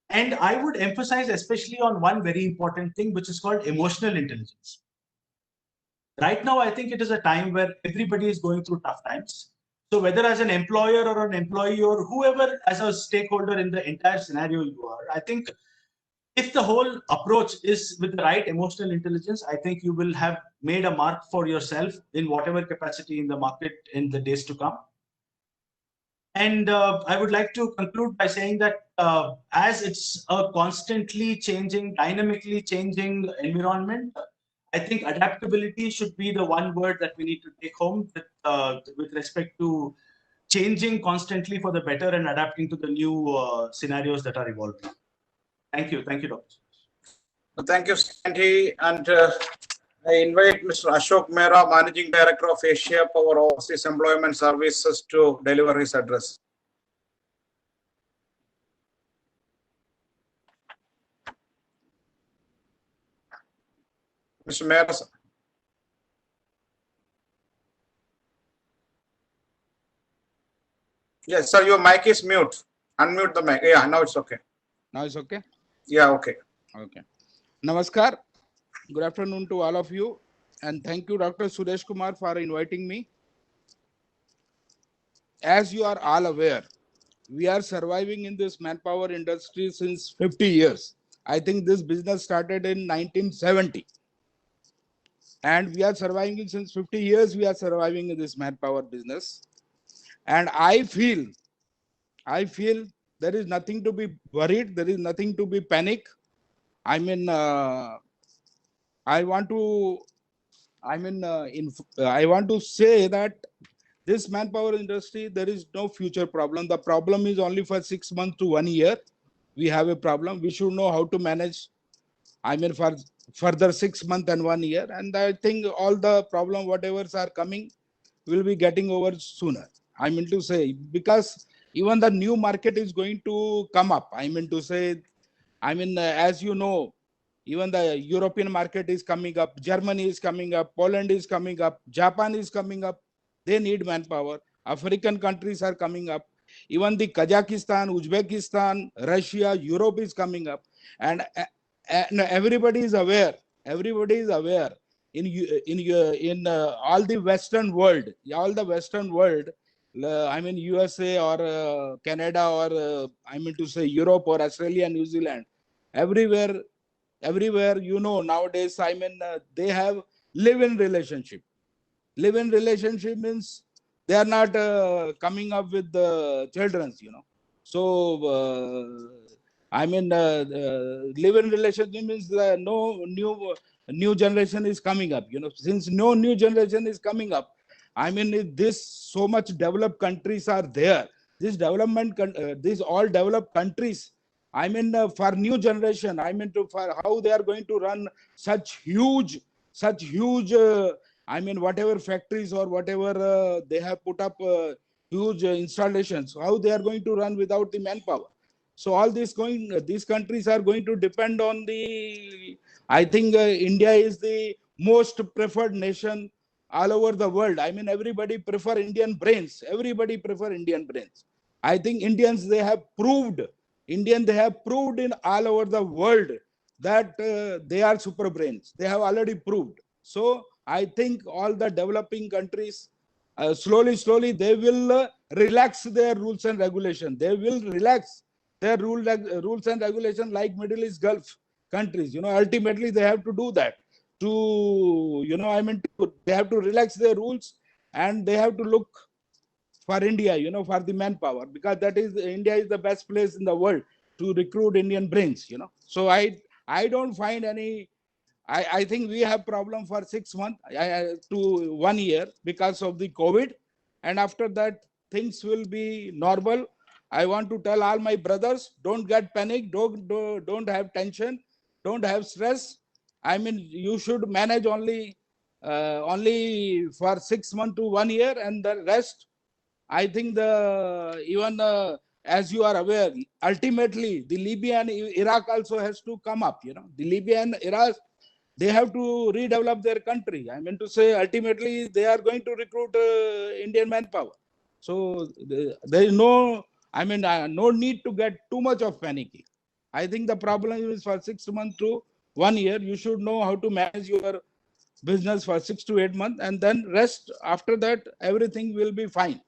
And I would emphasize especially on one very important thing, which is called emotional intelligence. Right now, I think it is a time where everybody is going through tough times. So whether as an employer or an employee or whoever as a stakeholder in the entire scenario you are, I think if the whole approach is with the right emotional intelligence, I think you will have made a mark for yourself in whatever capacity in the market in the days to come. And I would like to conclude by saying that as it's a constantly changing, dynamically changing environment, I think adaptability should be the one word that we need to take home with respect to changing constantly for the better and adapting to the new scenarios that are evolving. Thank you. Thank you, Dr. Thank you, Sandy. And I invite Mr. Ashok Mehra, Managing Director of Asia Power Overseas Employment Services, to deliver his address. Mr. Mehra. Yes, sir, your mic is mute. Unmute the mic. Yeah, now it's okay. Now it's okay? Yeah, okay. Okay. Namaskar. Good afternoon to all of you. And thank you, Dr. Suresh Kumar, for inviting me. As you are all aware, we are surviving in this manpower industry since 50 years. I think this business started in 1970. And we are surviving since 50 years. We are surviving in this manpower business. And I feel there is nothing to be worried. There is nothing to be panic. I mean, I want to say that this manpower industry, there is no future problem. The problem is only for 6 months to 1 year. We have a problem. We should know how to manage, for further 6 months and 1 year. And I think all the problem, whatever's are coming, will be getting over sooner. I mean to say, because even the new market is going to come up. As you know, even the European market is coming up, Germany is coming up, Poland is coming up, Japan is coming up. They need manpower. African countries are coming up. Even the Kazakhstan, Uzbekistan, Russia, Europe is coming up. And everybody is aware. Everybody is aware in all the Western world, USA or Canada or Europe or Australia, New Zealand, everywhere, nowadays, they have live-in relationship. Live-in relationship means they are not coming up with the children, So, live-in relationship means no new generation is coming up, Since no new generation is coming up, this so much developed countries are there. These all developed countries, for new generation, for how they are going to run such huge, whatever factories or whatever they have put up huge installations, how they are going to run without the manpower. So all these countries are going to depend on I think India is the most preferred nation all over the world. Everybody prefer Indian brains. Everybody prefer Indian brains. I think Indians, they have proved in all over the world that they are super brains. They have already proved. So I think all the developing countries, slowly, they will relax their rules and regulations. They will relax their rules and regulations like Middle East Gulf countries. Ultimately, they have to do that. They have to relax their rules and they have to look for India, for the manpower, because India is the best place in the world to recruit Indian brains, So I don't find any. I think we have problem for 6 months to 1 year because of the COVID, and after that things will be normal. I want to tell all my brothers, don't get panic, don't have tension, don't have stress. You should manage only for 6 months to 1 year, and the rest, I think as you are aware, ultimately the Libya and Iraq also has to come up. The Libya and they have to redevelop their country. I mean to say, ultimately, they are going to recruit Indian manpower. So there is no, I mean, no need to get too much of panicking. I think the problem is for 6 months to 1 year, you should know how to manage your business for 6 to 8 months, and then rest after that, everything will be fine.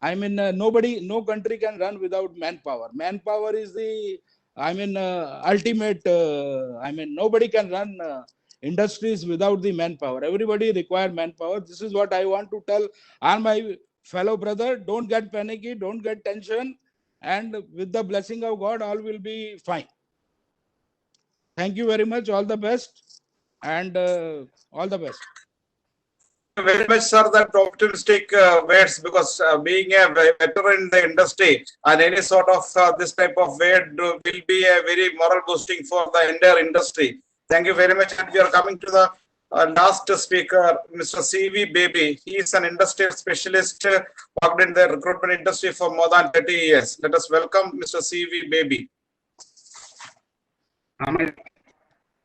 I mean, no country can run without manpower. Manpower is the, I mean, ultimate, I mean, nobody can run industries without the manpower. Everybody require manpower. This is what I want to tell all my fellow brother. Don't get panicky, don't get tension. And with the blessing of God, all will be fine. Thank you very much. All the best. And all the best. Very much, sir, that optimistic words, because being a veteran in the industry and any sort of this type of word will be a very moral boosting for the entire industry. Thank you very much. And we are coming to the last speaker, Mr. C.V. Baby. He is an industrial specialist, worked in the recruitment industry for more than 30 years. Let us welcome Mr. C.V. Baby.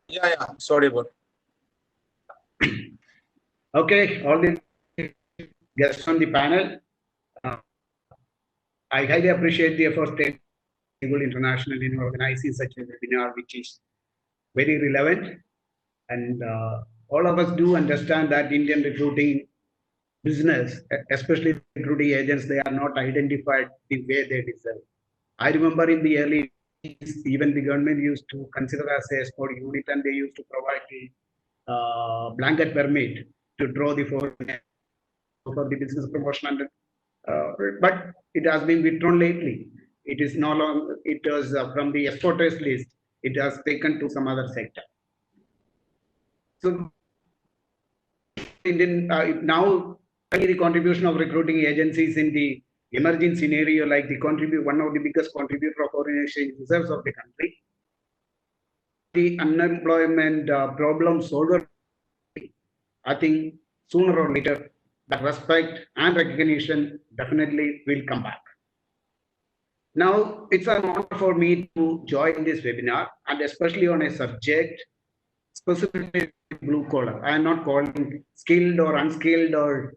Yeah, sorry about it. Okay, all the guests on the panel, I highly appreciate the effort taken by Seagull International in organizing such a webinar, which is very relevant. And all of us do understand that Indian recruiting business, especially recruiting agents, they are not identified the way they deserve. I remember in the early days, even the government used to consider as a small unit, and they used to provide the blanket permit to draw the foreign for the business promotion, but it has been withdrawn lately. It is no longer, it was from the exporters list, it has taken to some other sector. So Indian now the contribution of recruiting agencies in the emerging scenario, like the one of the biggest contributor of foreign exchange reserves of the country, the unemployment problem solver, I think sooner or later that respect and recognition definitely will come back. Now, it's an honor for me to join this webinar, and especially on a subject specifically blue collar. I am not calling skilled or unskilled or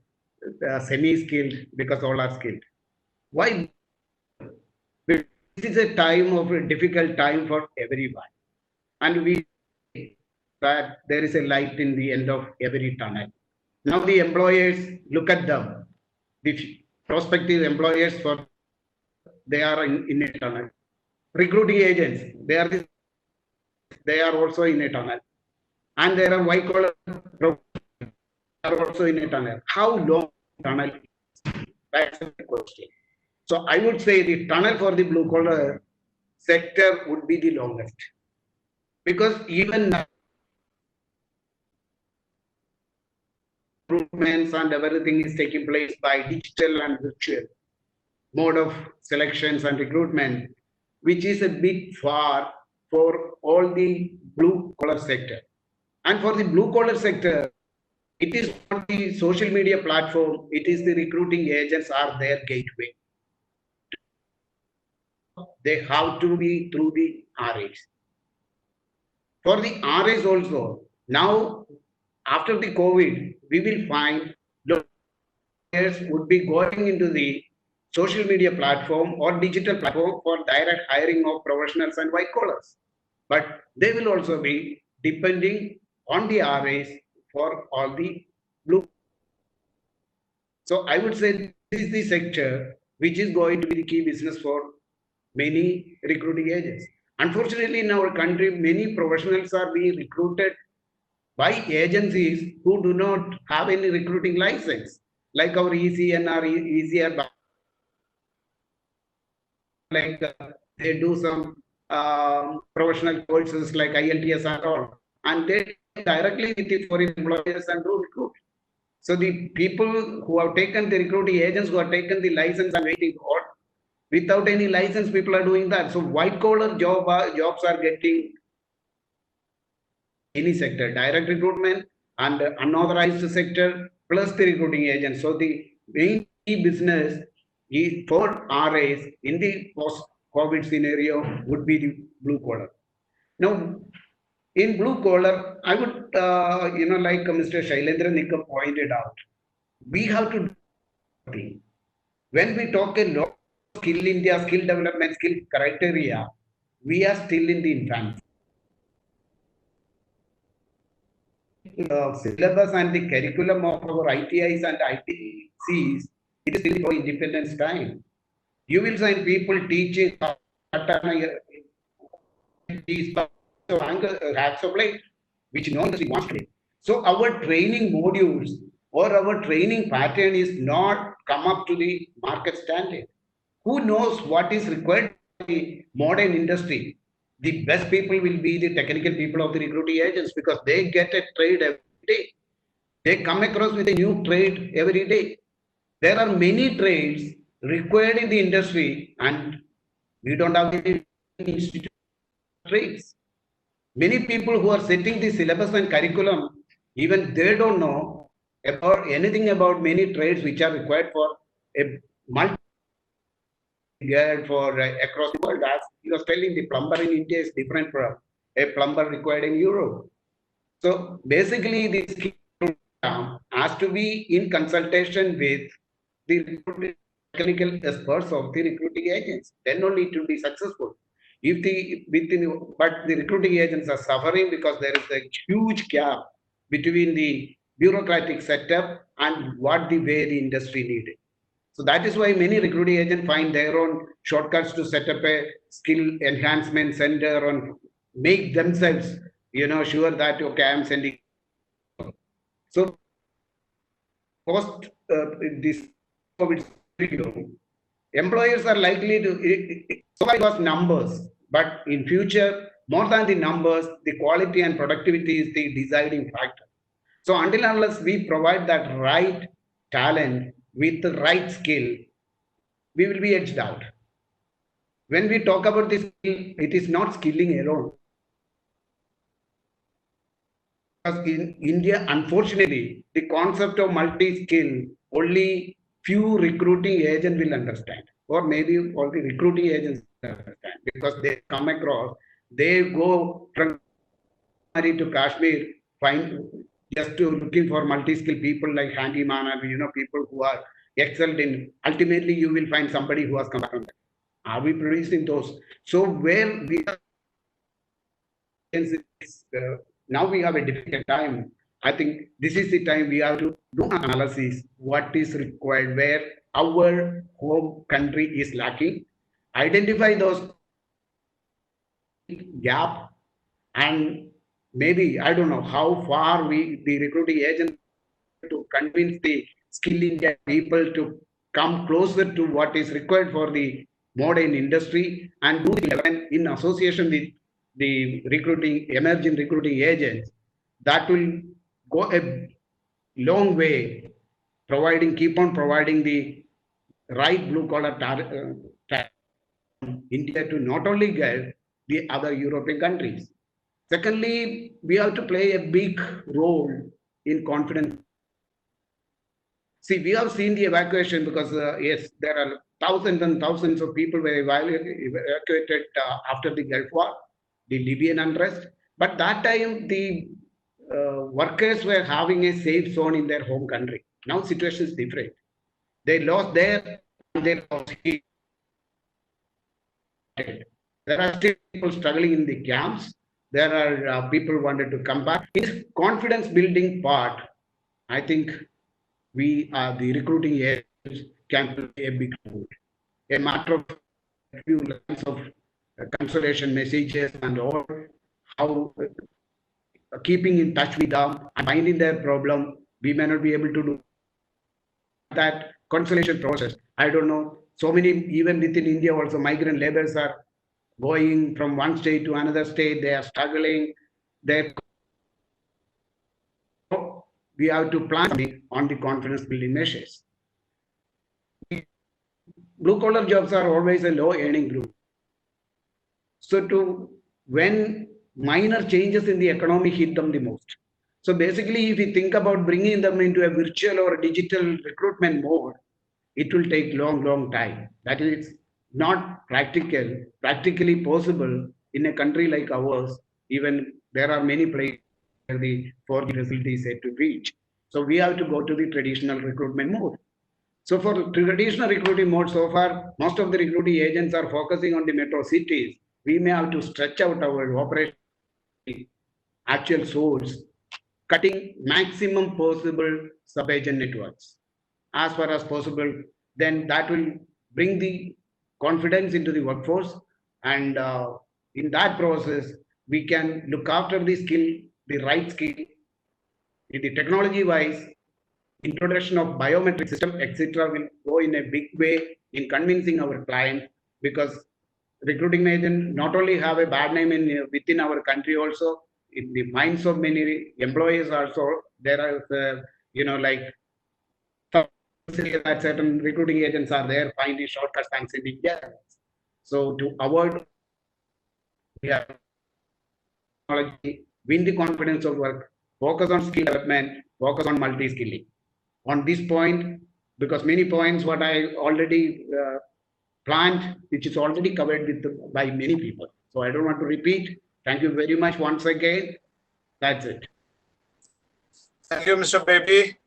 semi-skilled, because all are skilled. Why? This is a time of a difficult time for everyone, and we that there is a light in the end of every tunnel. Now the employers, look at them, the prospective employers, for they are in a tunnel. Recruiting agents, they are also in a tunnel, and there are white collar are also in a tunnel. How long tunnel? That's the question. So I would say the tunnel for the blue collar sector would be the longest, because even now, recruitments and everything is taking place by digital and virtual mode of selections and recruitment, which is a bit far for all the blue collar sector. And for the blue collar sector, it is not the social media platform, it is the recruiting agents are their gateway. They have to be through the RAs. For the RAs also, now after the COVID, we will find players would be going into the social media platform or digital platform for direct hiring of professionals and white collars. But they will also be depending on the RAs for all the blue. So I would say this is the sector which is going to be the key business for many recruiting agents. Unfortunately, in our country, many professionals are being recruited by agencies who do not have any recruiting license, like our ECNR, ECR, like they do some professional courses like ILTS and all, and they directly with the foreign employers and do recruit. So the people who have taken the recruiting agents who have taken the license and waiting for, without any license, people are doing that. So white collar jobs are getting any sector, direct recruitment and unauthorized sector plus the recruiting agents. So the main business is for RAs in the post-COVID scenario would be the blue collar. Now, In blue collar, I would, like Mr. Shailendra Nikam pointed out, we have to do. When we talk a lot of skill India, skill development, skill criteria, we are still in the infancy. Syllabus and the curriculum of our ITIs and ITCs, it is still for independence time. You will find people teaching hacks of life, which no industry wants to do. So our training modules or our training pattern is not come up to the market standard. Who knows what is required for the modern industry? The best people will be the technical people of the recruiting agents because they get a trade every day. They come across with a new trade every day. There are many trades required in the industry and we don't have the institute trades. Many people who are setting the syllabus and curriculum, even they don't know about anything about many trades which are required for a multi for across the world. As he was telling, the plumber in India is different from a plumber required in Europe. So basically, this program has to be in consultation with the technical experts of the recruiting agents. Then only it will be successful. If but the recruiting agents are suffering because there is a huge gap between the bureaucratic setup and what the way the industry needed. So that is why many recruiting agents find their own shortcuts to set up a skill enhancement center and make themselves, sure that, okay, I am sending. So post this COVID period, employers are likely to, so far it was numbers, but in future, more than the numbers, the quality and productivity is the deciding factor. So until unless we provide that right talent with the right skill, we will be edged out. When we talk about this, it is not skilling alone. Because in India, unfortunately, the concept of multi-skill, only few recruiting agents will understand, or maybe all the recruiting agents understand, because they come across, they go from Kashmir to Kashmir, find just to looking for multi-skill people like handyman and people who are excelled in. Ultimately, you will find somebody who has come from that. Are we producing those? So where we are, now we have a difficult time. I think this is the time we have to do analysis, what is required, where our home country is lacking, identify those gap, and maybe, I don't know how far the recruiting agents to convince the skill India people to come closer to what is required for the modern industry and do the in association with the emerging recruiting agents. That will go a long way, keep on providing the right blue collar India to not only get the other European countries. Secondly, we have to play a big role in confidence. See, we have seen the evacuation because, yes, there are thousands and thousands of people were evacuated after the Gulf War, the Libyan unrest. But that time, the workers were having a safe zone in their home country. Now, situation is different. They lost their, they lost here. There are still people struggling in the camps. There are people who wanted to come back. This confidence building part, I think we are the recruiting agents can play a big role. A matter of a few lines of consolation messages and all, how keeping in touch with them and finding their problem, we may not be able to do that consolation process. I don't know. So many, even within India also, migrant laborers are going from one state to another state. They are struggling. We have to plan on the confidence building measures. Blue collar jobs are always a low earning group. So when minor changes in the economy hit them the most. So basically, if we think about bringing them into a virtual or digital recruitment mode, it will take long time. That is not practically possible in a country like ours, even There are many places where the 4G facility is yet to reach. So we have to go to the traditional recruitment mode. So for traditional recruiting mode, so far, most of the recruiting agents are focusing on the metro cities. We may have to stretch out our operation actual source, cutting maximum possible sub-agent networks as far as possible. Then that will bring the confidence into the workforce, and in that process, we can look after the skill, the right skill, in the technology-wise. Introduction of biometric system, etc., will go in a big way in convincing our client, because recruiting agent not only have a bad name in within our country, also in the minds of many employees. Also, there are like that certain recruiting agents are there finding shortcuts and sending gas. So to avoid, we have technology, win the confidence of work, focus on skill development, focus on multi-skilling. On this point, because many points what I already planned, which is already covered with by many people. So I don't want to repeat. Thank you very much once again. That's it. Thank you, Mr. Baby.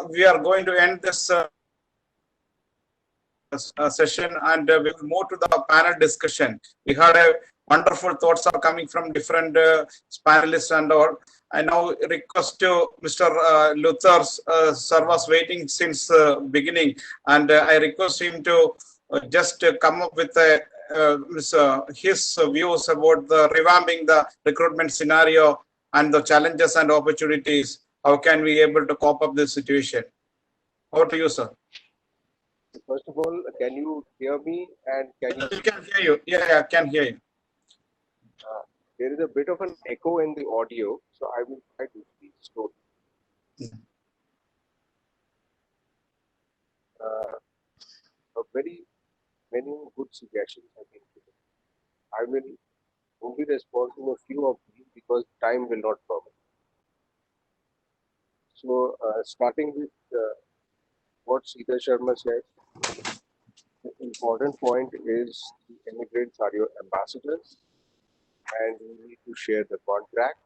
We are going to end this session, and we will move to the panel discussion. We had a wonderful thoughts are coming from different panelists and all. I now request to Mr. Luther. Sir was waiting since beginning, and I request him to just come up with his views about the revamping the recruitment scenario and the challenges and opportunities. How can we able to cope up this situation? Over to you, sir. First of all, can you hear me? And can you? We can hear you. Yeah, I can hear you. There is a bit of an echo in the audio, so I will try to speak slowly. A very many good suggestions have been given. I will only respond to a few of these because time will not permit. So, starting with what Sita Sharma said, the important point is the immigrants are your ambassadors, and you need to share the contract.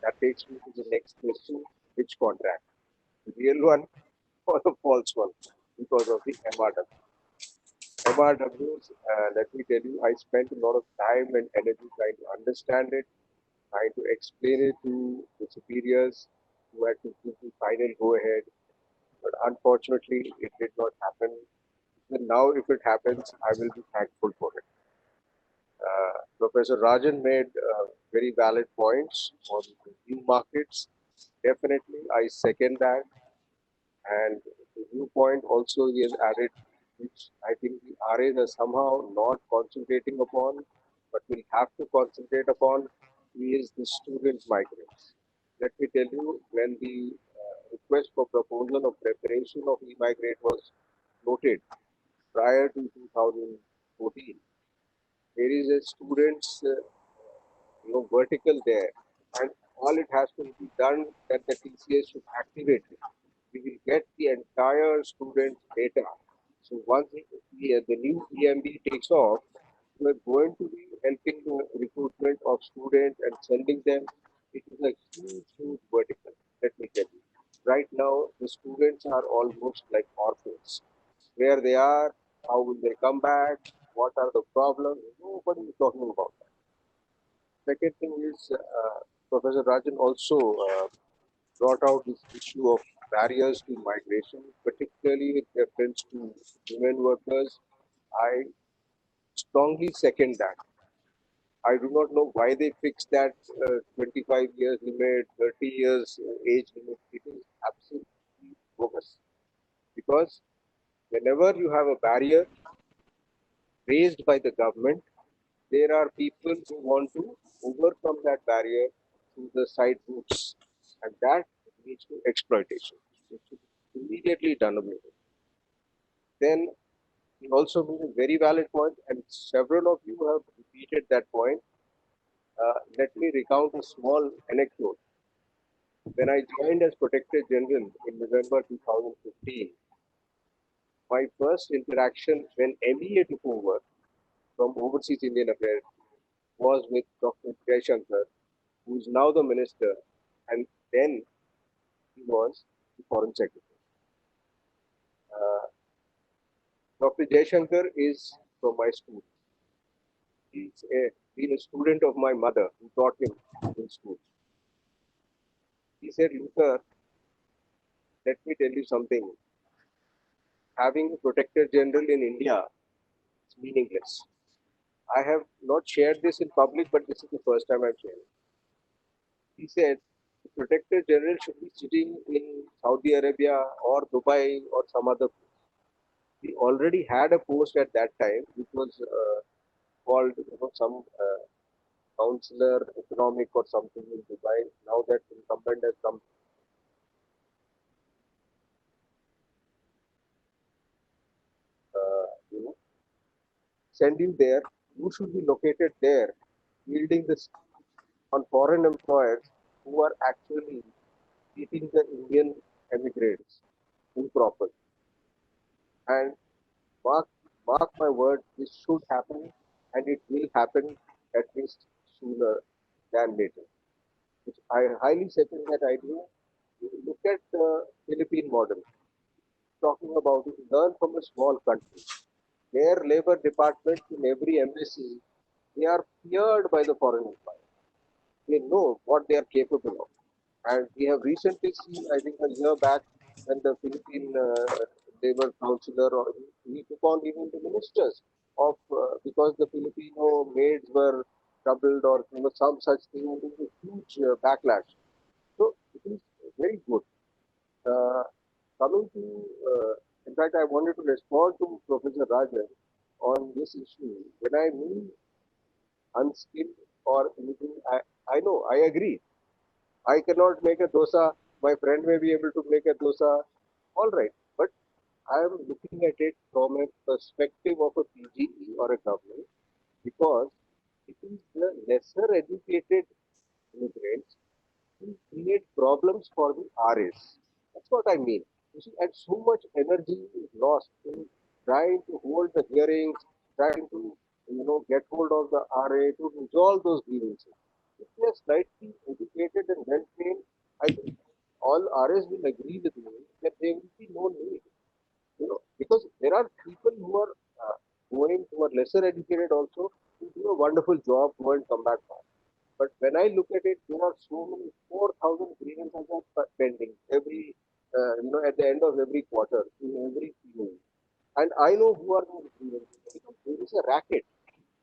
That takes me to the next question: which contract? The real one or the false one? Because of the MRW. MRWs, let me tell you, I spent a lot of time and energy trying to understand it, trying to explain it to the superiors who had to give the final go-ahead. But unfortunately, it did not happen. And now, if it happens, I will be thankful for it. Professor Rajan made very valid points on the new markets. Definitely, I second that. And the viewpoint also he has added, which I think the RAs are somehow not concentrating upon, but will have to concentrate upon, is the student migrants. Let me tell you, when the request for proposal of preparation of e-migrate was noted prior to 2014, there is a student's vertical there, and all it has to be done that the TCS should activate it. We will get the entire student data. So once the new EMB takes off, we are going to be helping the recruitment of students and sending them. It is a huge vertical, let me tell you. Right now, the students are almost like orphans. Where they are, how will they come back, what are the problems, nobody is talking about that. Second thing is, Professor Rajan also brought out this issue of barriers to migration, particularly with reference to women workers. I strongly second that. I do not know why they fixed that 25 years limit, 30 years age limit. It is absolutely bogus. Because whenever you have a barrier raised by the government, there are people who want to overcome that barrier through the side routes. And that leads to exploitation. It should be immediately done away with. Then he also made a very valid point, and several of you have repeated that point. Let me recount a small anecdote. When I joined as Protector General in November 2015, my first interaction when MEA took over from Overseas Indian Affairs was with Dr. Jaishankar, who is now the minister, and then he was the foreign secretary. Dr. Jaishankar is from my school. Been a student of my mother who taught him in school. He said, Luther, let me tell you something. Having a protector general in India is meaningless. I have not shared this in public, but this is the first time I've shared it. He said, the protector general should be sitting in Saudi Arabia or Dubai or some other place. He already had a post at that time, which was called some counselor economic or something in Dubai. Now that incumbent has come. Send you there. You should be located there, yielding this on foreign employers who are actually treating the Indian emigrants improperly. And mark my word, this should happen, and it will happen at least sooner than later. Which I highly second that idea. Look at the Philippine model. Talking about it, learn from a small country. Their labor department in every embassy, they are feared by the foreign employer. They know what they are capable of. And we have recently seen, I think a year back, when the Philippine labor counselor, or he took on even the ministers of, because the Filipino maids were troubled or some such thing, there was a huge backlash. So it is very good. Coming to, in fact, I wanted to respond to Professor Rajan on this issue. When I mean unskilled or anything, I know, I agree. I cannot make a dosa. My friend may be able to make a dosa. All right. But I am looking at it from a perspective of a PGE or a government, because it is the lesser educated immigrants who create problems for the RAs. That's what I mean. You see, and so much energy is lost in trying to hold the hearings, trying to get hold of the RA to resolve those grievances. If they are slightly educated and well trained, I think all RAs will agree with me that there will be no need. Because there are people who are who are lesser educated also, who do a wonderful job, go and come back fast. But when I look at it, there are so many 4,000 grievances are pending every, at the end of every quarter, in every period. And I know who are those grievances. Because there is a racket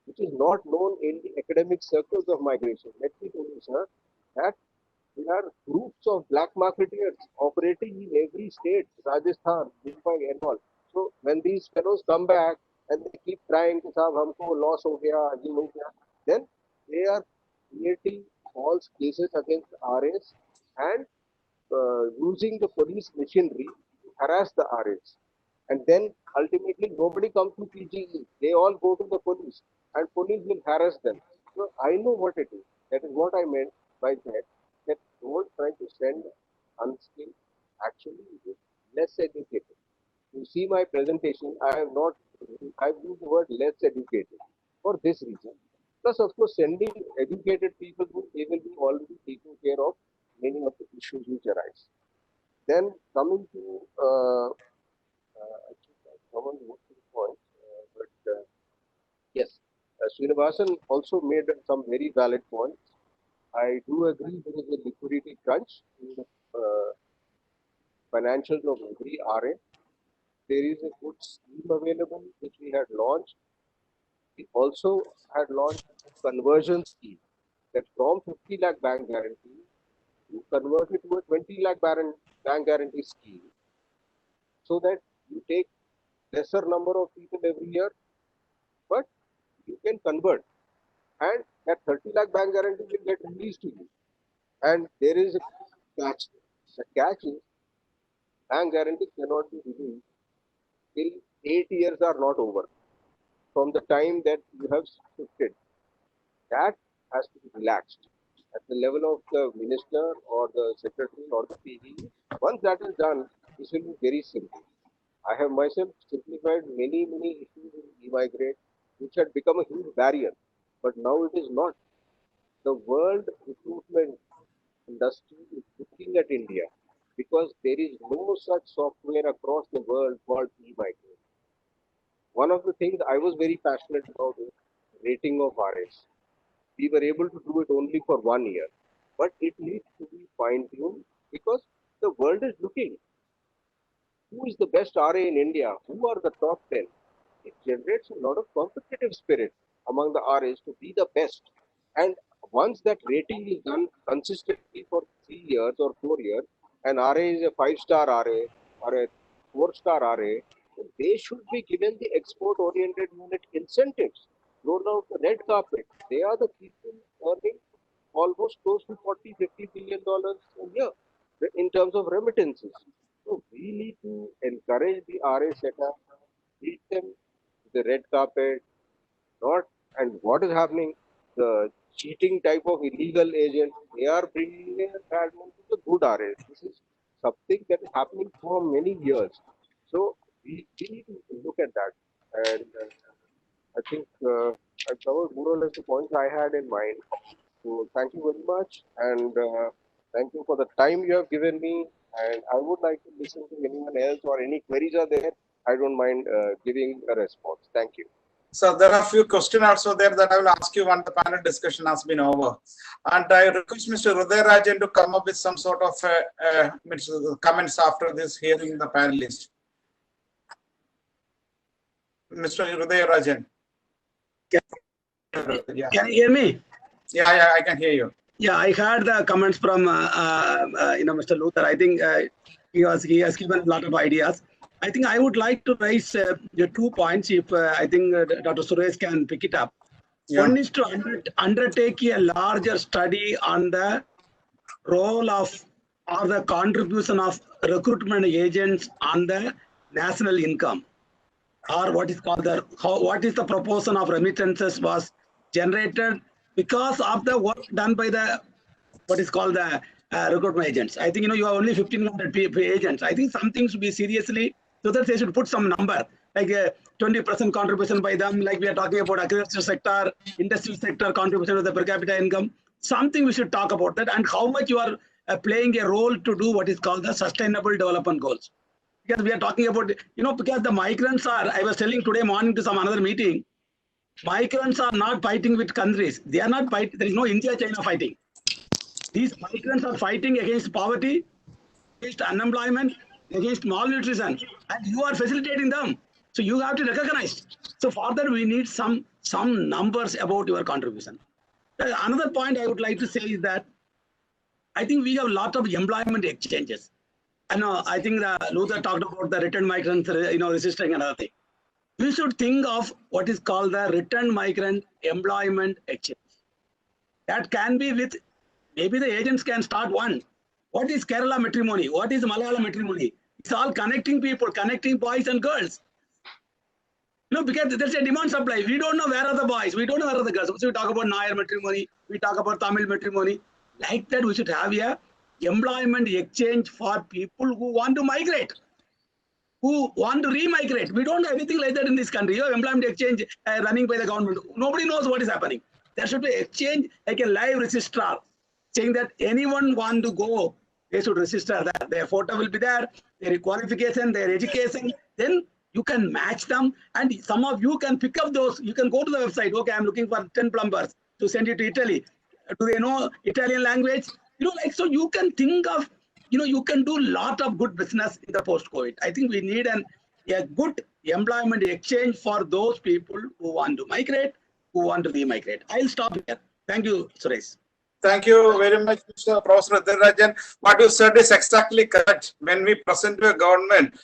which is not known in the academic circles of migration. Let me tell you, sir, that there are groups of black marketeers operating in every state, Rajasthan, Mumbai, and all. So when these fellows come back and they keep trying to say, "Humko loss ho gaya, ye ho gaya," then they are creating false cases against RAs and using the police machinery to harass the RAs. And then ultimately nobody comes to PGE. They all go to the police, and police will harass them. So I know what it is. That is what I meant by that. That don't try to send unskilled, actually less educated. You see my presentation, I've used the word less educated for this reason. Plus, of course, sending educated people, they will be already taking care of many of the issues which arise. Then coming to, actually, I covered most of the points, but yes, Srinivasan also made some very valid points. I do agree there is a liquidity crunch in the financials of every RA. There is a good scheme available which we had launched. We also had launched a conversion scheme that from 50 lakh bank guarantee, you convert it to a 20 lakh bank guarantee scheme, so that you take lesser number of people every year, but you can convert, and that 30 lakh bank guarantee will get released to you. And there is a catch. The catch is bank guarantee cannot be released till 8 years are not over from the time that you have shifted. That has to be relaxed at the level of the minister or the secretary or the PG. Once that is done, this will be very simple. I have myself simplified many issues in e-migrate, which had become a huge barrier. but now it is not. The world recruitment industry is looking at India because there is no such software across the world called e-migrant. One of the things I was very passionate about is rating of RS. We were able to do it only for 1 year, but it needs to be fine-tuned because the world is looking. Who is the best RA in India? Who are the top 10? It generates a lot of competitive spirit among the RAs to be the best. And once that rating is done consistently for 3 years or 4 years, an RA is a 5-star RA or a 4-star RA, they should be given the export-oriented unit incentives, roll out the red carpet. They are the people earning almost close to $40-50 billion a year in terms of remittances. So we need to encourage the RA setup, teach them the red carpet, not, and what is happening, the cheating type of illegal agents, they are bringing their bad money to the good RAs. This is something that is happening for many years. So we need to look at that. And I think I covered more or less the points I had in mind. So thank you very much, and thank you for the time you have given me. And I would like to listen to anyone else or any queries are there. I don't mind giving a response. Thank you. So there are a few questions also there that I will ask you when the panel discussion has been over. And I request Mr. Uday Rajan to come up with some sort of comments after this hearing the panelists. Mr. Uday Rajan. Yeah. Can you hear me? Yeah, I can hear you. Yeah, I heard the comments from Mr. Luther. I think he has given a lot of ideas. I think I would like to raise 2 points. If I think Dr. Suresh can pick it up. Yeah. One is to undertake a larger study on the role of or the contribution of recruitment agents on the national income, or what is called what is the proportion of remittances was generated because of the work done by the what is called the recruitment agents. I think you have only 1,500 agents. I think some things should be seriously, so that they should put some number like 20% contribution by them, like we are talking about agriculture sector, industrial sector contribution to the per capita income. Something we should talk about that, and how much you are playing a role to do what is called the sustainable development goals. Because we are talking about, because the migrants are, I was telling today morning to some another meeting, migrants are not fighting with countries. They are not fighting. There is no India-China fighting. These migrants are fighting against poverty, against unemployment, against malnutrition, and you are facilitating them. So you have to recognize. So for that, we need some numbers about your contribution. Another point I would like to say is that I think we have a lot of employment exchanges. I think Luther talked about the returned migrants, registering another thing. We should think of what is called the returned migrant employment exchange. That can be with, maybe the agents can start one. What is Kerala matrimony? What is Malayalam matrimony? It's all connecting people, connecting boys and girls. Because there's a demand supply. We don't know where are the boys. We don't know where are the girls. So we talk about Nair matrimony. We talk about Tamil matrimony. Like that, we should have a employment exchange for people who want to migrate, who want to re-migrate. We don't have anything like that in this country. You have employment exchange running by the government. Nobody knows what is happening. There should be exchange like a live registrar saying that anyone want to go, they should register that. Their photo will be there, their qualification, their education. Then you can match them, and some of you can pick up those. You can go to the website. Okay, I'm looking for 10 plumbers to send it to Italy. Do they know Italian language? So you can think of, you can do a lot of good business in the post-COVID. I think we need a good employment exchange for those people who want to migrate, who want to re-migrate. I'll stop here. Thank you, Suresh. Thank you very much, Mr. Professor Uday Rajan. What you said is exactly correct. When we present to a government,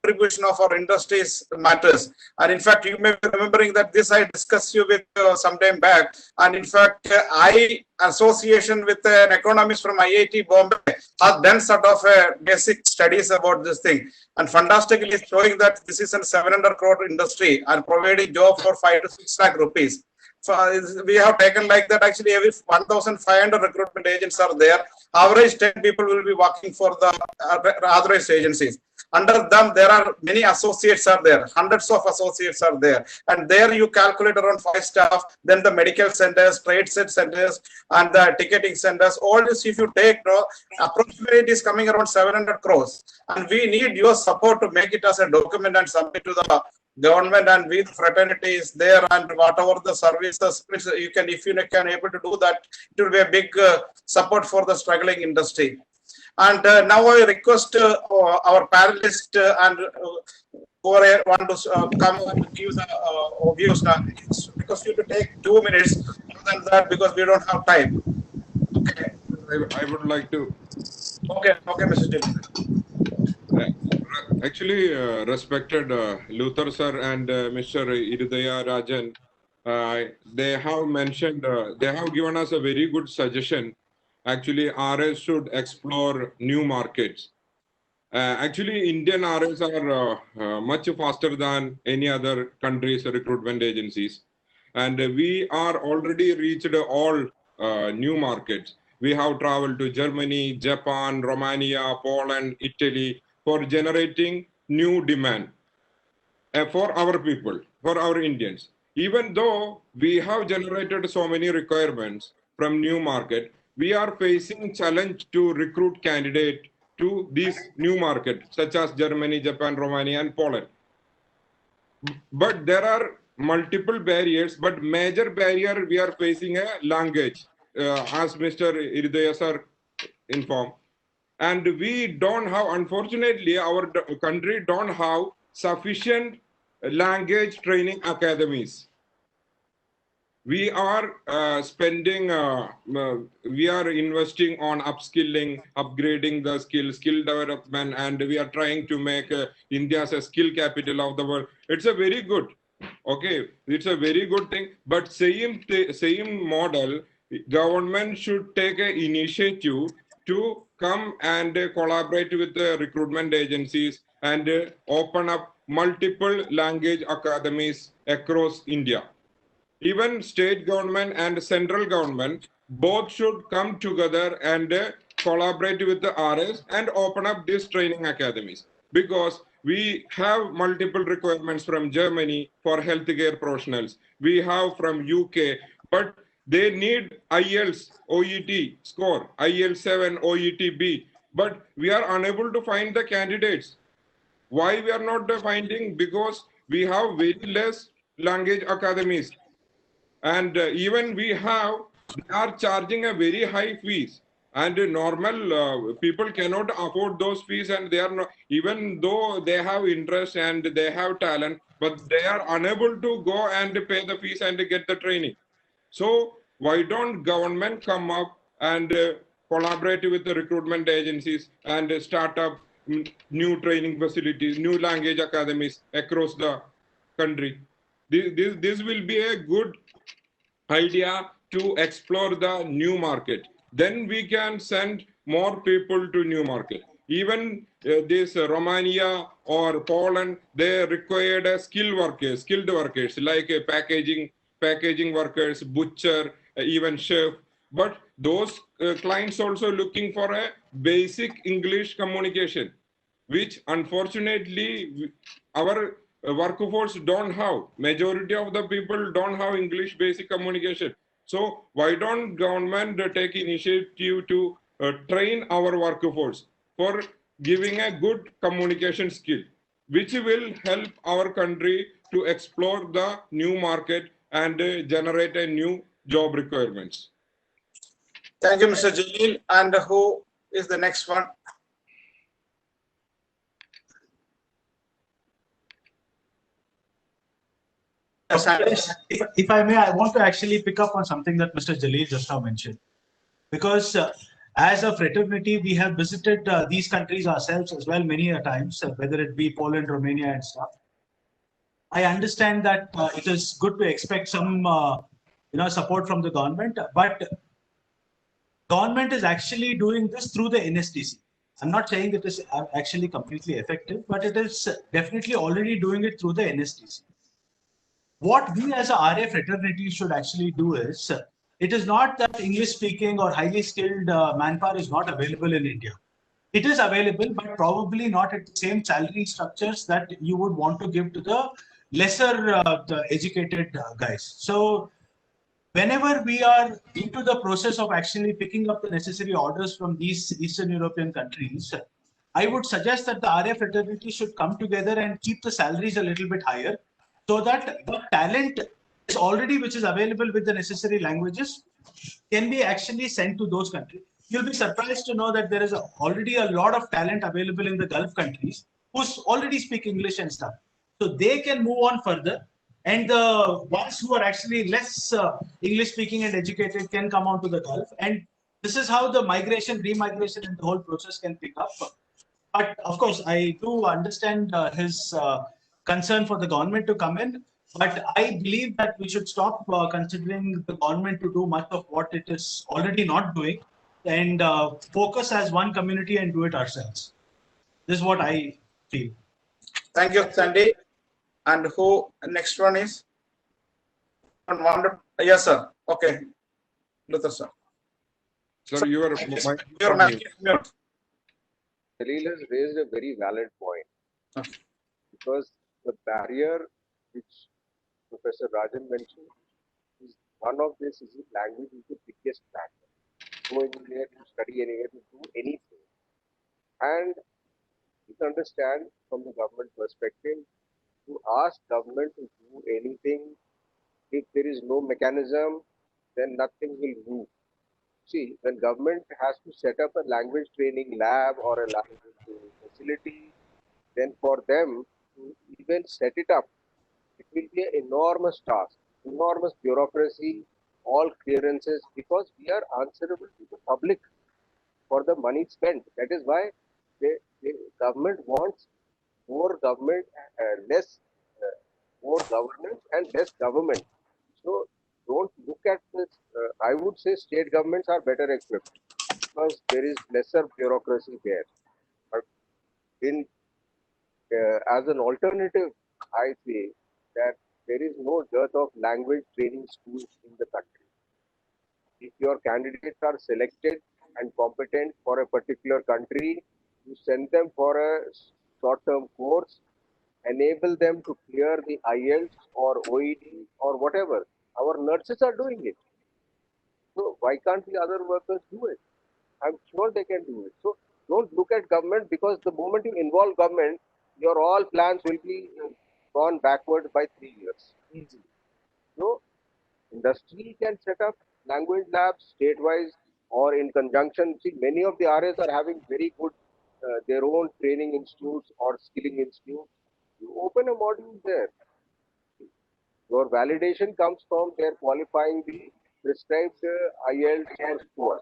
contribution of our industries matters. And in fact, you may be remembering that this I discussed you with some time back. And in fact, association with an economist from IIT Bombay has done sort of basic studies about this thing. And fantastically showing that this is a 700 crore industry and providing job for 5 to 6 lakh rupees. So we have taken like that. Actually, every 1,500 recruitment agents are there. Average 10 people will be working for the authorized agencies. Under them, there are many associates are there, hundreds of associates are there. And there you calculate around 5 staff, then the medical centers, trade set centers, and the ticketing centers. All this, if you take, approximately it is coming around 700 crores. And we need your support to make it as a document and submit to the government, and with fraternity is there, and whatever the services you can, if you can able to do that, it will be a big support for the struggling industry. And now I request our panelists and whoever want to come and give the views now, because you have to take 2 minutes. Other than that, because we don't have time. Okay. I would like to. Okay, Mr. Jilin. Actually, respected Luther sir and Mr. Irudaya Rajan, they have mentioned, they have given us a very good suggestion. Actually, RS should explore new markets. Actually, Indian RS are much faster than any other countries' recruitment agencies. And we are already reached all new markets. We have traveled to Germany, Japan, Romania, Poland, Italy for generating new demand for our people, for our Indians. Even though we have generated so many requirements from new market, we are facing challenge to recruit candidate to these new market, such as Germany, Japan, Romania, and Poland. But there are multiple barriers, but major barrier we are facing a language, as Mr. Iridaya sir informed. And we don't have, unfortunately, our country don't have sufficient language training academies. We are we are investing on upskilling, upgrading the skill development, and we are trying to make India as a skill capital of the world. It's a very good, okay, it's a very good thing, but same model, government should take an initiative to come and collaborate with the recruitment agencies and open up multiple language academies across India. Even state government and central government both should come together and collaborate with the RS and open up these training academies, because we have multiple requirements from Germany for healthcare professionals. We have from UK, but they need IELTS OET score, IELTS 7 OET B, but we are unable to find the candidates. Why we are not finding? Because we have very less language academies. And even we have, they are charging a very high fees, and normal people cannot afford those fees, and they are not, even though they have interest and they have talent, but they are unable to go and pay the fees and get the training. So why don't government come up and collaborate with the recruitment agencies and start up new training facilities, new language academies across the country? This will be a good idea to explore the new market. Then we can send more people to new market. Even this Romania or Poland, they required skilled workers like packaging workers, butcher, even chef. But those clients also looking for a basic English communication, which unfortunately our workforce don't have. Majority of the people don't have English basic communication. So why don't government take initiative to train our workforce for giving a good communication skill, which will help our country to explore the new market and generate a new job requirements. Thank you, Mr. Jalil. And who is the next one? If I may, I want to actually pick up on something that Mr. Jalil just now mentioned. Because as a fraternity, we have visited these countries ourselves as well many a times, whether it be Poland, Romania, and stuff. I understand that it is good to expect some support from the government, but government is actually doing this through the NSTC. I'm not saying it is actually completely effective, but it is definitely already doing it through the NSTC. What we as a RA fraternity should actually do is, it is not that English speaking or highly skilled manpower is not available in India. It is available, but probably not at the same salary structures that you would want to give to the lesser the educated guys. So whenever we are into the process of actually picking up the necessary orders from these Eastern European countries, I would suggest that the RA fraternity should come together and keep the salaries a little bit higher so that the talent is already which is available with the necessary languages can be actually sent to those countries. You'll be surprised to know that there is already a lot of talent available in the Gulf countries who's already speak English and stuff. So they can move on further, and the ones who are actually less English speaking and educated can come on to the Gulf. And this is how the migration, remigration, and the whole process can pick up. But of course, I do understand his concern for the government to come in. But I believe that we should stop considering the government to do much of what it is already not doing, and focus as one community and do it ourselves. This is what I feel. Thank you, Sandy. And who next one is? Yes, sir. Okay. Luther, sir. Sir, your mic is mute. Khalil has raised a very valid point, because the barrier which Professor Rajan mentioned is one of this is language is the biggest barrier. Go anywhere, to study anywhere, to do anything. And you can understand from the government perspective, to ask government to do anything, if there is no mechanism, then nothing will move. See, when government has to set up a language training lab or a language facility, then for them to even set it up, it will be an enormous task, enormous bureaucracy, all clearances, because we are answerable to the public for the money spent. That is why the government wants more government, more governance and less government. So don't look at this. I would say state governments are better equipped because there is lesser bureaucracy there. But as an alternative, I say that there is no dearth of language training schools in the country. If your candidates are selected and competent for a particular country, you send them for a short-term course, enable them to clear the IELTS or OED or whatever. Our nurses are doing it. So why can't the other workers do it? I'm sure they can do it. So don't look at government, because the moment you involve government, your all plans will be gone backward by 3 years easily. So industry can set up language labs state-wise or in conjunction. See, many of the RAs are having very good their own training institutes or skilling institutes. You open a module there. Your validation comes from their qualifying the prescribed IELTS or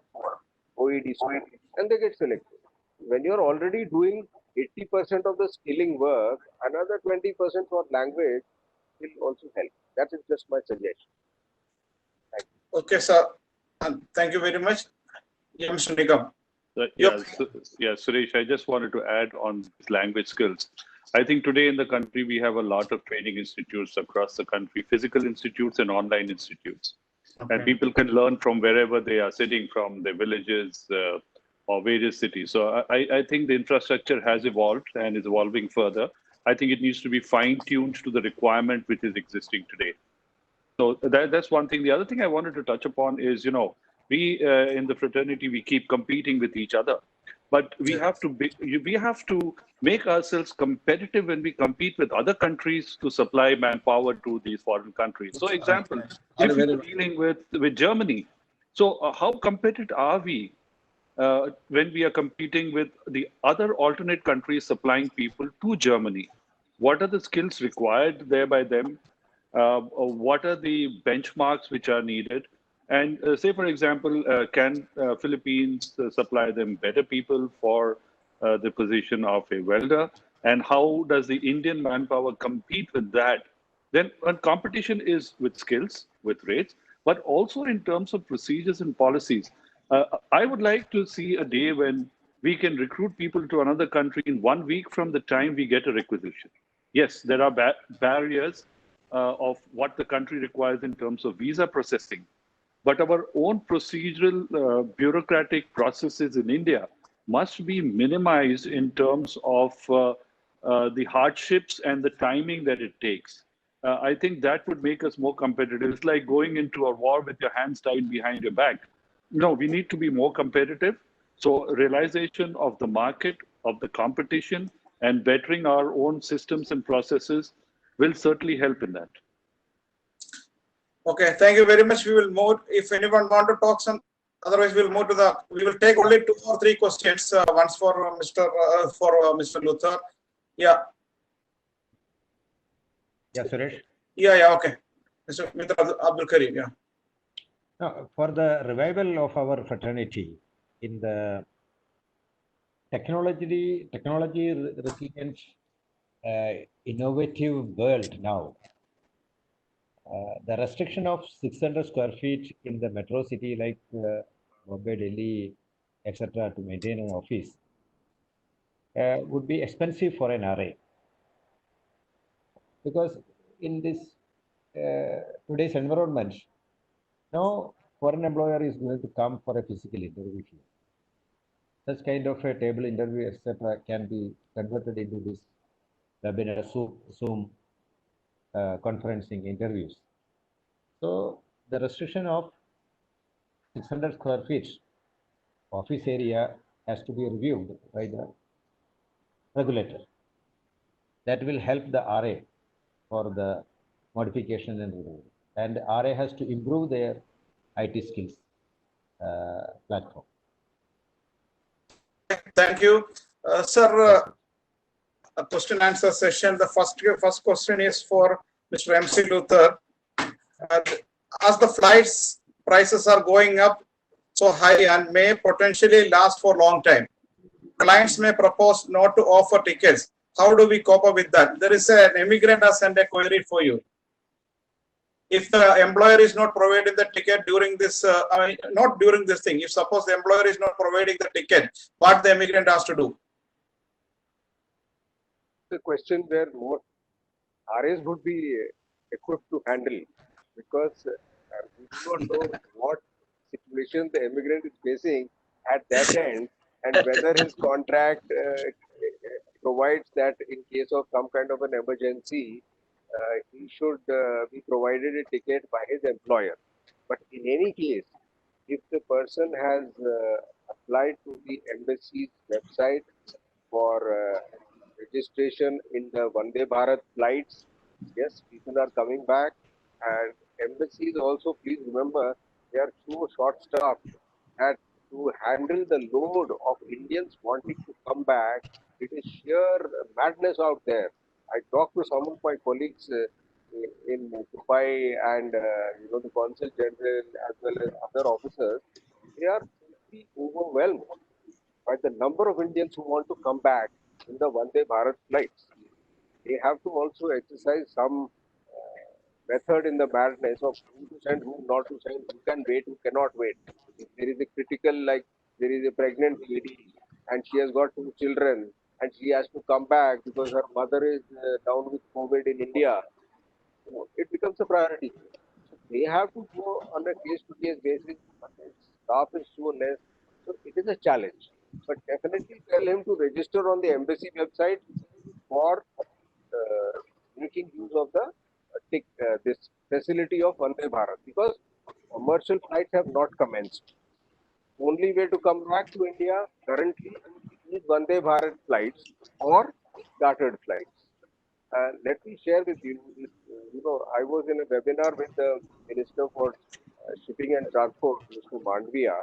OED score, and they get selected. When you're already doing 80% of the skilling work, another 20% for language will also help. That is just my suggestion. Thank you. Okay, sir. Thank you very much. Mr. Nigam. Suresh, I just wanted to add on language skills. I think today in the country, we have a lot of training institutes across the country, physical institutes and online institutes. Okay. And people can learn from wherever they are sitting, from their villages or various cities. So I think the infrastructure has evolved and is evolving further. I think it needs to be fine-tuned to the requirement which is existing today. So that's one thing. The other thing I wanted to touch upon is, we in the fraternity, we keep competing with each other. But we have to make ourselves competitive when we compete with other countries to supply manpower to these foreign countries. So, example, if we're dealing with Germany, so how competitive are we when we are competing with the other alternate countries supplying people to Germany? What are the skills required there by them? What are the benchmarks which are needed? And say, for example, can Philippines supply them better people for the position of a welder? And how does the Indian manpower compete with that? Then when competition is with skills, with rates, but also in terms of procedures and policies. I would like to see a day when we can recruit people to another country in 1 week from the time we get a requisition. Yes, there are barriers of what the country requires in terms of visa processing. But our own procedural bureaucratic processes in India must be minimized in terms of the hardships and the timing that it takes. I think that would make us more competitive. It's like going into a war with your hands tied behind your back. No, we need to be more competitive. So realization of the market, of the competition, and bettering our own systems and processes will certainly help in that. Okay, thank you very much. We will move. If anyone want to talk some, otherwise we'll move to the. We will take only 2 or 3 questions. Once for Mr. Luther. Yeah. Yeah, Suresh. Yeah. Okay. Mr. Abdul Karim. Yeah. No, for the revival of our fraternity in the technology resilient, innovative world now, the restriction of 600 square feet in the metro city like Bombay, Delhi, etc. to maintain an office would be expensive for an RA. Because in this today's environment, no foreign employer is going to come for a physical interview here. Such kind of a table interview, etc., can be converted into this webinar, Zoom conferencing interviews. So the restriction of 600 square feet office area has to be reviewed by the regulator. That will help the RA for the modification and review. And RA has to improve their IT skills platform. Thank you, sir. A question answer session. The first question is for Mr. MC Luther. As the flights prices are going up so high and may potentially last for a long time, clients may propose not to offer tickets. How do we cope up with that? There is an immigrant has sent a query for you. If the employer is not providing the ticket during this, not during this thing, if suppose the employer is not providing the ticket, what the immigrant has to do? The question where more RAs would be equipped to handle, because we do not know what situation the immigrant is facing at that end, and whether his contract provides that in case of some kind of an emergency, he should be provided a ticket by his employer. But in any case, if the person has applied to the embassy's website for registration in the Vande Bharat flights, yes, people are coming back, and embassies also, please remember, they are so short-staffed that to handle the load of Indians wanting to come back, it is sheer madness out there. I talked to some of my colleagues in Dubai and the consul general as well as other officers. They are simply overwhelmed by the number of Indians who want to come back in the Vande Bharat flights. They have to also exercise some method in the madness of who to send, who not to send, who can wait, who cannot wait. If there is a critical, like there is a pregnant lady and she has got 2 children and she has to come back because her mother is down with COVID in India, it becomes a priority. So they have to go on a case-to-case basis. Staff is so less, so it is a challenge. But definitely tell him to register on the embassy website for making use of the this facility of Vande Bharat, because commercial flights have not commenced. Only way to come back to India currently is Vande Bharat flights or chartered flights. Let me share with you, I was in a webinar with the Minister for Shipping and Transport, Mr. Mandviya,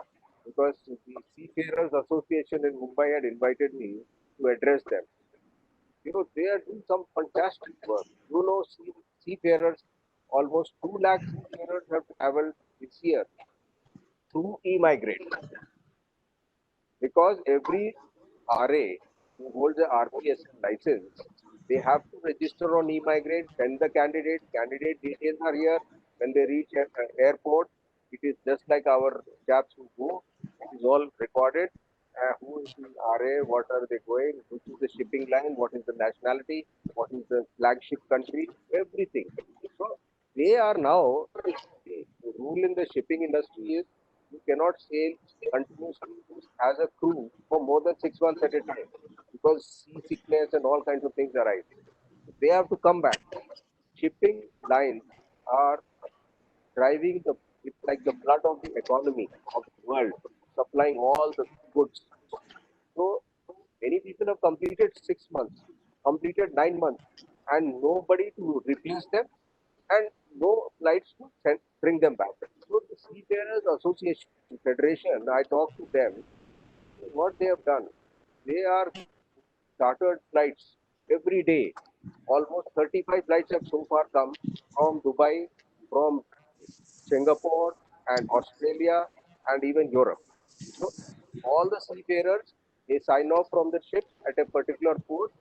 because the Seafarers Association in Mumbai had invited me to address them. They are doing some fantastic work. Seafarers, almost 2 lakh seafarers have traveled this year through e-migrate, because every RA who holds a RPSN license, they have to register on e-migrate, send the candidate details are here. When they reach airport, it is just like our chaps who go, it is all recorded. Who is the RA, what are they going, which is the shipping line, what is the nationality, what is the flagship country, everything. So they are now, the rule in the shipping industry is you cannot sail continuously as a crew for more than 6 months at a time because seasickness and all kinds of things arise. They have to come back. Shipping lines are driving the, it's like the blood of the economy of the world, supplying all the goods. So many people have completed 6 months, completed 9 months, and nobody to replace them, and no flights to bring them back. So the Seafarers Association Federation, I talked to them. What they have done, they are chartered flights every day. Almost 35 flights have so far come from Dubai, from Singapore, and Australia, and even Europe. So all the seafarers, they sign off from the ship at a particular port,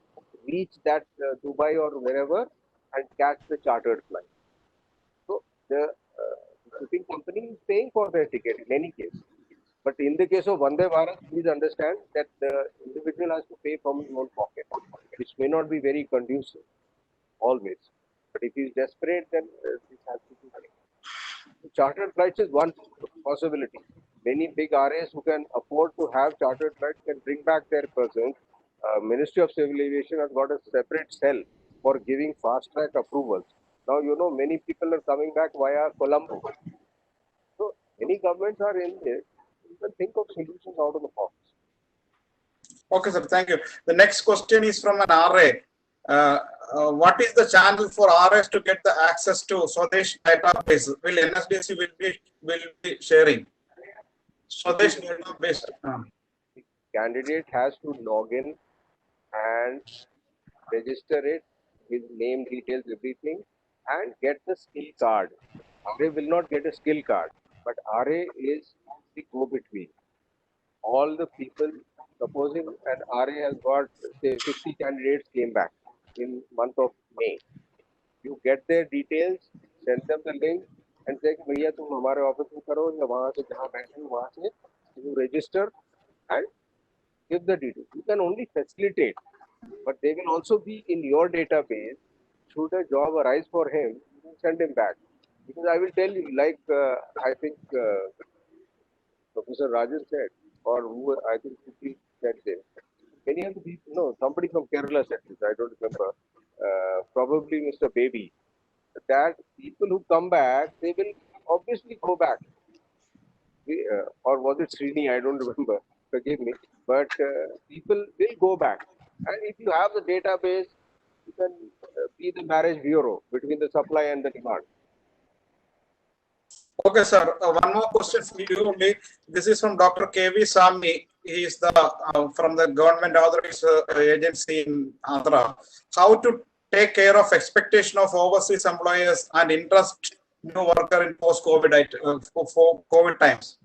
reach that Dubai or wherever, and catch the chartered flight. So the shipping company is paying for their ticket in any case. But in the case of Vande Bharat, please understand that the individual has to pay from his own pocket, which may not be very conducive always. But if he's desperate, then this has to be paid. Chartered flights is one possibility. Many big RAs who can afford to have chartered flights can bring back their persons. Ministry of Civil Aviation has got a separate cell for giving fast track approvals. Now, you know, many people are coming back via Colombo. So, many governments are in this. You can think of solutions out of the box. Okay, sir. Thank you. The next question is from an RA. What is the channel for RAs to get the access to Swadesh database? Will NSDC will be sharing Swadesh database? The candidate has to log in and register it, his name, details, everything, and get the skill card. RA will not get a skill card, but RA is the go-between. All the people, supposing an RA has got, say, 50 candidates came back in month of May. You get their details, send them the link, and say, भैया तुम हमारे office में करो या वहाँ से जहाँ बैठे हो वहाँ से you register and give the details. You can only facilitate, but they will also be in your database. Should a job arise for him, you can send him back. Because I will tell you, like I think Professor Rajan said, or who I think he said this. Many of the people, no, somebody from Kerala said this, I don't remember, probably Mr. Baby, that people who come back, they will obviously go back. Or was it Srini? I don't remember. Forgive me. But people will go back. And if you have the database, you can be the marriage bureau between the supply and the demand. Okay, sir. One more question for you only. This is from Dr. K.V. Sami. He is the from the government authorized agency in Andhra. How to take care of expectation of overseas employers and interest new worker in post-COVID for COVID times?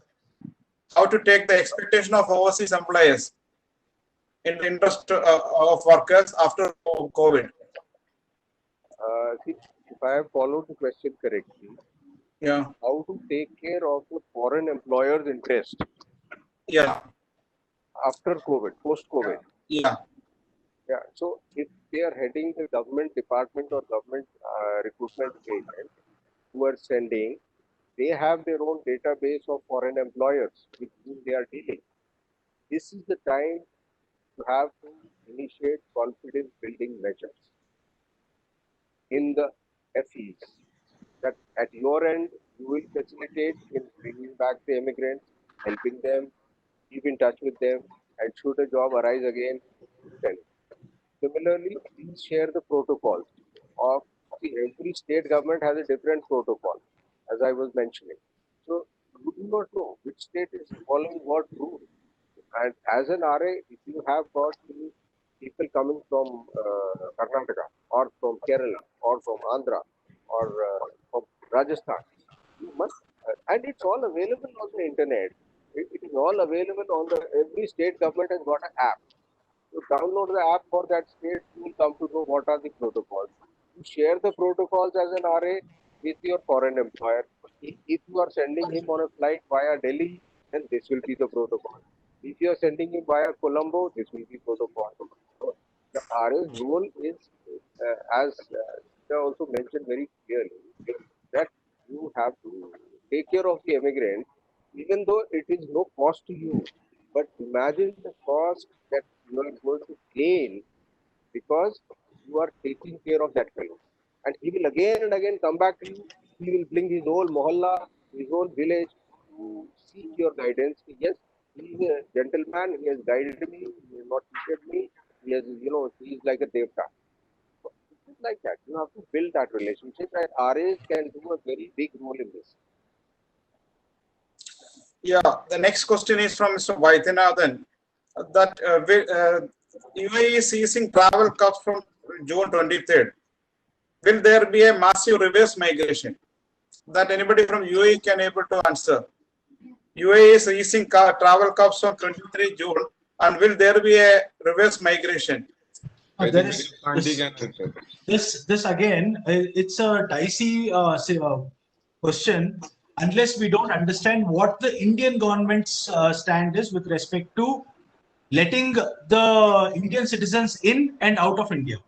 How to take the expectation of overseas employers in the interest of workers after COVID? See, if I have followed the question correctly, yeah, how to take care of the foreign employers' interest? Yeah. After COVID, post-COVID. Yeah. Yeah. So if they are heading the government department or government recruitment agent who are sending, they have their own database of foreign employers with whom they are dealing. This is the time to have to initiate confidence building measures in the FEs. That at your end, you will facilitate in bringing back the immigrants, helping them, keep in touch with them, and should a job arise again, then. Similarly, please share the protocols of, see, every state government has a different protocol, as I was mentioning. So you do not know which state is following what rule. And as an RA, if you have got people coming from Karnataka or from Kerala or from Andhra or from Rajasthan, you must, and it's all available on the internet. It is all available on the, every state government has got an app. You download the app for that state, you will come to know what are the protocols. You share the protocols as an RA with your foreign employer. If you are sending him on a flight via Delhi, then this will be the protocol. If you are sending him via Colombo, this will be protocol. So the RA's role is, as I also mentioned very clearly, that you have to take care of the immigrant even though it is no cost to you, but imagine the cost that you are going to gain because you are taking care of that fellow. And he will again and again come back to you. He will bring his whole mohalla, his whole village to seek your guidance. Yes, he is a gentleman. He has guided me. He has not cheated me. He has, he is like a devta. So it is like that. You have to build that relationship, and RAs can do a very big role in this. Yeah, the next question is from Mr. Vaidyanathan. That UAE is ceasing travel cuts from June 23rd. Will there be a massive reverse migration? That anybody from UAE can able to answer. UAE is easing travel cuts from 23 June, and will there be a reverse migration? This again, it's a dicey question unless we don't understand what the Indian government's stand is with respect to letting the Indian citizens in and out of India.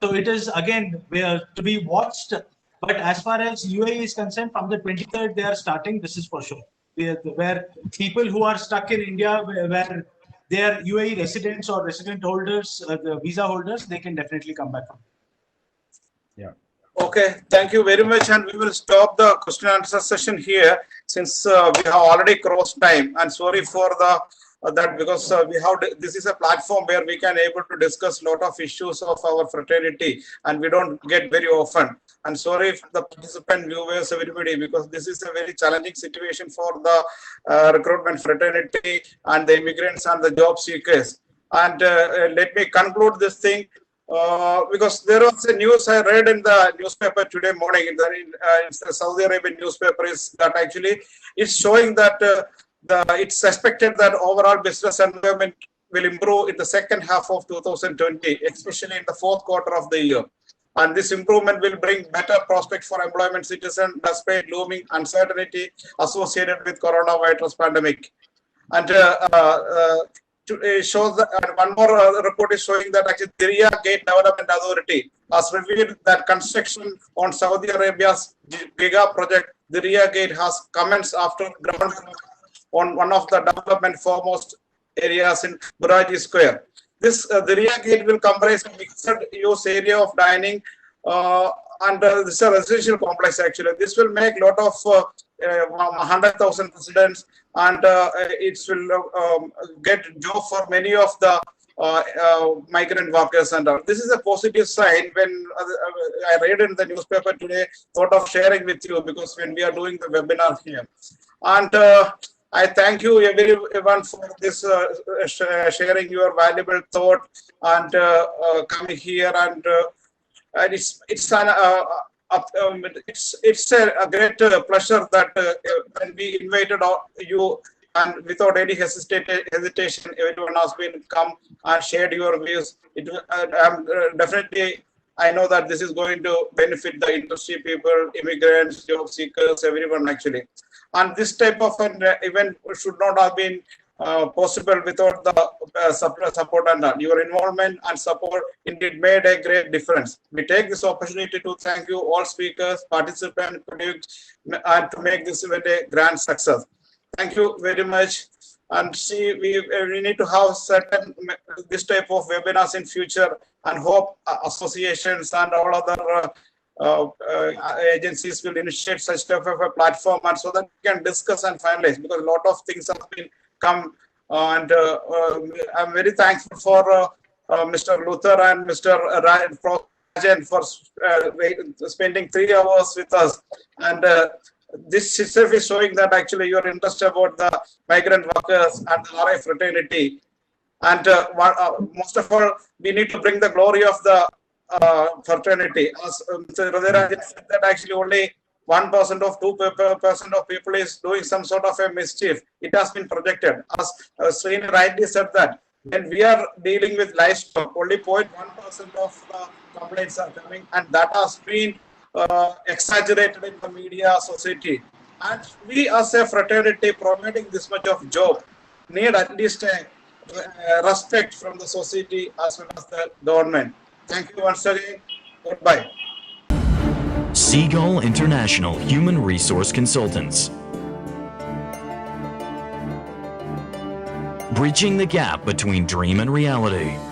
So it is again to be watched. But as far as UAE is concerned, from the 23rd they are starting. This is for sure. Where people who are stuck in India, where they are UAE residents or resident holders, the visa holders, they can definitely come back. Yeah. Okay, thank you very much, and we will stop the question and answer session here since we have already crossed time. And sorry for the that because this is a platform where we can able to discuss a lot of issues of our fraternity, and we don't get very often. And sorry for the participant, viewers, everybody, because this is a very challenging situation for the recruitment fraternity and the immigrants and the job seekers. And let me conclude this thing. Because there was a news I read in the newspaper today morning, in the Saudi Arabian newspaper, is that actually it's showing that it's expected that overall business environment will improve in the second half of 2020, especially in the fourth quarter of the year. And this improvement will bring better prospects for employment citizens despite looming uncertainty associated with coronavirus pandemic. And shows that one more report is showing that actually Diriyah Gate Development Authority has revealed that construction on Saudi Arabia's giga project Diriyah Gate has commenced after ground on one of the development foremost areas in Buraji Square. This Diriyah Gate will comprise a mixed use area of dining and this is a residential complex actually. This will make a lot of 100,000 residents, and it will get job for many of the migrant workers. And this is a positive sign. When I read in the newspaper today, thought of sharing with you because when we are doing the webinar here. And I thank you everyone for this sharing your valuable thought and coming here. And it's a great pleasure that when we invited you, and without any hesitation, everyone has been come and shared your views. Definitely, I know that this is going to benefit the industry people, immigrants, job seekers, everyone actually. And this type of an event should not have been possible without the support, and your involvement and support indeed made a great difference. We take this opportunity to thank you all speakers, participants, colleagues, and to make this event a grand success. Thank you very much. And see, we need to have certain this type of webinars in future, and hope associations and all other agencies will initiate such type of a platform, and so that we can discuss and finalize, because a lot of things have been come, and I'm very thankful for Mr. Luther and Mr. Rajan for spending 3 hours with us. And this itself is showing that actually your interest about the migrant workers and the RI fraternity. And most of all, we need to bring the glory of the fraternity. As Mr. Rajan said, that actually only 1% of 2% of people is doing some sort of a mischief. It has been projected. As Srini rightly said that when we are dealing with livestock, only 0.1% of the complaints are coming, and that has been exaggerated in the media society. And we as a fraternity providing this much of job need at least a respect from the society as well as the government. Thank you once again. Goodbye. Seagull International Human Resource Consultants. bridging the gap between dream and reality.